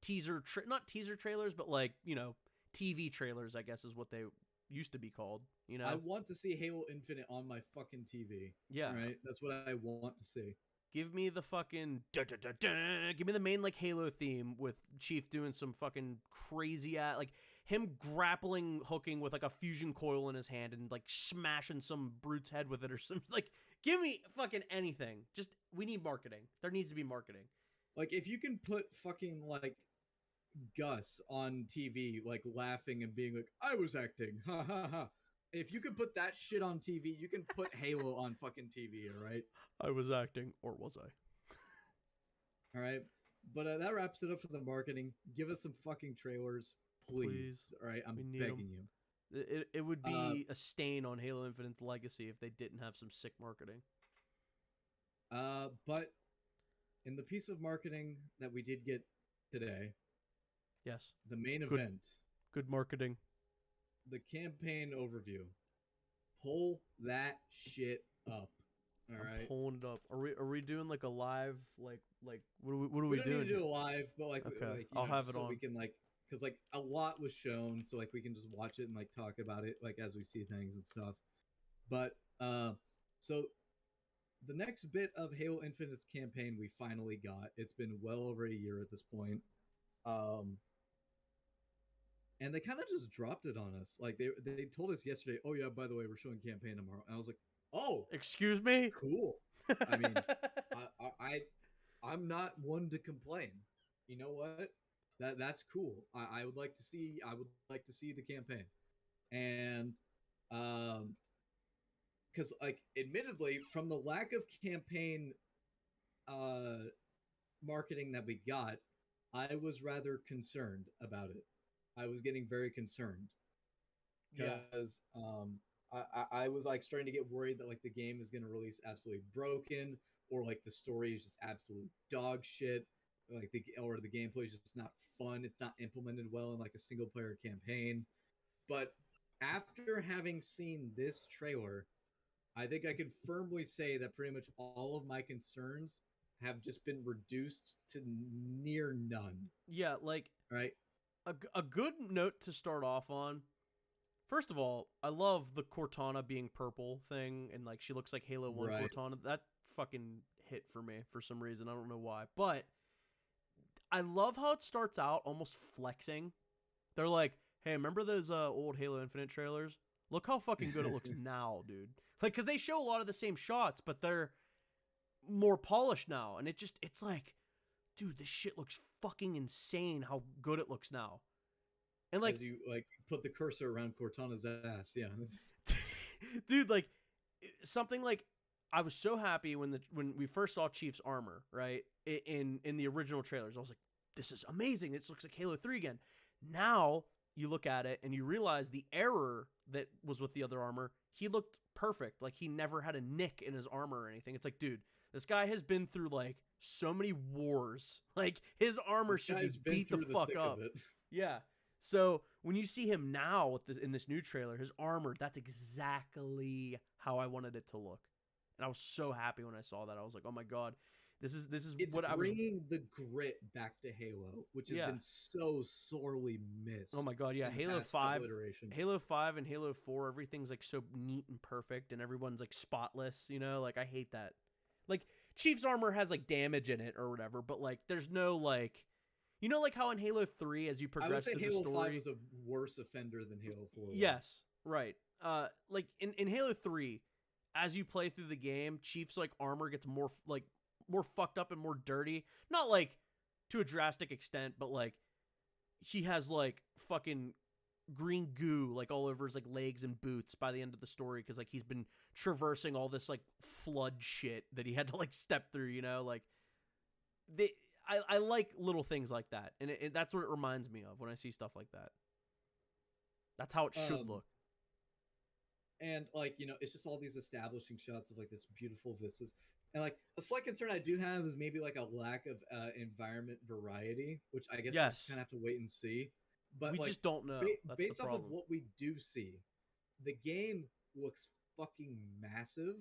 teaser, not teaser trailers, but like, you know, TV trailers, I guess is what they used to be called. You know, I want to see Halo Infinite on my fucking TV. Yeah, right. That's what I want to see. Give me the fucking give me the main like Halo theme with Chief doing some fucking crazy like him grappling hooking with like a fusion coil in his hand and like smashing some brute's head with it or something. Like, give me fucking anything. Just, we need marketing. There needs to be marketing. Like, if you can put fucking like Gus on TV like laughing and being like, I was acting, ha ha ha. If you can put that shit on TV, you can put Halo on fucking TV, all right? I was acting, or was I? All right. But that wraps it up for the marketing. Give us some fucking trailers, please. All right, I'm begging you. It would be a stain on Halo Infinite's legacy if they didn't have some sick marketing. But in the piece of marketing that we did get today, yes, the main event, good marketing, the campaign overview. Pull that shit up. All right, pulling it up. Are we doing like a live like what are we doing? We don't need to do a live, but like, okay, like I'll have it so on. we can like, because like a lot was shown, so like we can just watch it and like talk about it like as we see things and stuff. But so the next bit of Halo Infinite's campaign we finally got. It's been well over a year at this point. Um, and they kind of just dropped it on us. Like they told us yesterday, "Oh yeah, by the way, we're showing campaign tomorrow." And I was like, "Oh, excuse me." cool." I mean, I'm not one to complain. You know what? That's cool. I would like to see. I would like to see the campaign, and because like, admittedly, from the lack of campaign uh marketing that we got, I was rather concerned about it. I was getting very concerned Yeah. because I was like starting to get worried that like the game is going to release absolutely broken, or like the story is just absolute dog shit, like the gameplay is just not fun. It's not implemented well in like a single player campaign. But after having seen this trailer, I think I could firmly say that pretty much all of my concerns have just been reduced to near none. Yeah, like Right? a good note to start off on. First of all, I love the Cortana being purple thing, and like she looks like Halo 1 Right. Cortana. That fucking hit for me for some reason. I don't know why. But I love how it starts out almost flexing. They're like, hey, remember those old Halo Infinite trailers? Look how fucking good it looks now, dude. Like, because they show a lot of the same shots, but they're more polished now. And it's like, dude, this shit looks fucking insane how good it looks now. And like, as you like put the cursor around Cortana's ass, yeah. dude, like something like I was so happy when we first saw Chief's armor, right? In the original trailers. I was like, this is amazing. This looks like Halo 3 again. Now you look at it and you realize the error that was with the other armor, he looked perfect. Like he never had a nick in his armor or anything. It's like, dude, this guy has been through like so many wars. Like his armor This should guy's be been beat the through fuck thick up. of it. Yeah. So when you see him now with this in this new trailer, his armor, that's exactly how I wanted it to look. And I was so happy when I saw that. I was like, "Oh my god, this is It's what I was." bringing the grit back to Halo, which has Yeah. been so sorely missed. Oh my god, yeah, in the Halo past couple 5, iterations. Halo 5 and Halo 4, everything's like so neat and perfect and everyone's like spotless, you know? Like I hate that. Like Chief's armor has like damage in it or whatever, but like there's no like you know like how in Halo 3 as you I would progress say through Halo the story 5 was a worse offender than Halo 4 was. Yes, right. Like in Halo 3, as you play through the game, Chief's like armor gets more more fucked up and more dirty. Not like to a drastic extent, but like he has like fucking green goo like all over his like legs and boots by the end of the story because like he's been traversing all this like flood shit that he had to like step through, you know, like I like little things like that, and that's what it reminds me of when I see stuff like that. That's how it should look. And like, you know, it's just all these establishing shots of like this beautiful vistas. And like a slight concern I do have is maybe like a lack of environment variety, which I guess we just kind of have to wait and see. But we like, just don't know. Based off of what we do see, the game looks fucking massive,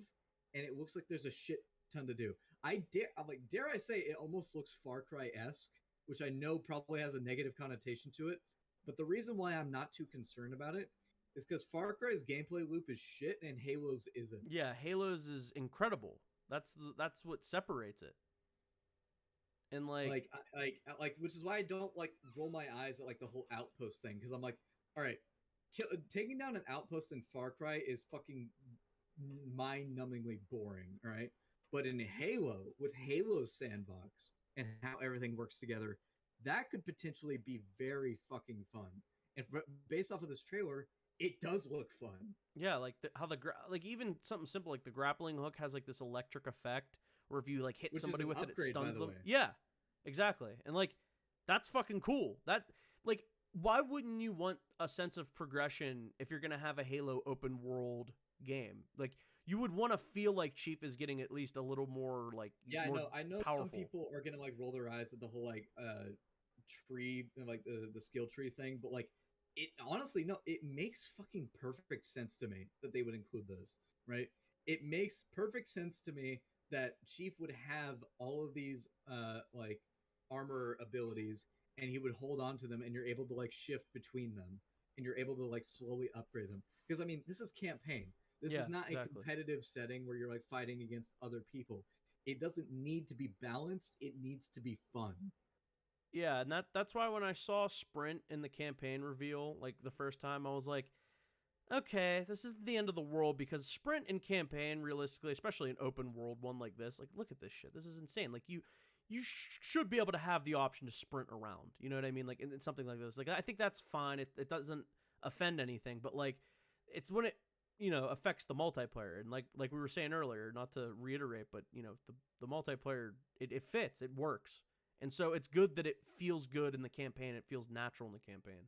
and it looks like there's a shit ton to do. Dare I say, it almost looks Far Cry-esque, which I know probably has a negative connotation to it. But the reason why I'm not too concerned about it is because Far Cry's gameplay loop is shit and Halo's isn't. Yeah, Halo's is incredible. That's what separates it. And like, which is why I don't like roll my eyes at like the whole outpost thing, because I'm like, all right, taking down an outpost in Far Cry is fucking mind-numbingly boring, all right? But in Halo, with Halo's sandbox and how everything works together, that could potentially be very fucking fun. And based off of this trailer, it does look fun. Yeah, like how like even something simple like the grappling hook has like this electric effect where if you like hit somebody with it, it stuns them. Yeah, exactly. And like that's fucking cool. That like why wouldn't you want a sense of progression if you're gonna have a Halo open world game? Like you would want to feel like Chief is getting at least a little more like I know powerful. Some people are gonna like roll their eyes at the whole like tree, like the skill tree thing, but like it honestly, no, it makes fucking perfect sense to me that they would include this, right? It makes perfect sense to me that Chief would have all of these like armor abilities and he would hold on to them, and you're able to like shift between them, and you're able to like slowly upgrade them, because I mean, this is campaign. This Yeah, is not a exactly. competitive setting where you're like fighting against other people. It doesn't need to be balanced. It needs to be fun. Yeah, and that's why when I saw Sprint in the campaign reveal, like the first time, I was like, okay, this isn't the end of the world, because Sprint in campaign, realistically, especially an open world one like this, like look at this shit. This is insane. Like you should be able to have the option to sprint around. You know what I mean? Like in something like this. Like I think that's fine. It doesn't offend anything, but like it's when it affects the multiplayer, and like we were saying earlier, not to reiterate, but the multiplayer, it fits, it works. And so it's good that it feels good in the campaign. It feels natural in the campaign.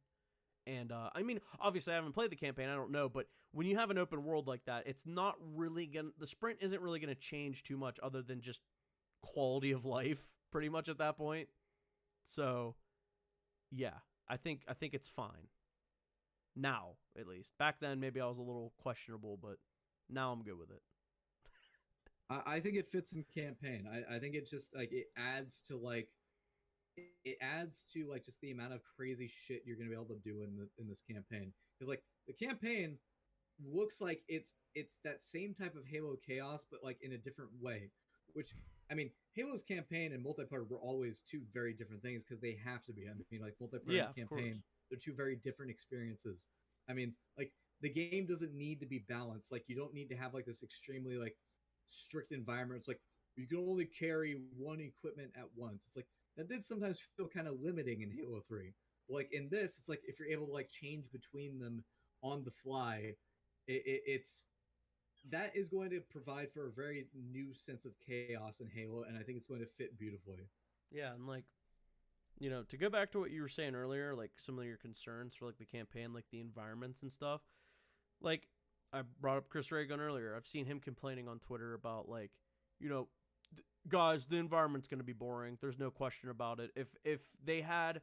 And I mean, obviously, I haven't played the campaign. I don't know, but when you have an open world like that, it's not really gonna. The sprint isn't really gonna change too much, other than just quality of life, pretty much at that point. So, yeah, I think it's fine. Now, at least. Back then, maybe I was a little questionable, but now I'm good with it. I think it fits in campaign. I think it just like it adds to like just the amount of crazy shit you're gonna be able to do in this campaign. Because like the campaign looks like it's that same type of Halo chaos, but like in a different way. Which I mean, Halo's campaign and multiplayer were always two very different things because they have to be. I mean, like multiplayer Yeah, and of course. campaign, they're two very different experiences. I mean, like the game doesn't need to be balanced. Like you don't need to have like this extremely like strict environment. It's like you can only carry one equipment at once. It's like that did sometimes feel kind of limiting in Halo 3. Like in this, it's like if you're able to like change between them on the fly, it's that is going to provide for a very new sense of chaos in Halo, and I think it's going to fit beautifully. Yeah, and like to go back to what you were saying earlier, like some of your concerns for like the campaign, like the environments and stuff. Like I brought up Chris Ray Gun earlier. I've seen him complaining on Twitter about like, guys, the environment's going to be boring. There's no question about it. If they had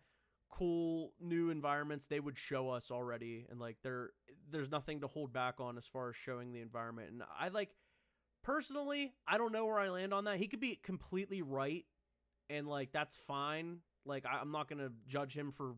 cool new environments, they would show us already, and like there's nothing to hold back on as far as showing the environment. And I like personally, I don't know where I land on that. He could be completely right, and like that's fine. Like I'm not gonna judge him for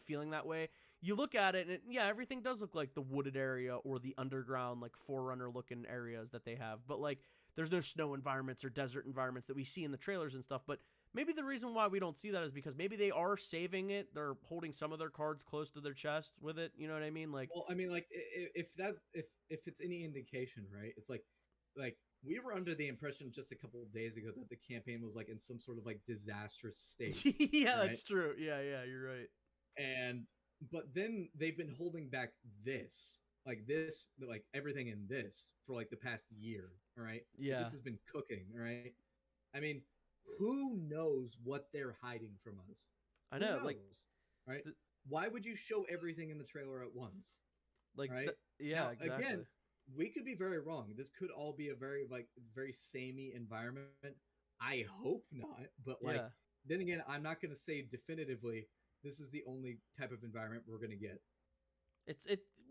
feeling that way. You look at it, and yeah, everything does look like the wooded area or the underground, like Forerunner looking areas that they have. But like, there's no snow environments or desert environments that we see in the trailers and stuff. But maybe the reason why we don't see that is because maybe they are saving it. They're holding some of their cards close to their chest with it. You know what I mean? Like, well, I mean, like if it's any indication, right? It's like we were under the impression just a couple of days ago that the campaign was like in some sort of like disastrous state. yeah, right? That's true. Yeah, you're right. And but then they've been holding back like everything in this for like the past year. All right. Yeah. This has been cooking. All right. I mean, who knows what they're hiding from us? I know. Like, right. Why would you show everything in the trailer at once? Like, right. Yeah, now, exactly. Again, we could be very wrong. This could all be a very samey environment. I hope not. But like, then again, I'm not going to say definitively this is the only type of environment we're going to get.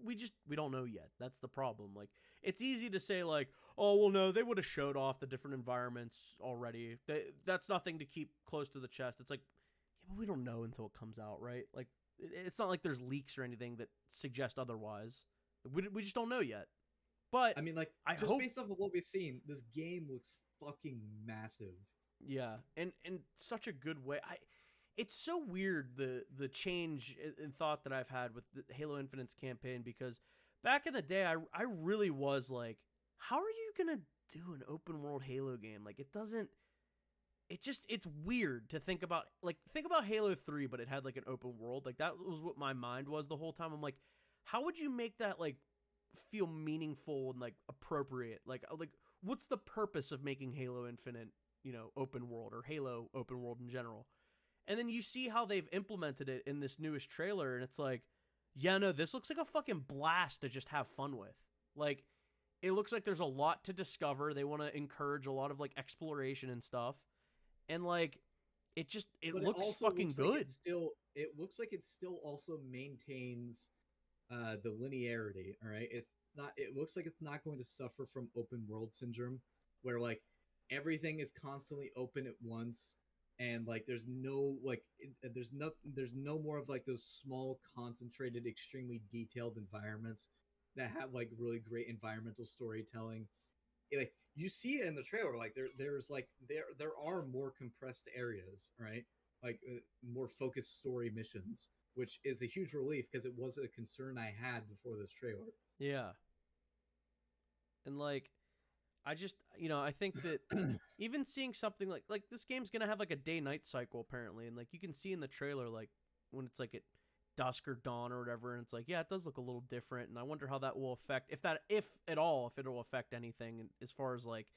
We don't know yet. That's the problem. Like, it's easy to say like, oh well, no, they would have showed off the different environments already. That's nothing to keep close to the chest. It's like, yeah, but we don't know until it comes out, right? Like, it's not like there's leaks or anything that suggest otherwise. We just don't know yet. But I mean, like, I just hope, based off of what we've seen, this game looks fucking massive. Yeah, and in such a good way. It's so weird the change in thought that I've had with the Halo Infinite's campaign, because back in the day I really was like, how are you gonna do an open world Halo game? Like it's weird to think about. Like, think about Halo 3, but it had like an open world. Like, that was what my mind was the whole time. I'm like, how would you make that like feel meaningful and like appropriate? Like what's the purpose of making Halo Infinite open world, or Halo open world in general? And then you see how they've implemented it in this newest trailer, and it's like, yeah, no, this looks like a fucking blast to just have fun with. Like, it looks like there's a lot to discover. They want to encourage a lot of like exploration and stuff, and like, it looks fucking good. It looks like it still also maintains the linearity. All right, it looks like it's not going to suffer from open world syndrome, where like everything is constantly open at once. And like there's no more of like those small, concentrated, extremely detailed environments. that have like really great environmental storytelling. Like you see it in the trailer, like there are more compressed areas, right? Like more focused story missions, which is a huge relief because it was a concern I had before this trailer. Yeah. And like I just, I think that even seeing something like this game's going to have like a day-night cycle apparently, and like you can see in the trailer like when it's like at dusk or dawn or whatever, and it's like, yeah, it does look a little different, and I wonder how that will affect, if at all, if it'll affect anything as far as like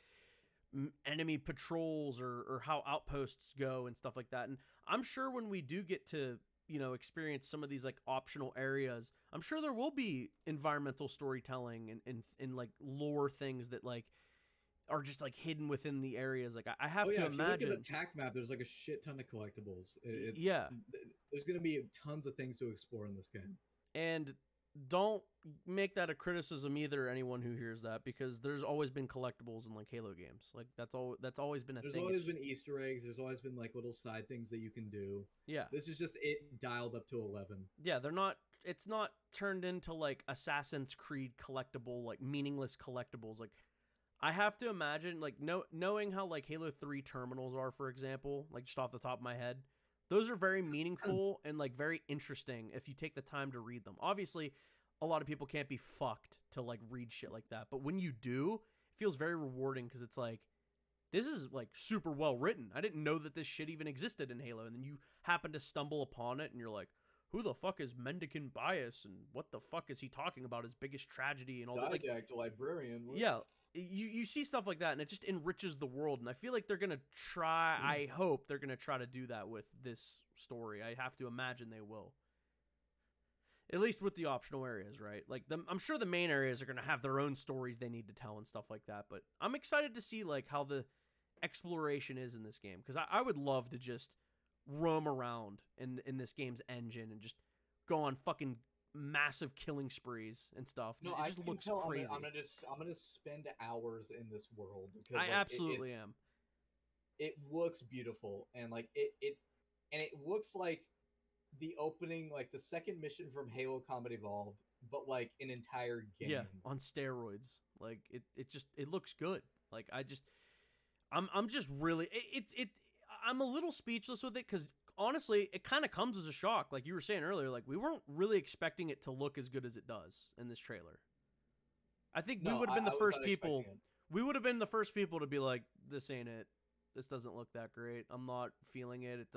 enemy patrols or how outposts go and stuff like that. And I'm sure when we do get to experience some of these like optional areas, I'm sure there will be environmental storytelling and like lore things that like are just like hidden within the areas. Like I have to if imagine. you look at the TAC map, there's like a shit ton of collectibles. Yeah, there's gonna be tons of things to explore in this game. And don't make that a criticism either, anyone who hears that, because there's always been collectibles in like Halo games. Like that's always been a thing. There's always been Easter eggs. There's always been like little side things that you can do. Yeah. This is just it dialed up to 11. Yeah, it's not turned into like Assassin's Creed collectible, like meaningless collectibles. Like I have to imagine, like knowing how like Halo 3 terminals are, for example, like just off the top of my head, those are very meaningful and like very interesting if you take the time to read them. Obviously, a lot of people can't be fucked to like read shit like that, but when you do, it feels very rewarding because it's like, this is like super well written. I didn't know that this shit even existed in Halo, and then you happen to stumble upon it and you're like, who the fuck is Mendicant Bias, and what the fuck is he talking about, his biggest tragedy and all that? Like, the librarian. Yeah, you see stuff like that, and it just enriches the world. And I feel like they're gonna try. I hope they're gonna try to do that with this story. I have to imagine they will. At least with the optional areas, right? Like I'm sure the main areas are gonna have their own stories they need to tell and stuff like that. But I'm excited to see like how the exploration is in this game, because I would love to just roam around in this game's engine and just go on fucking massive killing sprees and stuff. No, it just looks crazy. I'm gonna spend hours in this world. Because, I absolutely am. It looks beautiful, and like it looks like the opening, like the second mission from Halo Combat Evolved, but like an entire game. Yeah, on steroids. Like it looks good. Like I'm just really I'm a little speechless with it, because honestly, it kind of comes as a shock. Like you were saying earlier, like we weren't really expecting it to look as good as it does in this trailer. I think we would have been the first people. We would have been the first people to be like, "This ain't it. This doesn't look that great. I'm not feeling it.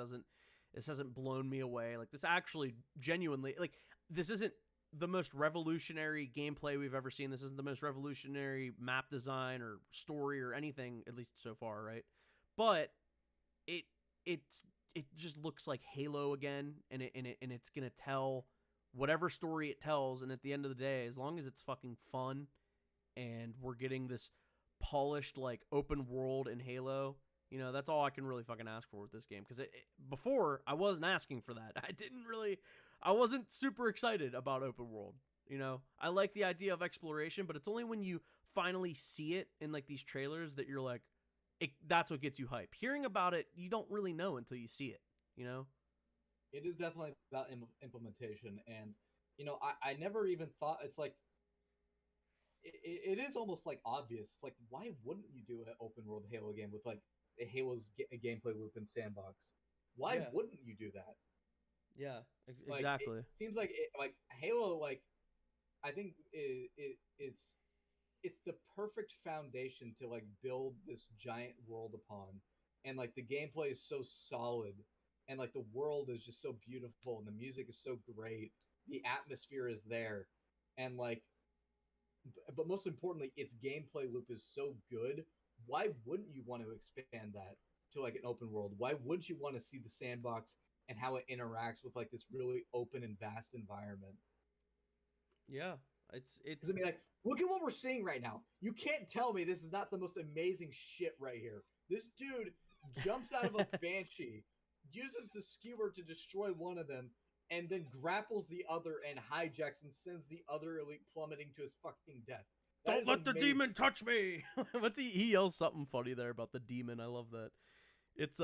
This hasn't blown me away. Like this actually genuinely, like this isn't the most revolutionary gameplay we've ever seen. This isn't the most revolutionary map design or story or anything, at least so far, right? But it just looks like Halo again, and it's gonna tell whatever story it tells. And at the end of the day, as long as it's fucking fun, and we're getting this polished like open world in Halo, that's all I can really fucking ask for with this game. Because before I wasn't asking for that. I wasn't super excited about open world. I like the idea of exploration, but it's only when you finally see it in like these trailers that you're like, that's what gets you hype. Hearing about it, you don't really know until you see it, It is definitely about implementation. And, I never even thought, it's like, it is almost like obvious. It's like, why wouldn't you do an open world Halo game with like Halo's gameplay loop and sandbox? Why wouldn't you do that? Yeah, like, exactly. It seems like Halo, like, I think it's the perfect foundation to like build this giant world upon. And like the gameplay is so solid, and like the world is just so beautiful, and the music is so great, the atmosphere is there, and like, but most importantly, its gameplay loop is so good. Why wouldn't you want to expand that to like an open world? Why wouldn't you want to see the sandbox and how it interacts with like this really open and vast environment? Yeah, it's. I mean, like, look at what we're seeing right now. You can't tell me this is not the most amazing shit right here. This dude jumps out of a banshee, uses the skewer to destroy one of them, and then grapples the other and hijacks and sends the other elite plummeting to his fucking death. Don't let the demon touch me. What's he yells something funny there about the demon. I love that. It's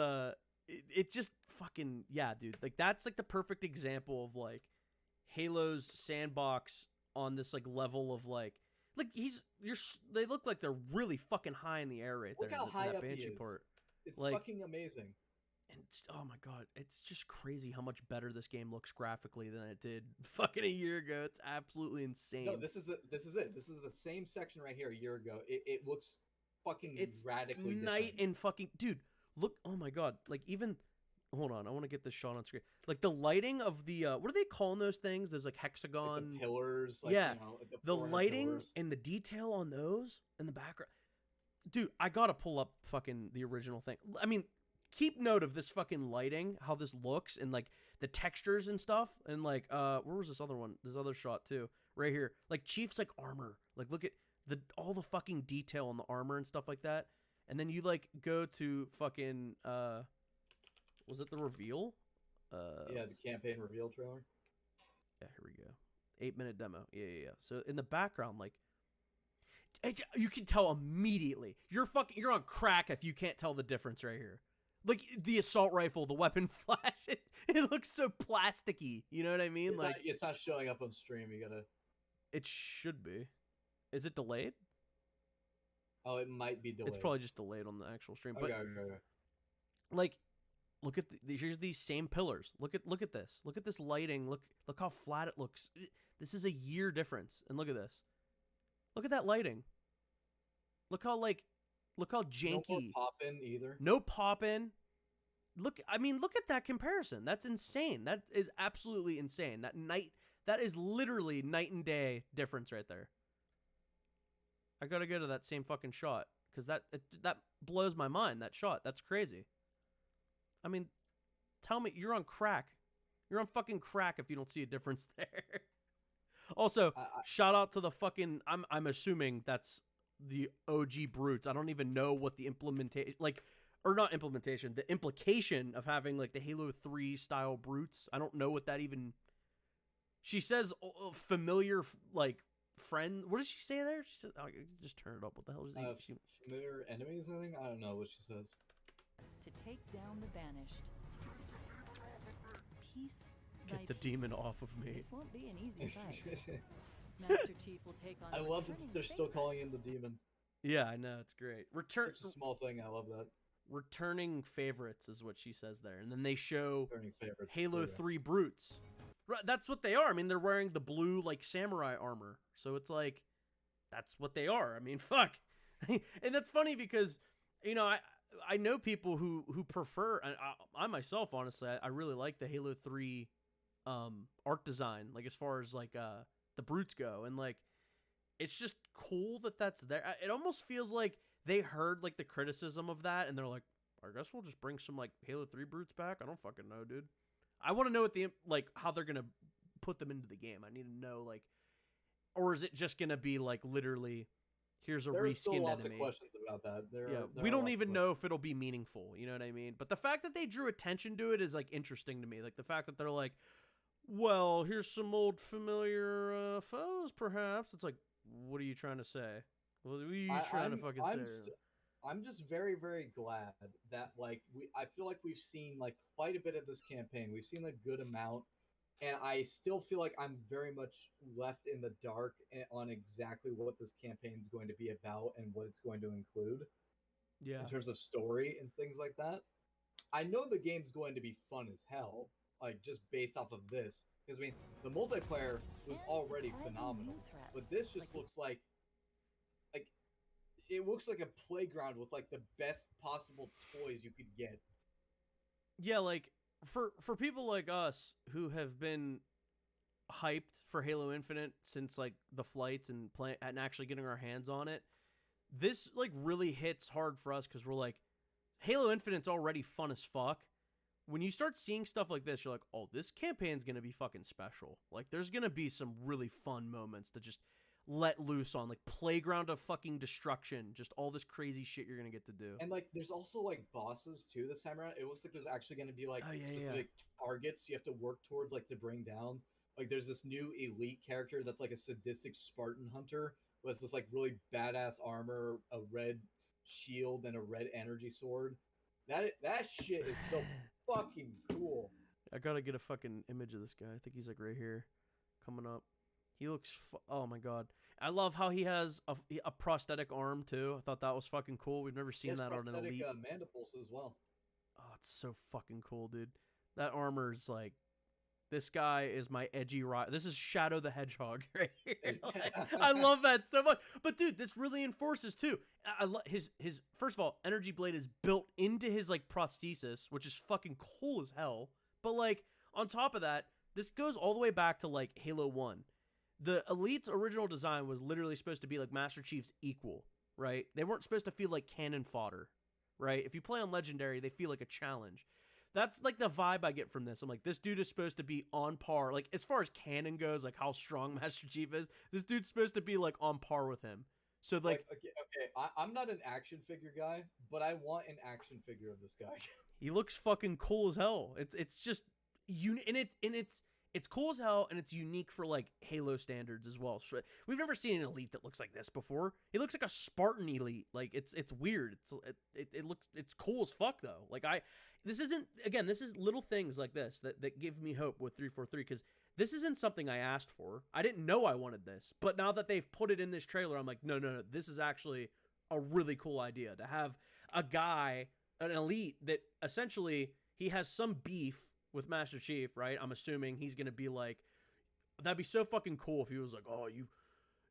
it just fucking, yeah, dude. Like that's like the perfect example of like Halo's sandbox on this like level of like they look like they're really fucking high in the air right there. Look how high in that up he Banshee is. Port. It's like, fucking amazing. And oh my god, it's just crazy how much better this game looks graphically than it did fucking a year ago. It's absolutely insane. No, this is it. This is the same section right here a year ago. It looks fucking radically night different. and fucking dude. Look, oh my god, like even. Hold on, I want to get this shot on screen. Like the lighting of the what are they calling those things? There's like hexagon like the pillars. Like, yeah, you know, like the lighting pillars. and the detail on those in the background. Dude, I gotta pull up fucking the original thing. I mean, keep note of this fucking lighting, how this looks, and like the textures and stuff. And like, where was this other one? This other shot too, right here. Like Chief's like armor. Like look at all the fucking detail on the armor and stuff like that. And then you like go to fucking was it the reveal? Yeah, the campaign reveal trailer. Yeah, here we go. 8-minute demo. Yeah. So in the background, like, you can tell immediately. You're on crack if you can't tell the difference right here. Like the assault rifle, the weapon flash, it looks so plasticky. You know what I mean? It's not showing up on stream. You gotta. It should be. Is it delayed? Oh, it might be delayed. It's probably just delayed on the actual stream. Okay. Like, look at here's these same pillars. Look at this. Look at this lighting. Look how flat it looks. This is a year difference. And look at this. Look at that lighting. Look how janky. No more poppin' either. No poppin'. Look at that comparison. That's insane. That is absolutely insane. That is literally night and day difference right there. I gotta go to that same fucking shot because that blows my mind. That shot. That's crazy. I mean, tell me you're on crack. You're on fucking crack if you don't see a difference there. Also, shout out to the fucking. I'm assuming that's the OG brutes. I don't even know what the implementation not implementation. The implication of having like the Halo 3 style brutes. I don't know what that even. She says familiar like friend. What does she say there? She says, just turn it up. What the hell is she? Familiar enemies, I think? I don't know what she says. To take down the banished. Peace. Get the demon off of me. This won't be an easy fight. Master Chief will take on. I love that they're still calling him the demon. Yeah, I know, it's great. Such a small thing. I love that. Returning favorites is what she says there, and then they show Halo 3 yeah. brutes. Right, that's what they are. I mean, they're wearing the blue like samurai armor, so it's like that's what they are. I mean, fuck. And that's funny because you know I know people who prefer. I myself, honestly, I really like the Halo 3 art design. Like as far as like the brutes go, and like it's just cool that that's there. It almost feels like they heard like the criticism of that, and they're like, I guess we'll just bring some like Halo 3 brutes back. I don't fucking know, dude. I want to know what how they're gonna put them into the game. I need to know like, or is it just gonna be like literally, here's a reskinned still lots enemy? Of questions about that. There we don't even know if it'll be meaningful. You know what I mean? But the fact that they drew attention to it is like interesting to me. Like the fact that they're like, well, here's some old familiar foes, perhaps. It's like, what are you trying to say? What are you trying to fucking say? I'm just very, very glad that like I feel like we've seen like quite a bit of this campaign. We've seen a good amount, and I still feel like I'm very much left in the dark on exactly what this campaign is going to be about and what it's going to include. Yeah. In terms of story and things like that. I know the game's going to be fun as hell, like just based off of this. Because I mean, the multiplayer was already phenomenal, but this just looks like it looks like a playground with like the best possible toys you could get. Yeah, like for people like us who have been hyped for Halo Infinite since like the flights and actually getting our hands on it, this like really hits hard for us because we're like, Halo Infinite's already fun as fuck. When you start seeing stuff like this, you're like, oh, this campaign's gonna be fucking special. Like, there's gonna be some really fun moments to just let loose on, like playground of fucking destruction, just all this crazy shit you're gonna get to do. And like there's also like bosses too this time around. It looks like there's actually gonna be like specific targets you have to work towards, like to bring down. Like there's this new elite character that's like a sadistic Spartan hunter who has this like really badass armor, a red shield, and a red energy sword. That shit is so fucking cool. I gotta get a fucking image of this guy. I think he's like right here, coming up. He looks. Oh my god. I love how he has a prosthetic arm too. I thought that was fucking cool. We've never seen that on an elite. Mandibles as well. Oh, it's so fucking cool, dude. That armor's like, this guy is my edgy rock. This is Shadow the Hedgehog right here. Like, I love that so much. But dude, this really enforces too. I love his first of all, energy blade is built into his like prosthesis, which is fucking cool as hell. But like on top of that, this goes all the way back to like Halo 1. The Elite's original design was literally supposed to be like Master Chief's equal, right? They weren't supposed to feel like cannon fodder, right? If you play on Legendary, they feel like a challenge. That's like the vibe I get from this. I'm like, this dude is supposed to be on par. Like, as far as canon goes, like how strong Master Chief is, this dude's supposed to be like on par with him. So like okay. I'm not an action figure guy, but I want an action figure of this guy. He looks fucking cool as hell. It's just it's cool as hell, and it's unique for like Halo standards as well. So we've never seen an elite that looks like this before. He looks like a Spartan elite. Like it's weird. It's cool as fuck though. Like this is little things like this that give me hope with 343, because this isn't something I asked for. I didn't know I wanted this, but now that they've put it in this trailer, I'm like, no, this is actually a really cool idea to have a guy, an elite that essentially he has some beef with Master Chief, right? I'm assuming he's gonna be like, that'd be so fucking cool if he was like, oh,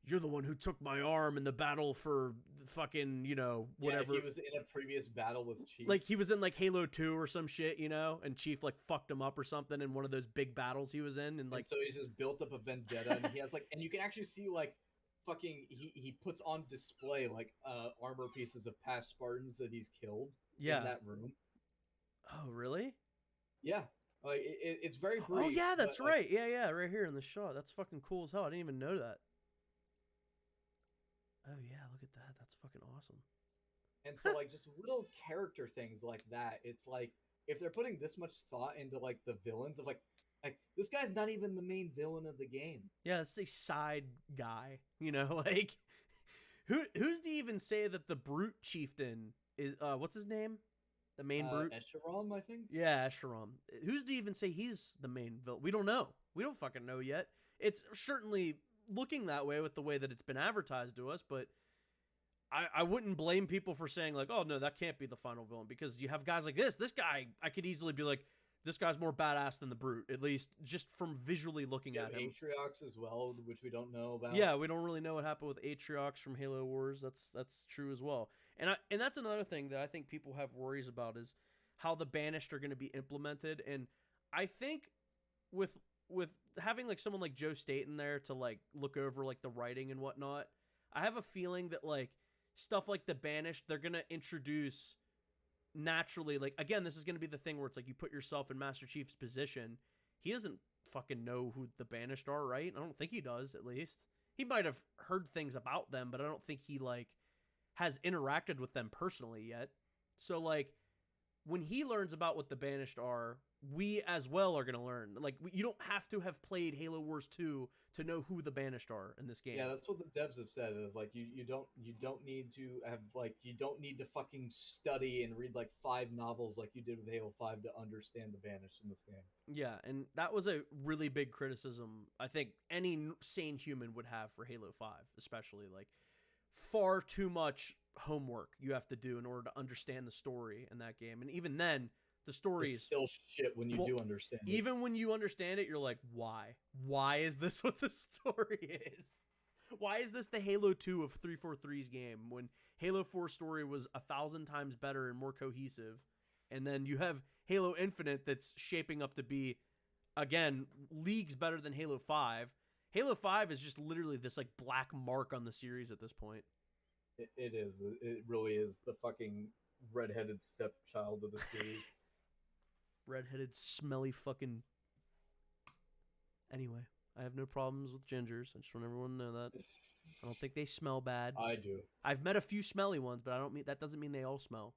you're the one who took my arm in the battle for fucking, whatever. Yeah, he was in a previous battle with Chief. Like he was in like Halo 2 or some shit, and Chief like fucked him up or something in one of those big battles he was in, and like so he's just built up a vendetta, and he has like, and you can actually see like fucking he puts on display like armor pieces of past Spartans that he's killed in that room. Oh, really? Yeah. Like it's very brief. Oh yeah, that's but, right. Yeah, right here in the shot. That's fucking cool as hell. I didn't even know that. Oh yeah, look at that. That's fucking awesome. And so like just little character things like that. It's like if they're putting this much thought into like the villains of like this guy's not even the main villain of the game. Yeah, it's a side guy. Like who's to even say that the Brute Chieftain is what's his name? The main brute? Escharum, I think? Yeah, Escharum. Who's to even say he's the main villain? We don't know. We don't fucking know yet. It's certainly looking that way with the way that it's been advertised to us, but I wouldn't blame people for saying like, oh, no, that can't be the final villain, because you have guys like this. This guy, I could easily be like, this guy's more badass than the Brute, at least just from visually looking at him. Atriox as well, which we don't know about. Yeah, we don't really know what happened with Atriox from Halo Wars. That's true as well. And that's another thing that I think people have worries about is how the Banished are going to be implemented. And I think with having like someone like Joe Staten there to like look over like the writing and whatnot, I have a feeling that like stuff like the Banished, they're going to introduce naturally. Like, again, this is going to be the thing where it's like you put yourself in Master Chief's position. He doesn't fucking know who the Banished are, right? I don't think he does, at least. He might have heard things about them, but I don't think he like has interacted with them personally yet. So like when he learns about what the Banished are, we as well are going to learn. Like you don't have to have played Halo Wars 2 to know who the Banished are in this game. Yeah, that's what the devs have said. Is like you don't need to have like you don't need to fucking study and read like 5 novels like you did with Halo 5 to understand the Banished in this game. Yeah, and that was a really big criticism I think any sane human would have for Halo 5, especially like far too much homework you have to do in order to understand the story in that game. And even then, the story is still shit when you do understand it. Even when you understand it, you're like, why? Why is this what the story is? Why is this the Halo 2 of 343's game when Halo 4 story was 1,000 times better and more cohesive? And then you have Halo Infinite that's shaping up to be, again, leagues better than Halo 5. Halo 5 is just literally this like black mark on the series at this point. It is. It really is the fucking redheaded stepchild of the series. Redheaded, smelly fucking... Anyway, I have no problems with gingers. I just want everyone to know that. I don't think they smell bad. I do. I've met a few smelly ones, but that doesn't mean they all smell.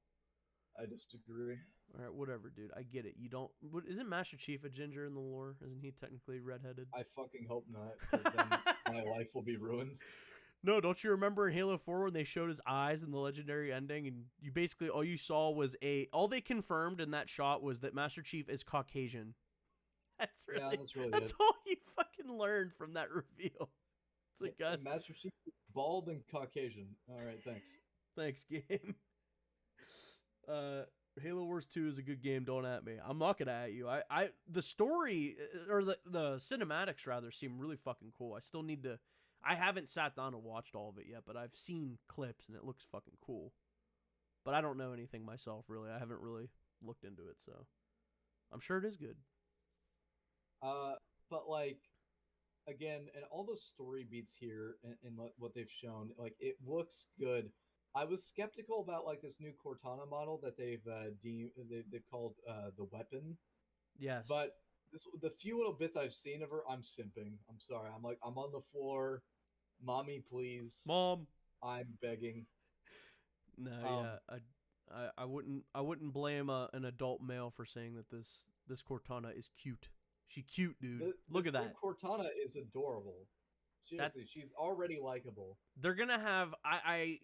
I disagree. All right, whatever, dude. I get it. You don't... Isn't Master Chief a ginger in the lore? Isn't he technically redheaded? I fucking hope not, because then my life will be ruined. No, don't you remember in Halo 4 when they showed his eyes in the legendary ending, and you basically all you saw was all they confirmed in that shot was that Master Chief is Caucasian. That's really that's all you fucking learned from that reveal. It's like, guys, Master Chief is bald and Caucasian. All right, thanks. Thanks, game. Halo Wars 2 is a good game. Don't at me. I'm not gonna at you. The story or the cinematics rather seem really fucking cool. I still need to. I haven't sat down and watched all of it yet, but I've seen clips and it looks fucking cool. But I don't know anything myself really. I haven't really looked into it, so I'm sure it is good. But like, again, and all the story beats here in what they've shown, like it looks good. I was skeptical about like this new Cortana model that they've called the weapon. Yes. But the few little bits I've seen of her, I'm simping. I'm sorry. I'm on the floor. Mommy, please. Mom. I'm begging. No, yeah. I wouldn't blame an adult male for saying that this Cortana is cute. She cute, dude. Look at that. Cortana is adorable. Seriously, she's already likable. They're gonna have I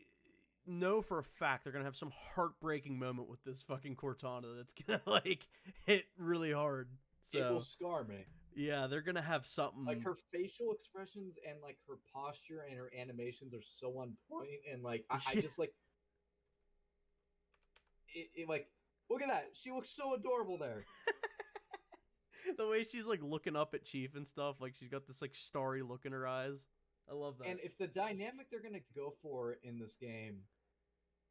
know for a fact they're gonna have some heartbreaking moment with this fucking Cortana that's gonna like hit really hard. So it will scar me. Yeah, they're gonna have something like her facial expressions and like her posture and her animations are so on point, and like I just like it like look at that. She looks so adorable there. The way she's like looking up at Chief and stuff, like she's got this like starry look in her eyes. I love that. And if the dynamic they're gonna go for in this game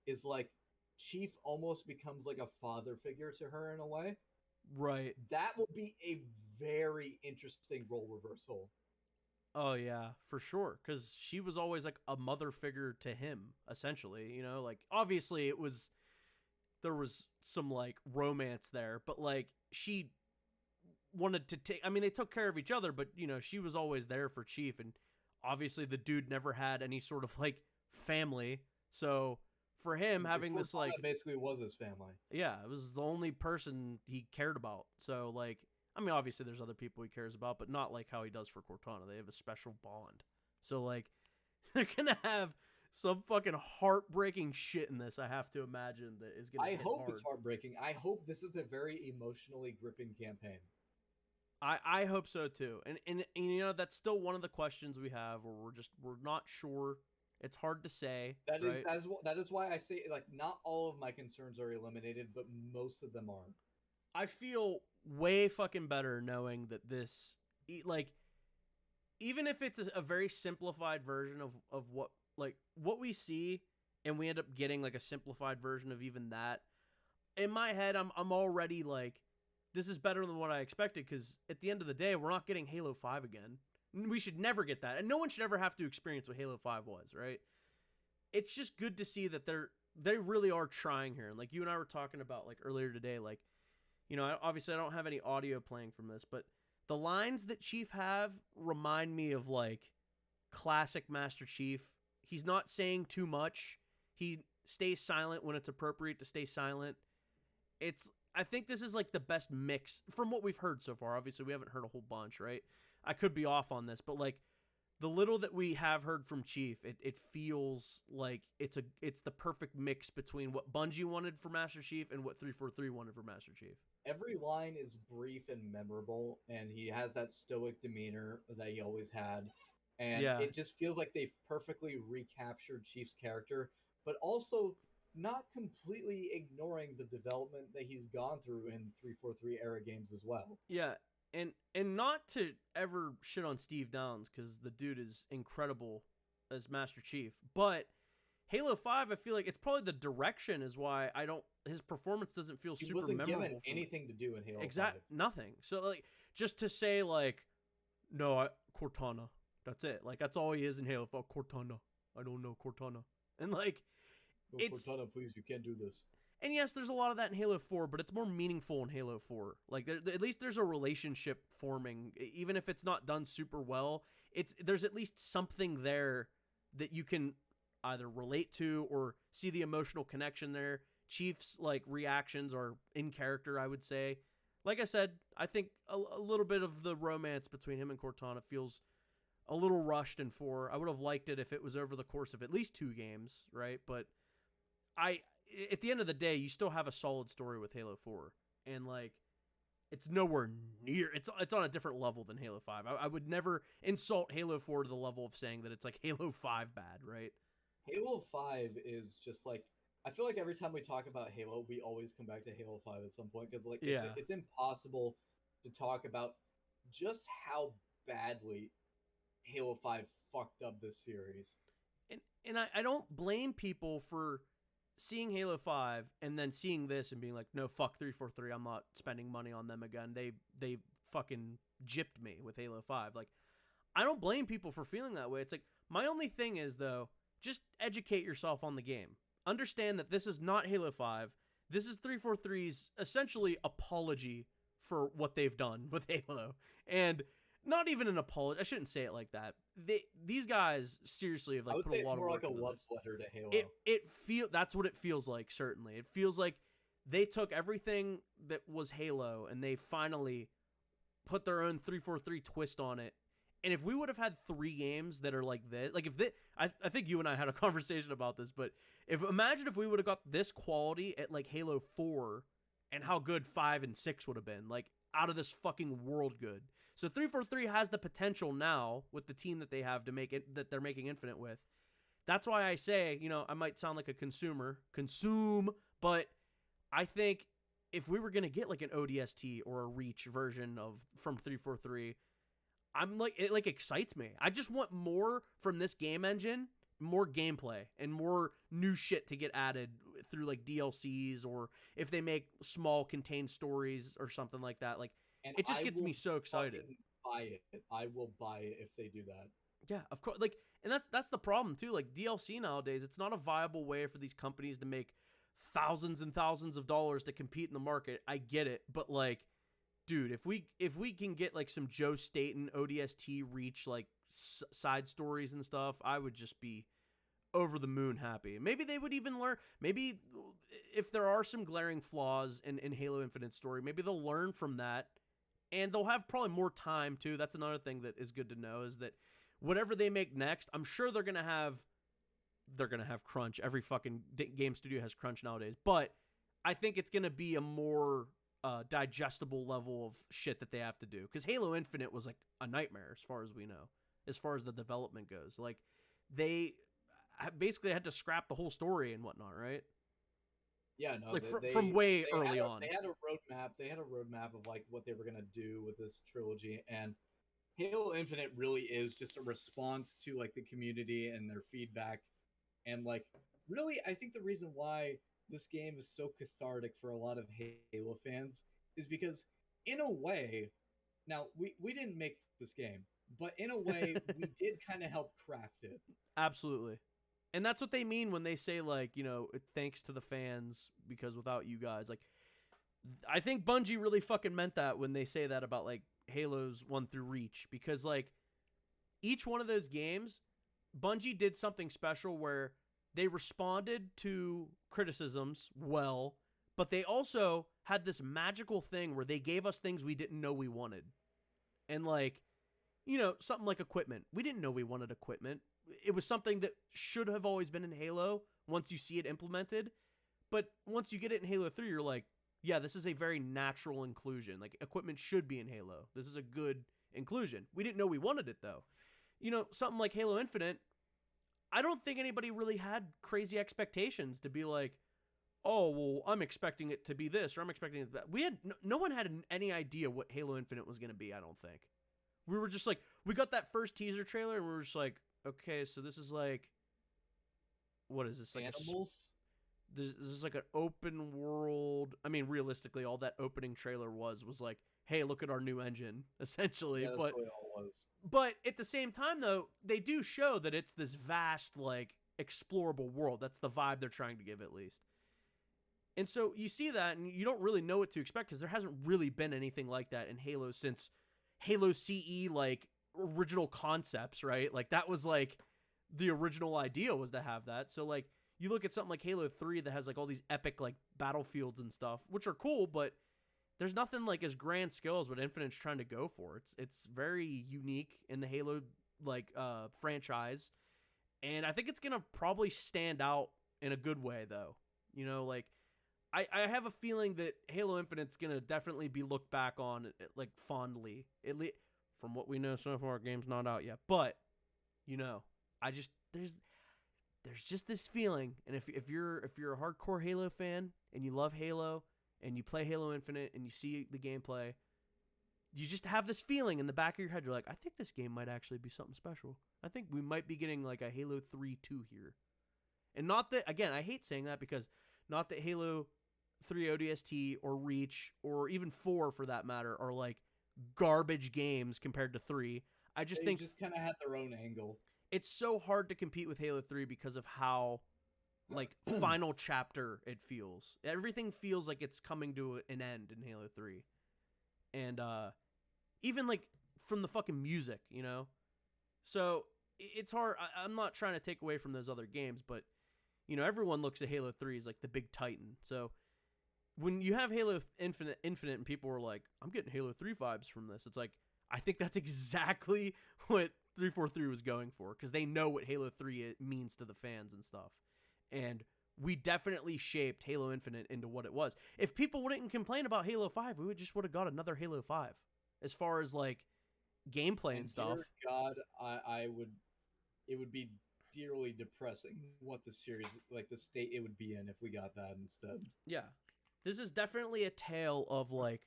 is like Chief almost becomes like a father figure to her in a way, right? That will be a very interesting role reversal. Oh yeah, for sure. Because she was always like a mother figure to him, essentially. You know, like obviously there was some like romance there, but like she wanted to take. I mean, they took care of each other, but you know, she was always there for Chief, and obviously the dude never had any sort of like family, so for him having this like basically was his family. Yeah, it was the only person he cared about. So like, I mean, obviously there's other people he cares about, but not like how he does for Cortana. They have a special bond. So like, they're gonna have some fucking heartbreaking shit in this. I have to imagine that is gonna. I hope it's heartbreaking. I hope this is a very emotionally gripping campaign. I hope so too, and you know that's still one of the questions we have, where we're not sure. It's hard to say. That right? is why I say like not all of my concerns are eliminated, but most of them are. I feel way fucking better knowing that this, like, even if it's a very simplified version of what we see, and we end up getting like a simplified version of even that. In my head, I'm already like, this is better than what I expected, because at the end of the day, we're not getting Halo 5 again. We should never get that, and no one should ever have to experience what Halo 5 was, right? It's just good to see that they really are trying here. And like you and I were talking about like earlier today, like, you know, obviously I don't have any audio playing from this, but the lines that Chief have remind me of like classic Master Chief. He's not saying too much. He stays silent when it's appropriate to stay silent. I think this is like the best mix from what we've heard so far. Obviously, we haven't heard a whole bunch, right? I could be off on this, but like the little that we have heard from Chief, it feels like it's the perfect mix between what Bungie wanted for Master Chief and what 343 wanted for Master Chief. Every line is brief and memorable, and he has that stoic demeanor that he always had. And it just feels like they've perfectly recaptured Chief's character, but also not completely ignoring the development that he's gone through in 343 era games as well. Yeah, and not to ever shit on Steve Downes, because the dude is incredible as Master Chief, but Halo 5, I feel like it's probably the direction is why his performance doesn't feel super memorable. He wasn't given anything to do in Halo 5. Nothing. So like, just to say like, no, Cortana, that's it. Like, that's all he is in Halo 5. Cortana. I don't know Cortana. And like, Cortana, please, you can't do this. And yes, there's a lot of that in Halo 4, but it's more meaningful in Halo 4. Like, at least there's a relationship forming, even if it's not done super well. There's at least something there that you can either relate to or see the emotional connection there. Chief's like reactions are in character, I would say. Like I said, I think a little bit of the romance between him and Cortana feels a little rushed in 4. I would have liked it if it was over the course of at least 2 games, right? But at the end of the day, you still have a solid story with Halo 4. And like, it's nowhere near. It's on a different level than Halo 5. I would never insult Halo 4 to the level of saying that it's like Halo 5 bad, right? Halo 5 is just like, I feel like every time we talk about Halo, we always come back to Halo 5 at some point because like it's impossible to talk about just how badly Halo 5 fucked up this series. And I don't blame people for seeing Halo 5 and then seeing this and being like, no, fuck 343. I'm not spending money on them again. They fucking gypped me with Halo 5. Like, I don't blame people for feeling that way. It's like, my only thing is, though, just educate yourself on the game. Understand that this is not Halo 5. This is 343's essentially apology for what they've done with Halo. And not even an apology. I shouldn't say it like that. These guys seriously have like put a lot of work into this. I would say it's more like a love letter to Halo. That's what it feels like. Certainly, it feels like they took everything that was Halo and they finally put their own 343 twist on it. And if we would have had 3 games that are like this, like I think you and I had a conversation about this, but imagine if we would have got this quality at like Halo 4 and how good 5 and 6 would have been, like out of this fucking world good. So 343 has the potential now with the team that they have to make it, that they're making Infinite with. That's why I say, I might sound like a consume, but I think if we were going to get like an ODST or a Reach version from 343, I'm like, it like excites me. I just want more from this game engine, more gameplay and more new shit to get added through like DLCs, or if they make small contained stories or something like that. Like, and it just gets me so excited. Buy it. I will buy it if they do that. Yeah, of course. Like, and that's the problem too. Like DLC nowadays, it's not a viable way for these companies to make thousands and thousands of dollars to compete in the market. I get it, but like, dude, if we can get like some Joe Staten ODST Reach like side stories and stuff, I would just be over the moon happy. Maybe they would even learn. Maybe if there are some glaring flaws in Halo Infinite story, maybe they'll learn from that, and they'll have probably more time too. That's another thing that is good to know, is that whatever they make next, I'm sure they're gonna have crunch. Every fucking game studio has crunch nowadays, but I think it's gonna be a more digestible level of shit that they have to do, because Halo Infinite was like a nightmare as far as we know, as far as the development goes. Like, they basically had to scrap the whole story and whatnot, right? Yeah, no, like from way early on. They had a roadmap. They had a roadmap of like what they were gonna do with this trilogy, and Halo Infinite really is just a response to like the community and their feedback, and like really, I think the reason why this game is so cathartic for a lot of Halo fans is because, in a way, now we didn't make this game, but in a way, we did kind of help craft it. Absolutely. And that's what they mean when they say, like, thanks to the fans, because without you guys, like, I think Bungie really fucking meant that when they say that about, like, Halos 1 through Reach, because, like, each one of those games, Bungie did something special where they responded to criticisms well, but they also had this magical thing where they gave us things we didn't know we wanted. And, like, something like equipment. We didn't know we wanted equipment. It was something that should have always been in Halo once you see it implemented. But once you get it in Halo 3, you're like, yeah, this is a very natural inclusion. Like, equipment should be in Halo. This is a good inclusion. We didn't know we wanted it, though. Something like Halo Infinite, I don't think anybody really had crazy expectations to be like, oh, well, I'm expecting it to be this, or I'm expecting it to be that. No one had any idea what Halo Infinite was going to be, I don't think. We were just like, we got that first teaser trailer, and we were just like, okay, so this is like, what is this? Like Animals? This is like an open world. I mean, realistically, all that opening trailer was like, hey, look at our new engine, essentially. Yeah, that's what it all was. But at the same time, though, they do show that it's this vast, like, explorable world. That's the vibe they're trying to give, at least. And so you see that, and you don't really know what to expect, because there hasn't really been anything like that in Halo since Halo CE, like, original concepts, right? Like, that was like the original idea, was to have that. So like, you look at something like Halo 3 that has like all these epic like battlefields and stuff, which are cool, but there's nothing like as grand scale as what Infinite's trying to go for. It's very unique in the Halo like franchise, and I think it's gonna probably stand out in a good way, though. Like, I have a feeling that Halo Infinite's gonna definitely be looked back on like fondly. From what we know so far, game's not out yet. But I just there's just this feeling, and if you're a hardcore Halo fan and you love Halo and you play Halo Infinite and you see the gameplay, you just have this feeling in the back of your head. You're like, I think this game might actually be something special. I think we might be getting like a Halo 3-2 here. And not that, again, I hate saying that because not that Halo 3 ODST or Reach or even 4 for that matter are like garbage games compared to 3. I just think they just kind of had their own angle. It's so hard to compete with Halo 3 because of how like final chapter it feels. Everything feels like it's coming to an end in Halo 3. And even like from the fucking music, So it's hard. I'm not trying to take away from those other games, but everyone looks at Halo 3 as like the big titan. So when you have Halo Infinite and people were like, I'm getting Halo 3 vibes from this, it's like, I think that's exactly what 343 was going for, because they know what Halo 3 means to the fans and stuff. And we definitely shaped Halo Infinite into what it was. If people wouldn't complain about Halo 5, we would have got another Halo 5 as far as like gameplay and stuff. Dear God, it would be dearly depressing what the series, like the state it would be in if we got that instead. Yeah. This is definitely a tale of like,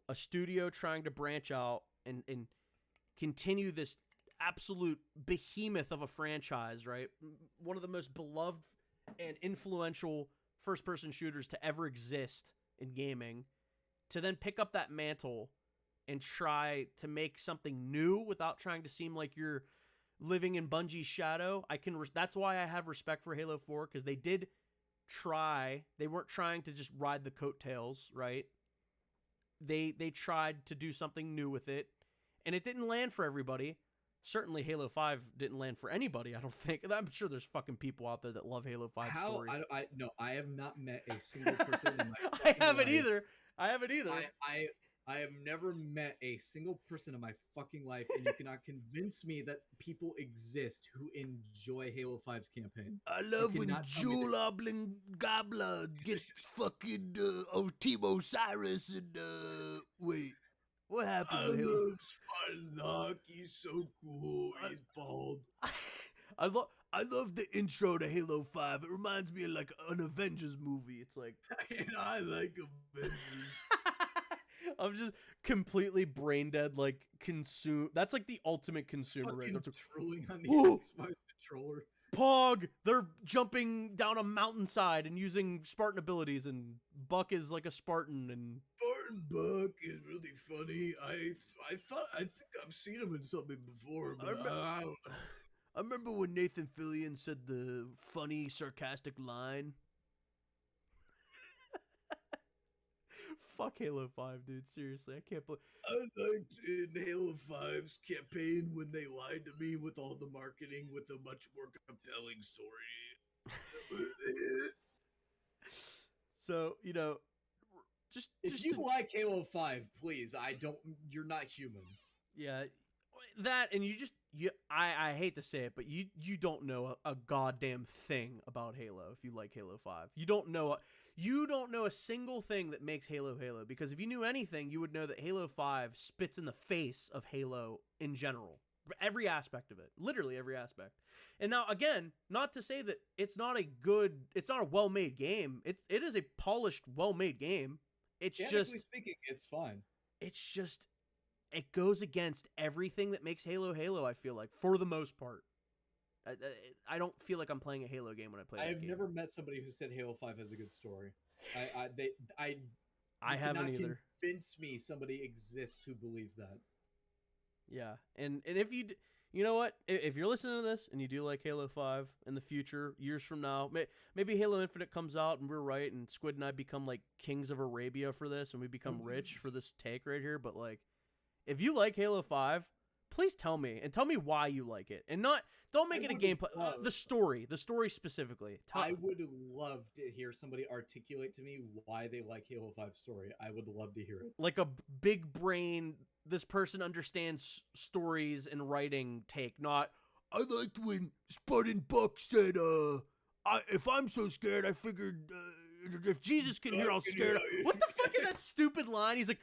a studio trying to branch out and continue this absolute behemoth of a franchise, right? One of the most beloved and influential first-person shooters to ever exist in gaming, to then pick up that mantle and try to make something new without trying to seem like you're living in Bungie's shadow. That's why I have respect for Halo 4, because they did try. They weren't trying to just ride the coattails, right? They tried to do something new with it, and it didn't land for everybody. Certainly Halo 5 didn't land for anybody, I don't think. I'm sure there's fucking people out there that love Halo 5 story. I have not met a single person in my I haven't life. either. I have never met a single person in my fucking life, and you cannot convince me that people exist who enjoy Halo 5's campaign. I love when Jewel Oblin Gobbler gets fucking Team Osiris and wait. What happens in Halo? Spartan, he's so cool. He's bald. I love the intro to Halo 5. It reminds me of like an Avengers movie. It's like, and I like Avengers. I'm just completely brain dead. Like That's like the ultimate consumer, right? They're trolling on the Xbox controller. Pog! They're jumping down a mountainside and using Spartan abilities, and Buck is like a Spartan, and Spartan Buck is really funny. I think I've seen him in something before, but I don't know. I remember when Nathan Fillion said the funny, sarcastic line. Fuck Halo 5, dude. Seriously, I can't believe. I liked in Halo 5's campaign when they lied to me with all the marketing with a much more compelling story. So, just if you like Halo 5, please, you're not human. Yeah, that, and I hate to say it, but you don't know a goddamn thing about Halo if you like Halo 5. You don't know a single thing that makes Halo Halo, because if you knew anything, you would know that Halo 5 spits in the face of Halo in general. Every aspect of it. Literally every aspect. And now, again, not to say that it's not a well-made game. It is a polished, well-made game. It's Technically speaking, it's fine. It's just, it goes against everything that makes Halo Halo, I feel like, for the most part. I don't feel like I'm playing a Halo game when I play that game. I have never met somebody who said Halo 5 has a good story. I haven't either. Convince me somebody exists who believes that. Yeah, and if you know what? If you're listening to this and you do like Halo 5 in the future, years from now, maybe Halo Infinite comes out and we're right, and Squid and I become like kings of Arabia for this, and we become rich for this take right here. But like, if you like Halo 5, please tell me, and tell me why you like it, and don't make it a gameplay. The story specifically. I would love to hear somebody articulate to me why they like Halo 5 story. I would love to hear it. Like a big brain, this person understands stories and writing take, not, I liked when Spartan Buck said, if I'm so scared, I figured if Jesus can hear how scared. What the fuck is that stupid line? He's like,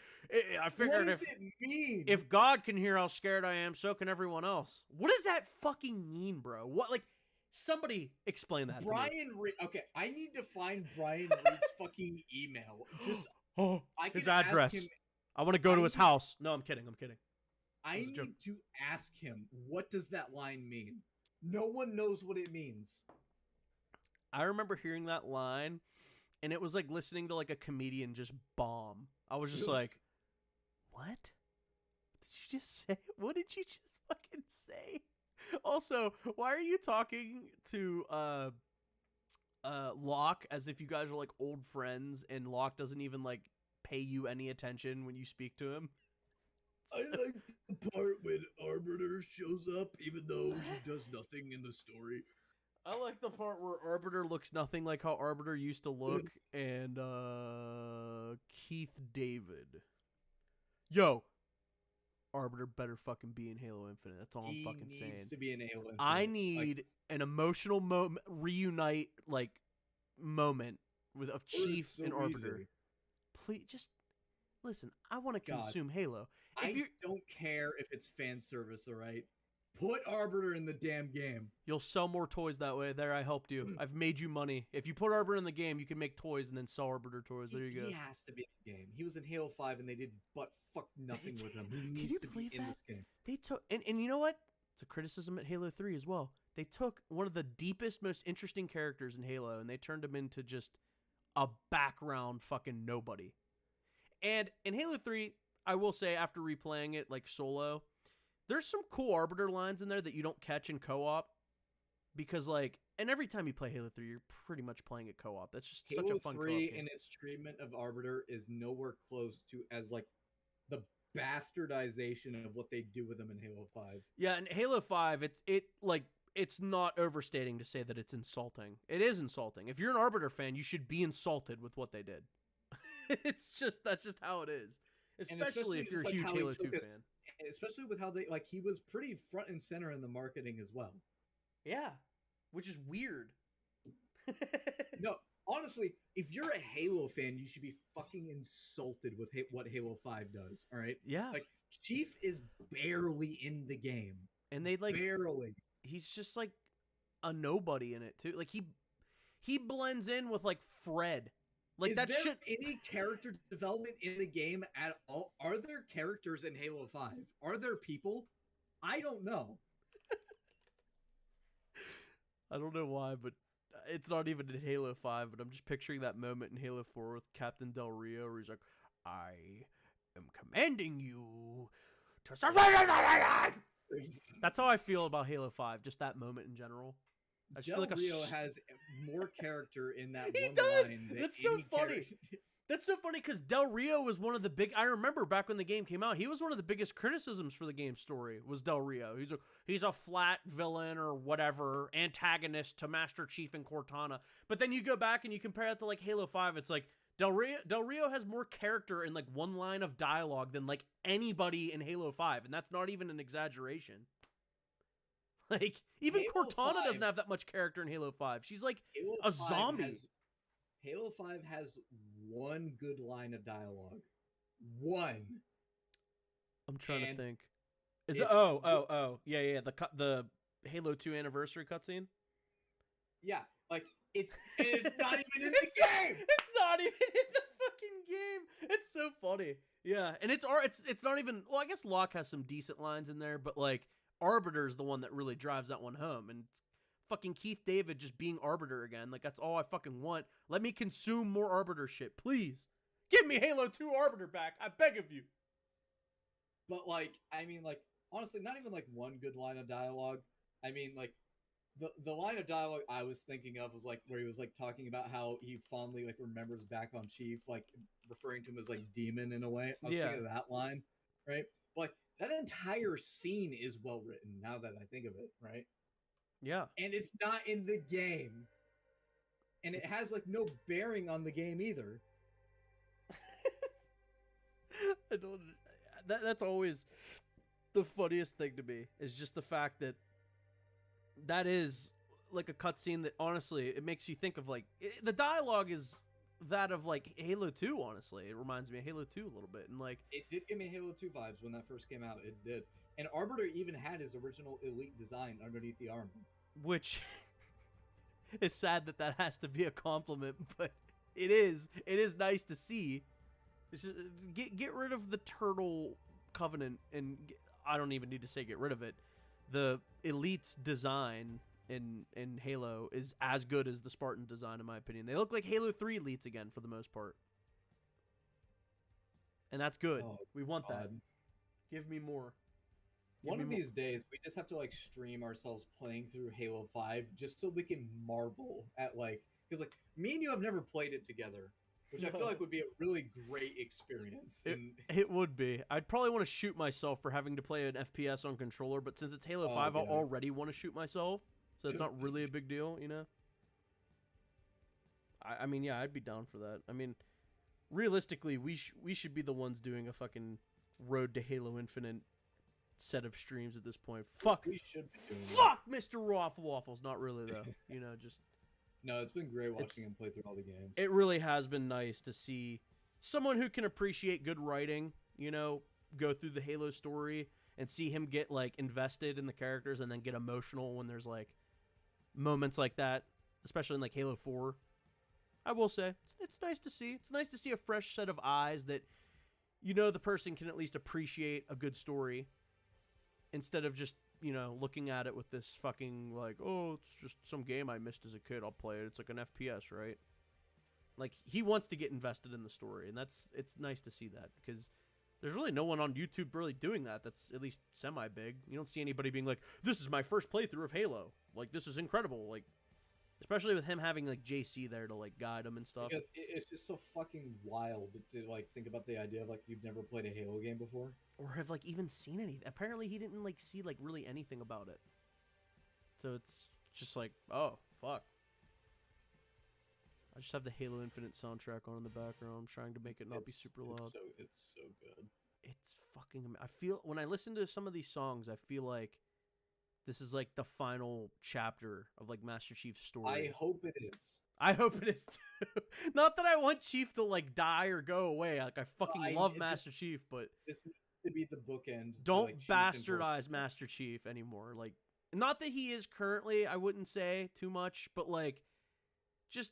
I figured what does it mean? if God can hear how scared I am, so can everyone else. What does that fucking mean, bro? What, like, somebody explain that. Brian Reed. Okay, I need to find Brian Reed's fucking email. Just his address. I want to go to his house. No, I'm kidding. I need to ask him, what does that line mean? No one knows what it means. I remember hearing that line, and it was like listening to like a comedian just bomb. I was just like, what? Did you just say? What did you just fucking say? Also, why are you talking to Locke as if you guys are like old friends, and Locke doesn't even like pay you any attention when you speak to him? I like the part when Arbiter shows up, even though he does nothing in the story. I like the part where Arbiter looks nothing like how Arbiter used to look, and Keith David. Yo, Arbiter better fucking be in Halo Infinite. That's all I'm fucking saying. He needs to be in Halo Infinite. I need an emotional reunite moment of Chief and Arbiter. Easy. Please, just listen. I want to consume Halo. I don't care if it's fan service, all right? Put Arbiter in the damn game. You'll sell more toys that way. There, I helped you. I've made you money. If you put Arbiter in the game, you can make toys and then sell Arbiter toys. There you go. He has to be in the game. He was in Halo 5 and they did fuck nothing with him. He needs to be in this game. They took, and you know what? It's a criticism at Halo 3 as well. They took one of the deepest, most interesting characters in Halo and they turned him into just a background fucking nobody. And in Halo 3, I will say after replaying it like solo, there's some cool Arbiter lines in there that you don't catch in co-op because like, and every time you play Halo 3, you're pretty much playing it co-op. That's just such a fun co-op game. Halo 3 in its treatment of Arbiter is nowhere close to as like the bastardization of what they do with him in Halo 5. Yeah, in Halo 5, it's not overstating to say that it's insulting. It is insulting. If you're an Arbiter fan, you should be insulted with what they did. That's just how it is. Especially if you're a huge Halo 2 fan. Especially with how they he was pretty front and center in the marketing as well. Yeah, which is weird. No, honestly, if you're a Halo fan, you should be fucking insulted with what Halo 5 does. All right? Yeah. Like Chief is barely in the game, and they barely. He's just like a nobody in it too. Like he blends in with like Fred. Like is that there shit. Any character development in the game at all? Are there characters in Halo 5? Are there people? I don't know. I don't know why, but it's not even in Halo 5, but I'm just picturing that moment in Halo 4 with Captain Del Rio where he's like, I am commanding you to surrender the land. That's how I feel about Halo 5, just that moment in general. I just Del feel like Rio has more character in that he one does. line than That's so any funny. That's so funny because Del Rio was one of the big. I remember back when the game came out, he was one of the biggest criticisms for the game's story. Was Del Rio? He's a flat villain or whatever antagonist to Master Chief and Cortana. But then you go back and you compare it to like Halo 5. It's like Del Rio has more character in like one line of dialogue than like anybody in Halo 5, and that's not even an exaggeration. Like even Halo Cortana 5, doesn't have that much character in Halo 5. She's like a zombie. Halo 5 has one good line of dialogue. One. I'm trying to think. Is it? Oh. Yeah. The Halo 2 anniversary cutscene. Yeah, like it's not even in the game. It's not even in the fucking game. It's so funny. Yeah, and it's not even. Well, I guess Locke has some decent lines in there, but like Arbiter's the one that really drives that one home, and it's fucking Keith David just being Arbiter again. Like that's all I fucking want. Let me consume more Arbiter shit, please. Give me Halo 2 Arbiter back. I beg of you. But like, I mean, like honestly, not even like one good line of dialogue. I mean, like the line of dialogue I was thinking of was like where he was like talking about how he fondly like remembers back on Chief, like referring to him as like demon in a way. I was thinking of that line, right? But like that entire scene is well written now that I think of it, right? Yeah. And it's not in the game. And it has like no bearing on the game either. I don't. That's always the funniest thing to me is just the fact that is like a cutscene that honestly it makes you think of like the dialogue is that of like Halo 2. Honestly, it reminds me of Halo 2 a little bit, and like it did give me Halo 2 vibes when that first came out. It did, and Arbiter even had his original Elite design underneath the armor, which is sad that has to be a compliment, but it is nice to see. It's just, get rid of the turtle covenant, and I don't even need to say get rid of it. The Elite's design in Halo is as good as the Spartan design, in my opinion. They look like Halo 3 Elites again for the most part, and that's good. We want that. Give me more. One of these days, we just have to like stream ourselves playing through Halo 5 just so we can marvel at like, because like me and you have never played it together, which I feel like would be a really great experience. It would be. I'd probably want to shoot myself for having to play an FPS on controller, but since it's Halo 5, I already want to shoot myself, so it's not really a big deal, you know? I mean, yeah, I'd be down for that. I mean, realistically, we should be the ones doing a fucking Road to Halo Infinite set of streams at this point. Fuck. We should be doing Fuck Mr. Waffles. Not really, though. You know, just... No, it's been great watching him play through all the games. It really has been nice to see someone who can appreciate good writing, you know, go through the Halo story and see him get, like, invested in the characters and then get emotional when there's, like, moments like that, especially in, like, Halo 4. I will say, it's nice to see. It's nice to see a fresh set of eyes that, you know, the person can at least appreciate a good story instead of just, you know, looking at it with this fucking, like, oh, it's just some game I missed as a kid, I'll play it. It's like an FPS, right? Like, he wants to get invested in the story, and it's nice to see that, because there's really no one on YouTube really doing that that's at least semi-big. You don't see anybody being like, this is my first playthrough of Halo. Like, this is incredible. Like, especially with him having, like, JC there to, like, guide him and stuff. Because it's just so fucking wild to, like, think about the idea of, like, you've never played a Halo game before. Or have, like, even seen anything. Apparently, he didn't, like, see, like, really anything about it. So it's just like, oh, fuck. I just have the Halo Infinite soundtrack on in the background. I'm trying to make it not be super loud. It's so good. It's fucking... I feel... When I listen to some of these songs, I feel like this is, like, the final chapter of, like, Master Chief's story. I hope it is. I hope it is, too. Not that I want Chief to, like, die or go away. Like, I fucking love Master Chief, but... This needs to be the bookend. Don't bastardize Master Chief anymore. Like, not that he is currently, I wouldn't say too much, but, like, just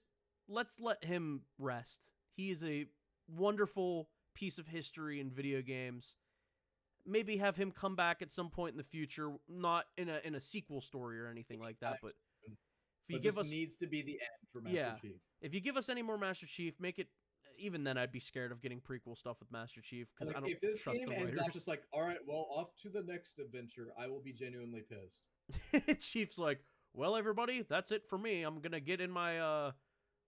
let's let him rest. He is a wonderful piece of history in video games. Maybe have him come back at some point in the future, not in a sequel story or anything like that, but if you give us, needs to be the end for Master Chief. If you give us any more Master Chief, make it. Even then, I'd be scared of getting prequel stuff with Master Chief because I don't trust the writers. If this game ends up just like, all right, well, off to the next adventure, I will be genuinely pissed. Chief's like, well, everybody, that's it for me. I'm gonna get in my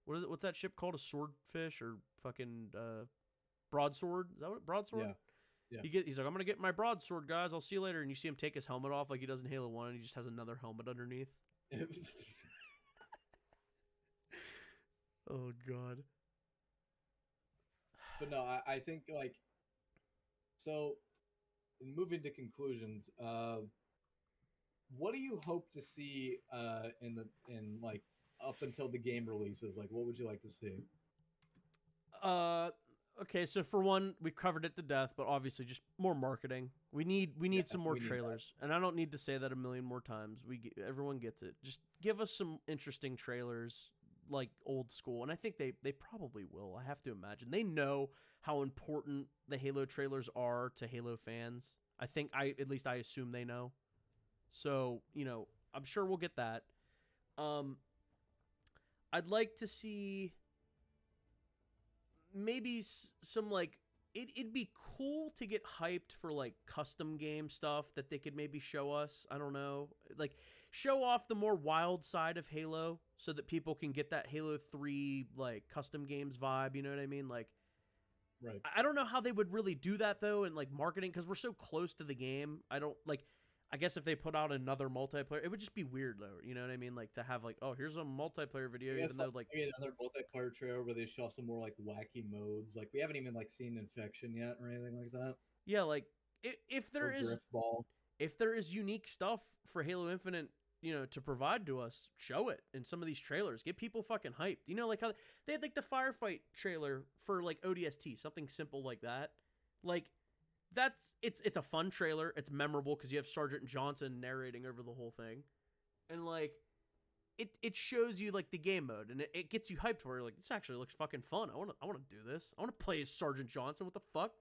what is it? What's that ship called? A swordfish or fucking broadsword? Is that what broadsword? Yeah. Yeah. He's like, I'm gonna get my broadsword, guys. I'll see you later. And you see him take his helmet off like he does in Halo 1, and he just has another helmet underneath. Oh god. But no, I think like, so moving to conclusions, what do you hope to see in like up until the game releases? Like, what would you like to see? Okay, so for one, we covered it to death, but obviously just more marketing. We need some more trailers, and I don't need to say that a million more times. Everyone gets it. Just give us some interesting trailers, like old school, and I think they probably will. I have to imagine they know how important the Halo trailers are to Halo fans. At least I assume they know. So, you know, I'm sure we'll get that. I'd like to see maybe some, like, it'd be cool to get hyped for, like, custom game stuff that they could maybe show us. I don't know. Like, show off the more wild side of Halo so that people can get that Halo 3, like, custom games vibe, you know what I mean? Like, right. I don't know how they would really do that, though, in, like, marketing, because we're so close to the game. I guess if they put out another multiplayer, it would just be weird, though. You know what I mean? Like, to have, like, oh, here's a multiplayer video, even though, like... Maybe another multiplayer trailer where they show off some more, like, wacky modes. Like, we haven't even, like, seen Infection yet or anything like that. Yeah, like, if there is... Driftball. If there is unique stuff for Halo Infinite, to provide to us, show it in some of these trailers. Get people fucking hyped. Like how they had like the firefight trailer for like ODST, something simple like that. Like it's a fun trailer. It's memorable because you have Sergeant Johnson narrating over the whole thing, and like it shows you like the game mode, and it gets you hyped for it. Like, this actually looks fucking fun. I want to do this. I want to play as Sergeant Johnson. What the fuck?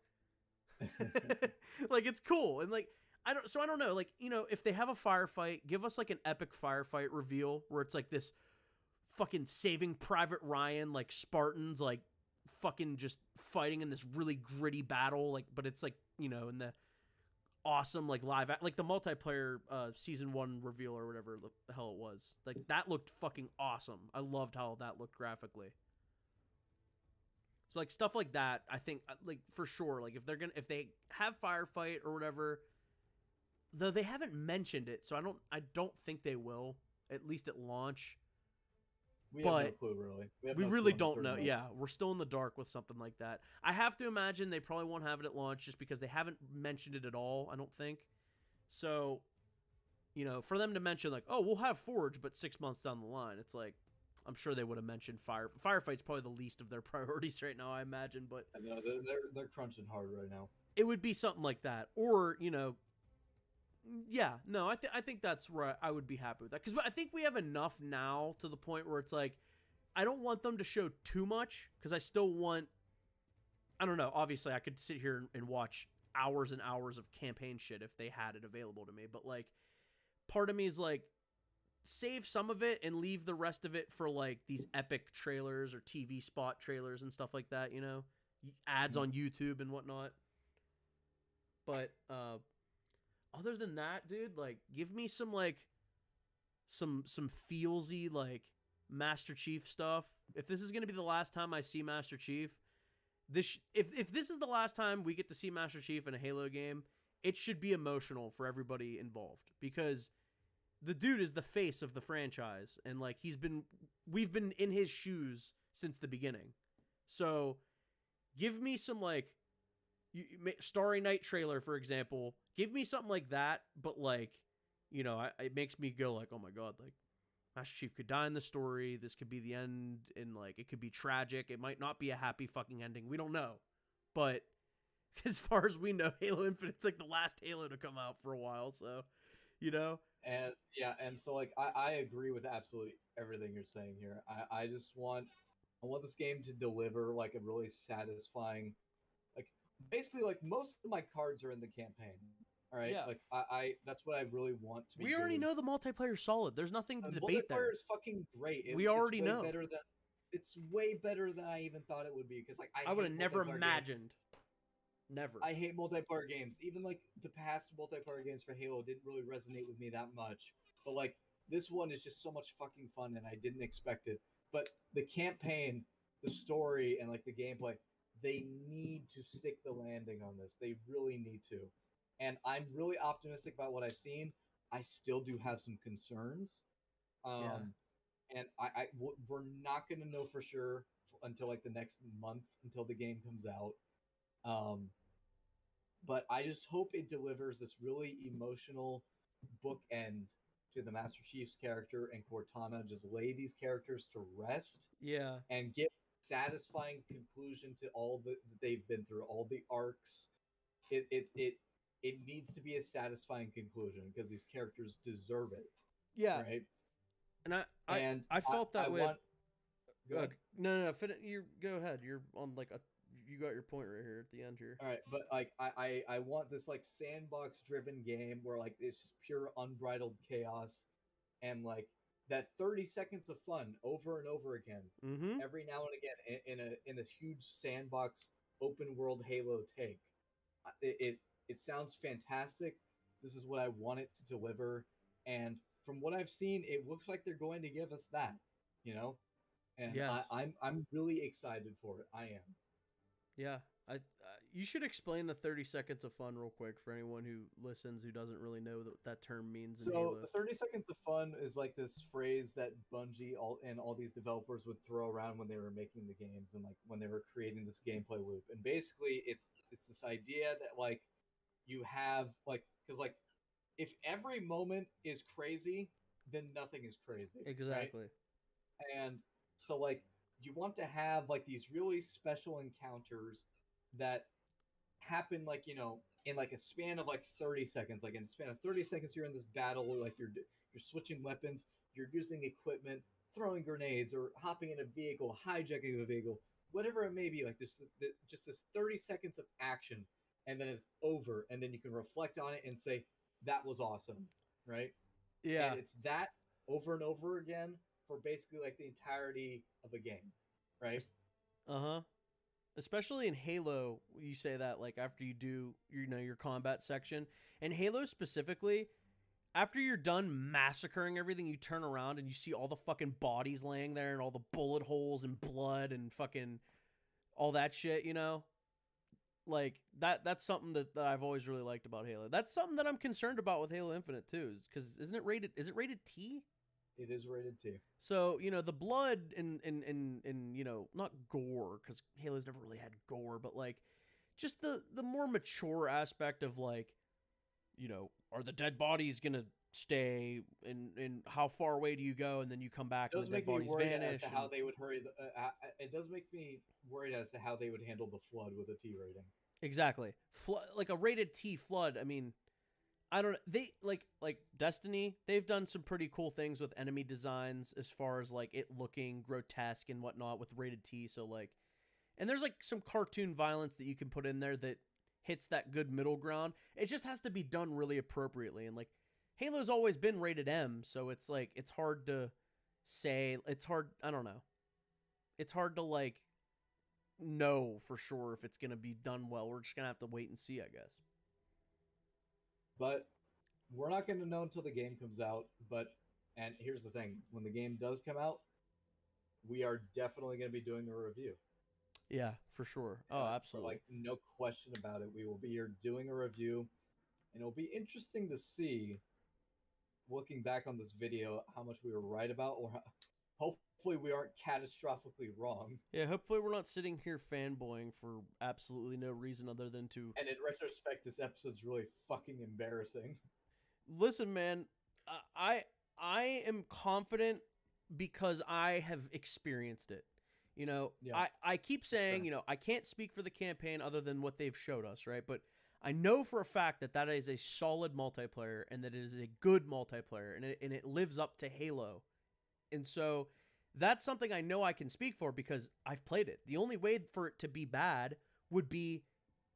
Like, it's cool. And like I don't know, like, if they have a firefight, give us like an epic firefight reveal where it's like this fucking Saving Private Ryan, like Spartans, like fucking just fighting in this really gritty battle, like, but it's like, in the awesome like like the multiplayer season 1 reveal or whatever the hell it was. Like, that looked fucking awesome. I loved how that looked graphically. So like stuff like that, I think, like, for sure, like if they have firefight or whatever, though they haven't mentioned it, so I don't think they will, at least at launch. We have no clue, really. We really don't know. Yeah, we're still in the dark with something like that. I have to imagine they probably won't have it at launch just because they haven't mentioned it at all, I don't think. So, for them to mention, like, oh, we'll have Forge, but 6 months down the line, it's like, I'm sure they would have mentioned Firefight's probably the least of their priorities right now, I imagine, but I know, they're crunching hard right now. It would be something like that. Or, yeah, no, I think that's where I would be happy with that. Because I think we have enough now to the point where it's like, I don't want them to show too much, because I still want, I don't know, obviously I could sit here and watch hours and hours of campaign shit if they had it available to me. But like, part of me is like, save some of it and leave the rest of it for like these epic trailers or TV spot trailers and stuff like that, ads on YouTube and whatnot. But, other than that, dude, like, give me some, like, some feelsy, like, Master Chief stuff. If this is going to be the last time I see Master Chief, if this is the last time we get to see Master Chief in a Halo game, it should be emotional for everybody involved, because the dude is the face of the franchise, and, like, we've been in his shoes since the beginning. So, give me some, like, Starry Night trailer, for example. Give me something like that, but like, it makes me go like, oh my god, like, Master Chief could die in the story. This could be the end, and like, it could be tragic. It might not be a happy fucking ending. We don't know. But as far as we know, Halo Infinite's like the last Halo to come out for a while, so, And yeah, and so like, I agree with absolutely everything you're saying here. I want this game to deliver like a really satisfying, like, basically, like, most of my cards are in the campaign. All right, yeah. Like, I that's what I really want to be. We already know the multiplayer's solid. There's nothing to debate there. Multiplayer is fucking great. We already know. It's way better than I even thought it would be, because like, I would have never imagined. Never. I hate multiplayer games. Even like the past multiplayer games for Halo didn't really resonate with me that much. But like, this one is just so much fucking fun, and I didn't expect it. But the campaign, the story, and like the gameplay, they need to stick the landing on this. They really need to. And I'm really optimistic about what I've seen. I still do have some concerns. And we're not going to know for sure until like the next month, until the game comes out. But I just hope it delivers this really emotional bookend to the Master Chief's character and Cortana. Just lay these characters to rest. Yeah. And give satisfying conclusion to all that they've been through, all the arcs. It needs to be a satisfying conclusion, because these characters deserve it. Yeah. Right. And I felt that way. No. You go ahead. You're on like you got your point right here at the end here. All right, but like I want this like sandbox driven game where like it's just pure unbridled chaos, and like that 30 seconds of fun over and over again, every now and again in this huge sandbox open world Halo take. It sounds fantastic. This is what I want it to deliver, and from what I've seen, it looks like they're going to give us that, And yes. I'm really excited for it. I am. Yeah, you should explain the 30 seconds of fun real quick for anyone who listens who doesn't really know what that term means. So the 30 seconds of fun is like this phrase that Bungie and all these developers would throw around when they were making the games, and like when they were creating this gameplay loop. And basically, it's this idea that like you have like, because like if every moment is crazy, then nothing is crazy. Exactly. Right? And so like you want to have like these really special encounters that happen like, you know, in like a span of like 30 seconds. Like in a span of 30 seconds you're in this battle, like you're switching weapons, you're using equipment, throwing grenades, or hopping in a vehicle, hijacking a vehicle, whatever it may be. Like this, just this 30 seconds of action, and then it's over, and then you can reflect on it and say that was awesome, right? Yeah. And it's that over and over again for basically like the entirety of a game, right? Uh-huh. Especially in Halo, you say that like after you do, you know, your combat section. And Halo specifically, after you're done massacring everything, you turn around and you see all the fucking bodies laying there and all the bullet holes and blood and fucking all that shit, you know? Like that's something that I've always really liked about Halo. That's something that I'm concerned about with Halo Infinite too, because is it rated T? It is rated T. So, you know, the blood and you know, not gore, because Halo's never really had gore, but like just the more mature aspect of like, you know, are the dead bodies gonna stay, and how far away do you go, and then you come back and the dead bodies vanish. As to how they would hurry. It does make me worried as to how they would handle the flood with a T rating. Exactly, like a rated T flood. I mean, I don't. They like Destiny. They've done some pretty cool things with enemy designs as far as like it looking grotesque and whatnot with rated T. So like, and there's like some cartoon violence that you can put in there that hits that good middle ground. It just has to be done really appropriately. And like Halo's always been rated M, so it's like it's hard to say. It's hard. I don't know. It's hard to like know for sure if it's gonna be done well. We're just gonna have to wait and see, I guess. But we're not going to know until the game comes out. And here's the thing: when the game does come out, we are definitely going to be doing a review. Yeah, for sure. Oh, absolutely. Like no question about it. We will be here doing a review, and it'll be interesting to see, looking back on this video, how much we were right about, or hopefully we aren't catastrophically wrong. Yeah, hopefully we're not sitting here fanboying for absolutely no reason other than to... And in retrospect, this episode's really fucking embarrassing. Listen, man, I am confident because I have experienced it. You know, yeah. I keep saying, sure, you know, I can't speak for the campaign other than what they've showed us, right? But I know for a fact that that is a solid multiplayer and that it is a good multiplayer and it lives up to Halo. And so that's something I know I can speak for because I've played it. The only way for it to be bad would be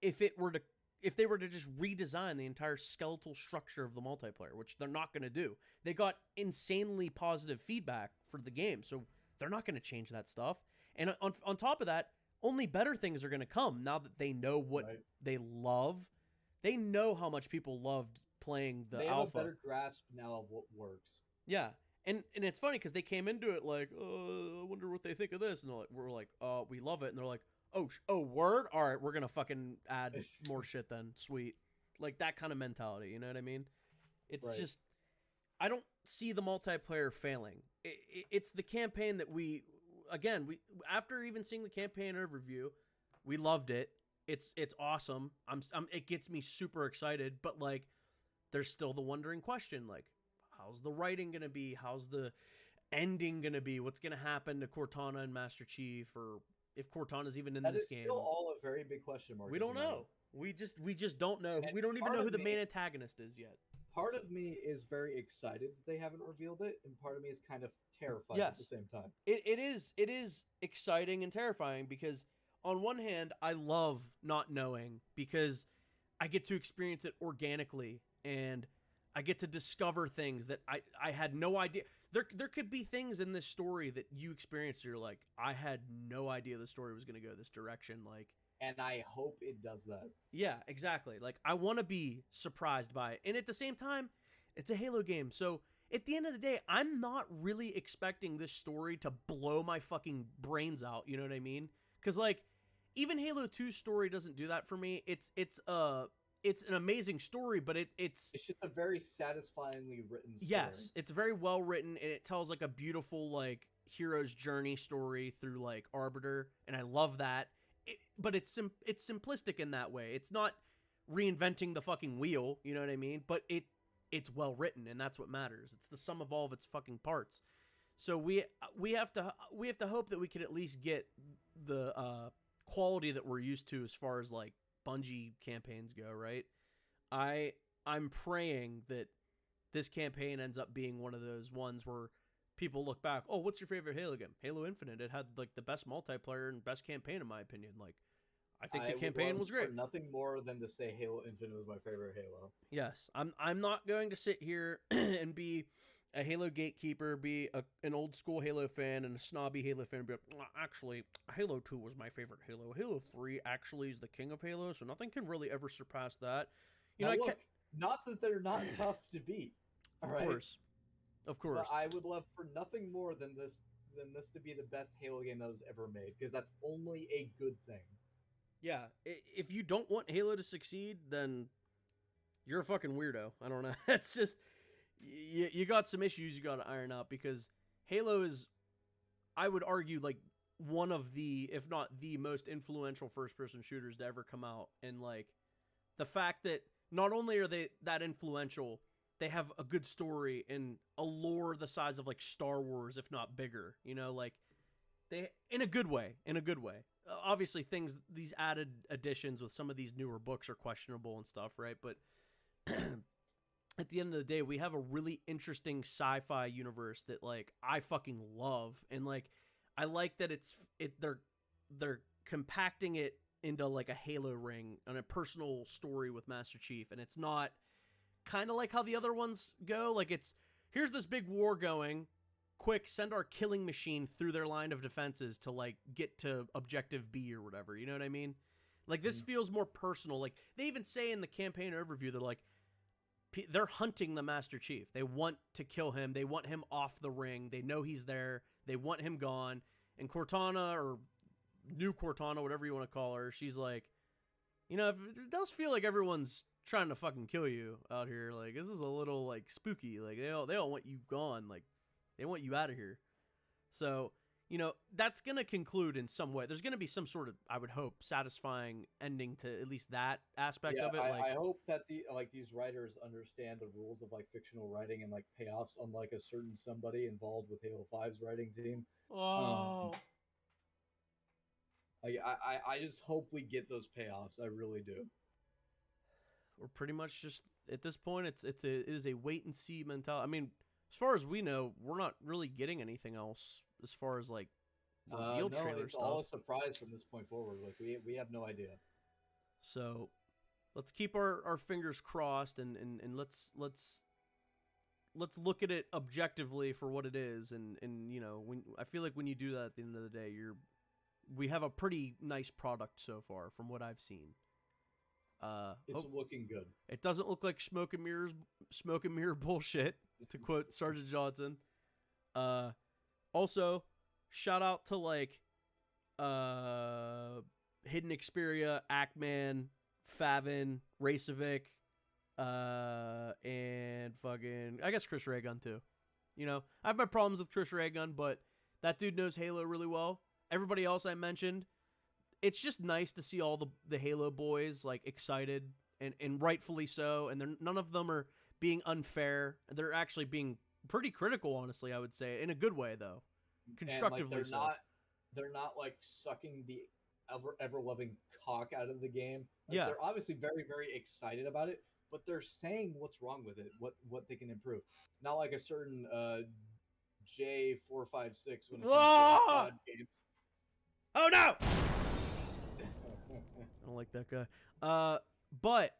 if they were to just redesign the entire skeletal structure of the multiplayer, which they're not going to do. They got insanely positive feedback for the game, so they're not going to change that stuff. And on top of that, only better things are going to come now that they know what they love. They know how much people loved playing the alpha. They have a better grasp now of what works. Yeah. And it's funny because they came into it like, I wonder what they think of this. And we're like, we love it. And they're like, oh, word? All right, we're going to fucking add more shit then. Sweet. Like that kind of mentality, you know what I mean? It's just, I don't see the multiplayer failing. It's the campaign that we after even seeing the campaign overview, we loved it. It's awesome. It gets me super excited, but like, there's still the wondering question, like, how's the writing going to be? How's the ending going to be? What's going to happen to Cortana and Master Chief, or if Cortana's even in this game? That is still all a very big question mark. We don't know. We just don't know. And we don't even know who the main antagonist is yet. Part of me is very excited that they haven't revealed it, and part of me is kind of terrified at the same time. It is exciting and terrifying because on one hand, I love not knowing because I get to experience it organically and I get to discover things that I had no idea. There could be things in this story that you experienced. You're like, I had no idea the story was going to go this direction. Like, and I hope it does that. Yeah, exactly. Like, I want to be surprised by it. And at the same time, it's a Halo game. So at the end of the day, I'm not really expecting this story to blow my fucking brains out. You know what I mean? Because like, even Halo 2's story doesn't do that for me. It's an amazing story, but it's just a very satisfyingly written story. Yes, it's very well written, and it tells like a beautiful like hero's journey story through like Arbiter, and I love that. But it's simplistic in that way. It's not reinventing the fucking wheel, you know what I mean? But it's well written, and that's what matters. It's the sum of all of its fucking parts. So we have to hope that we can at least get the quality that we're used to as far as like Bungie campaigns go, right? I'm praying that this campaign ends up being one of those ones where people look back, oh, what's your favorite Halo game? Halo Infinite. It had like the best multiplayer and best campaign in my opinion. Like, I think the campaign was great. Nothing more than to say Halo Infinite was my favorite Halo. Yes, I'm not going to sit here and be a Halo gatekeeper, be an old school Halo fan and a snobby Halo fan, and be like, actually, Halo 2 was my favorite Halo. Halo 3 actually is the king of Halo, so nothing can really ever surpass that. You know, look, not that they're not tough to beat. Of course. But I would love for nothing more than this to be the best Halo game that was ever made, because that's only a good thing. Yeah, if you don't want Halo to succeed, then you're a fucking weirdo. I don't know. It's just, you got some issues you got to iron out, because Halo is, I would argue, like one of the, if not the most influential first-person shooters to ever come out. And like the fact that not only are they that influential, they have a good story and a lore the size of like Star Wars, if not bigger. You know, like they, in a good way. Obviously, these added additions with some of these newer books are questionable and stuff, right? But at the end of the day, we have a really interesting sci-fi universe that like I fucking love, and like I like that they're compacting it into like a Halo ring and a personal story with Master Chief, and it's not kind of like how the other ones go. Like here's this big war going. Quick, send our killing machine through their line of defenses to like get to objective B or whatever. You know what I mean? Like this feels more personal. Like they even say in the campaign overview, they're like, they're hunting the Master Chief. They want to kill him. They want him off the ring. They know he's there. They want him gone. And Cortana, or new Cortana, whatever you want to call her, she's like, you know, it does feel like everyone's trying to fucking kill you out here. Like this is a little like spooky. Like they don't want you gone. Like they want you out of here. So, you know, that's going to conclude in some way. There's going to be some sort of, I would hope, satisfying ending to at least that aspect of it. I hope that these writers understand the rules of like fictional writing and like payoffs, unlike a certain somebody involved with Halo 5's writing team. Oh. I just hope we get those payoffs. I really do. We're pretty much just, at this point, it is a wait and see mentality. I mean, as far as we know, we're not really getting anything else as far as like reveal trailer it's stuff. all a surprise from this point forward. Like we have no idea. So let's keep our fingers crossed and let's look at it objectively for what it is. And you know, I feel like when you do that at the end of the day, we have a pretty nice product so far from what I've seen. It's looking good. It doesn't look like smoke and mirror bullshit, to quote Sergeant Johnson. Also, shout out to like Hidden Xperia, Ackman, Favin, Racevic, and fucking, I guess Chris Raygun too. You know, I have my problems with Chris Raygun, but that dude knows Halo really well. Everybody else I mentioned, it's just nice to see all the Halo boys like excited and rightfully so. And none of them are being unfair. They're actually being pretty critical, honestly, I would say, in a good way though. Constructively, and, like, they're not like sucking the ever loving cock out of the game. Like, yeah, they're obviously very, very excited about it, but they're saying what's wrong with it, what they can improve. Not like a certain J456 when it comes to COD games. Oh no! I don't like that guy. But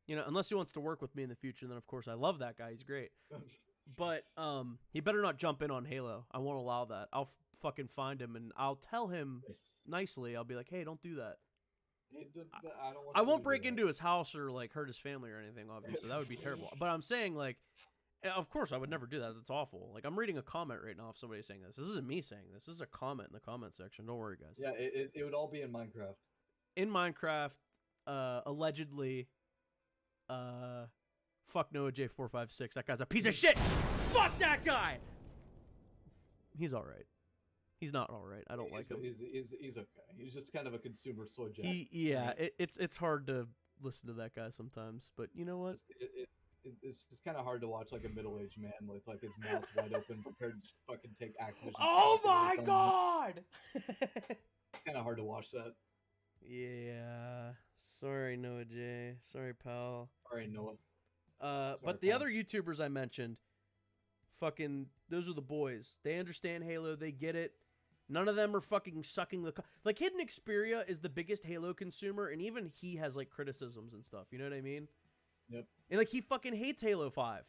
you know, unless he wants to work with me in the future, then of course I love that guy. He's great. But he better not jump in on Halo. I won't allow that. I'll fucking find him and I'll tell him nicely. I'll be like, hey, don't do that. I won't break into his house or like hurt his family or anything. Obviously, that would be terrible. But I'm saying, like, of course I would never do that. That's awful. Like, I'm reading a comment right now if somebody's saying this. This isn't me saying this. This is a comment in the comment section. Don't worry, guys. Yeah, it would all be in Minecraft. In Minecraft, allegedly, fuck Noah J456. That guy's a piece of shit. Fuck that guy. He's all right. He's not all right. I don't like him. He's okay. He's just kind of a consumer soy jack. It's hard to listen to that guy sometimes, but you know what? it's just kind of hard to watch like a middle-aged man with like his mouth wide open prepared to fucking take Activision. Oh my god! Kind of hard to watch that. Yeah. Sorry, Noah J. Sorry, pal. Sorry, Noah. But the other YouTubers I mentioned, fucking, those are the boys. They understand Halo. They get it. None of them are fucking sucking the... Like, Hidden Xperia is the biggest Halo consumer, and even he has, like, criticisms and stuff. You know what I mean? Yep. And, like, he fucking hates Halo 5.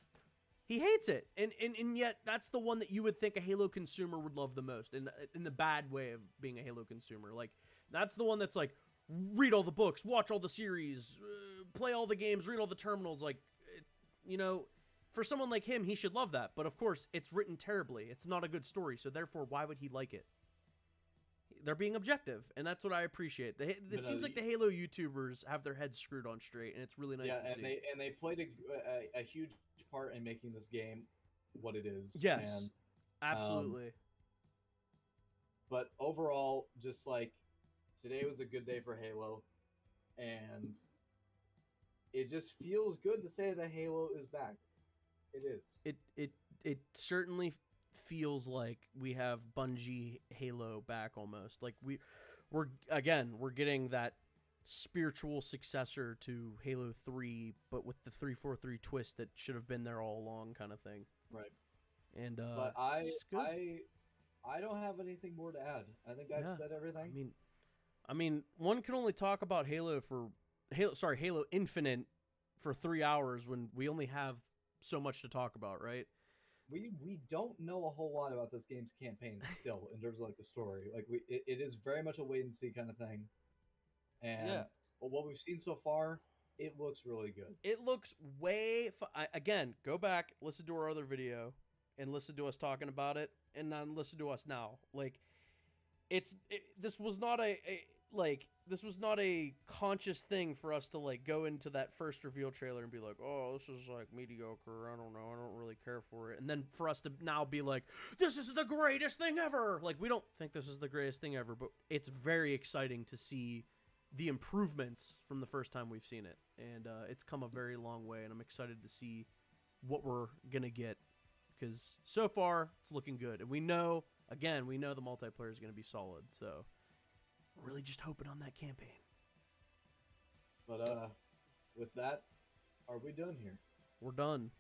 He hates it. And yet, that's the one that you would think a Halo consumer would love the most, in the bad way of being a Halo consumer. Like, that's the one that's, like, read all the books, watch all the series, play all the games, read all the terminals. Like, you know, for someone like him, he should love that. But, of course, it's written terribly. It's not a good story, so therefore, why would he like it? They're being objective, and that's what I appreciate. It seems like the Halo YouTubers have their heads screwed on straight, and it's really nice to see. And they played a huge part in making this game what it is. Yes, and, absolutely. But overall, just like today was a good day for Halo, and it just feels good to say that Halo is back. It is. It certainly feels like we have Bungie Halo back almost. Like we're getting that spiritual successor to Halo 3, but with the 343 twist that should have been there all along, kind of thing. Right. And but I don't have anything more to add. I think I've said everything. I mean, one can only talk about Halo Infinite for 3 hours when we only have so much to talk about, right? We don't know a whole lot about this game's campaign still in terms of like the story. Like it is very much a wait and see kind of thing. And but what we've seen so far, it looks really good. It looks again, go back, listen to our other video, and listen to us talking about it, and then listen to us now. Like this was not a conscious thing for us to like go into that first reveal trailer and be like, oh, this is like mediocre. I don't know. I don't really care for it. And then for us to now be like, this is the greatest thing ever. Like, we don't think this is the greatest thing ever, but it's very exciting to see the improvements from the first time we've seen it. And it's come a very long way, and I'm excited to see what we're going to get, because so far it's looking good. And we know the multiplayer is going to be solid. So we're really just hoping on that campaign. But with that, are we done here? We're done.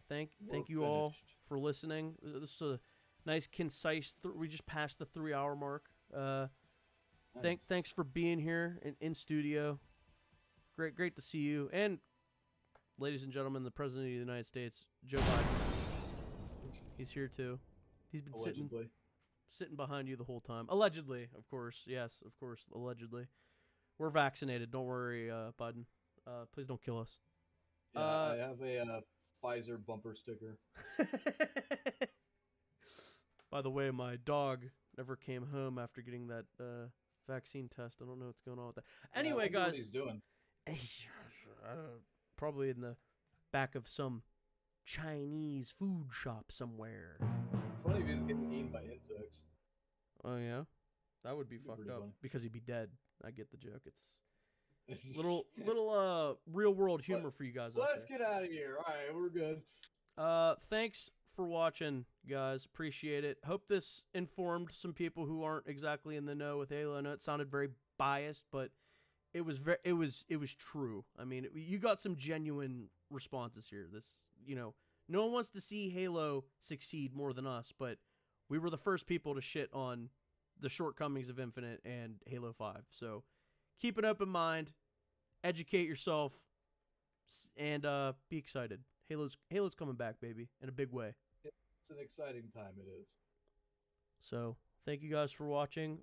Thank you all for listening. This is a nice, concise. We just passed the 3 hour mark. Nice. Thanks for being here in studio. Great to see you. And ladies and gentlemen, the President of the United States, Joe Biden. He's here too. He's been sitting behind you the whole time. Allegedly, of course. Yes, of course, allegedly. We're vaccinated. Don't worry, Biden. Please don't kill us. Yeah, I have a Pfizer bumper sticker. By the way, my dog never came home after getting that vaccine test. I don't know what's going on with that. Anyway, guys. What he's doing. Probably in the back of some Chinese food shop somewhere. Funny if he was getting eaten by insects. Oh yeah, that would be fucked up funny. because he'd be dead. I get the joke. It's little real world humor for you guys. Let's get out of here. All right, we're good. Thanks for watching, guys. Appreciate it. Hope this informed some people who aren't exactly in the know with Halo. I know it sounded very biased, but it was true. I mean, you got some genuine responses here. No one wants to see Halo succeed more than us, but we were the first people to shit on the shortcomings of Infinite and Halo 5. So keep an open mind, educate yourself, and be excited. Halo's coming back, baby, in a big way. It's an exciting time, it is. So thank you guys for watching.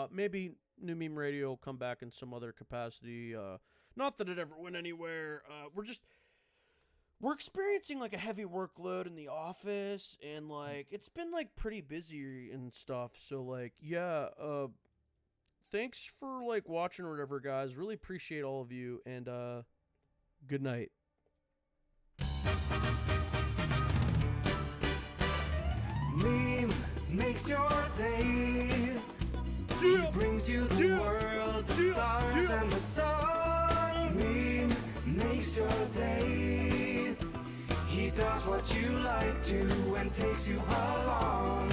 Maybe New Meme Radio will come back in some other capacity. Not that it ever went anywhere. We're experiencing like a heavy workload in the office, and like it's been like pretty busy and stuff. So like, yeah, thanks for like watching or whatever, guys. Really appreciate all of you, and good night. Meme makes your day. He brings you the world, the stars and the sun. Meme makes your day. He does what you like to and takes you along.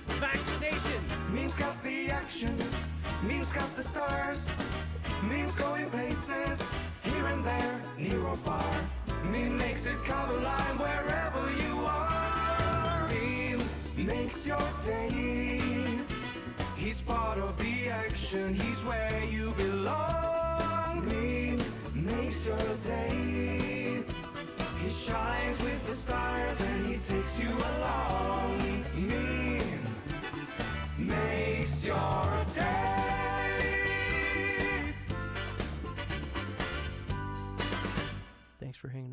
Vaccinations! Memes got the action, memes got the stars, memes going places, here and there, near or far. Meme makes it cover line wherever you are. Meme makes your day. He's part of the action, he's where you belong. Meme makes your day. He shines with the stars and he takes you along. Meme makes your day. Thanks for hanging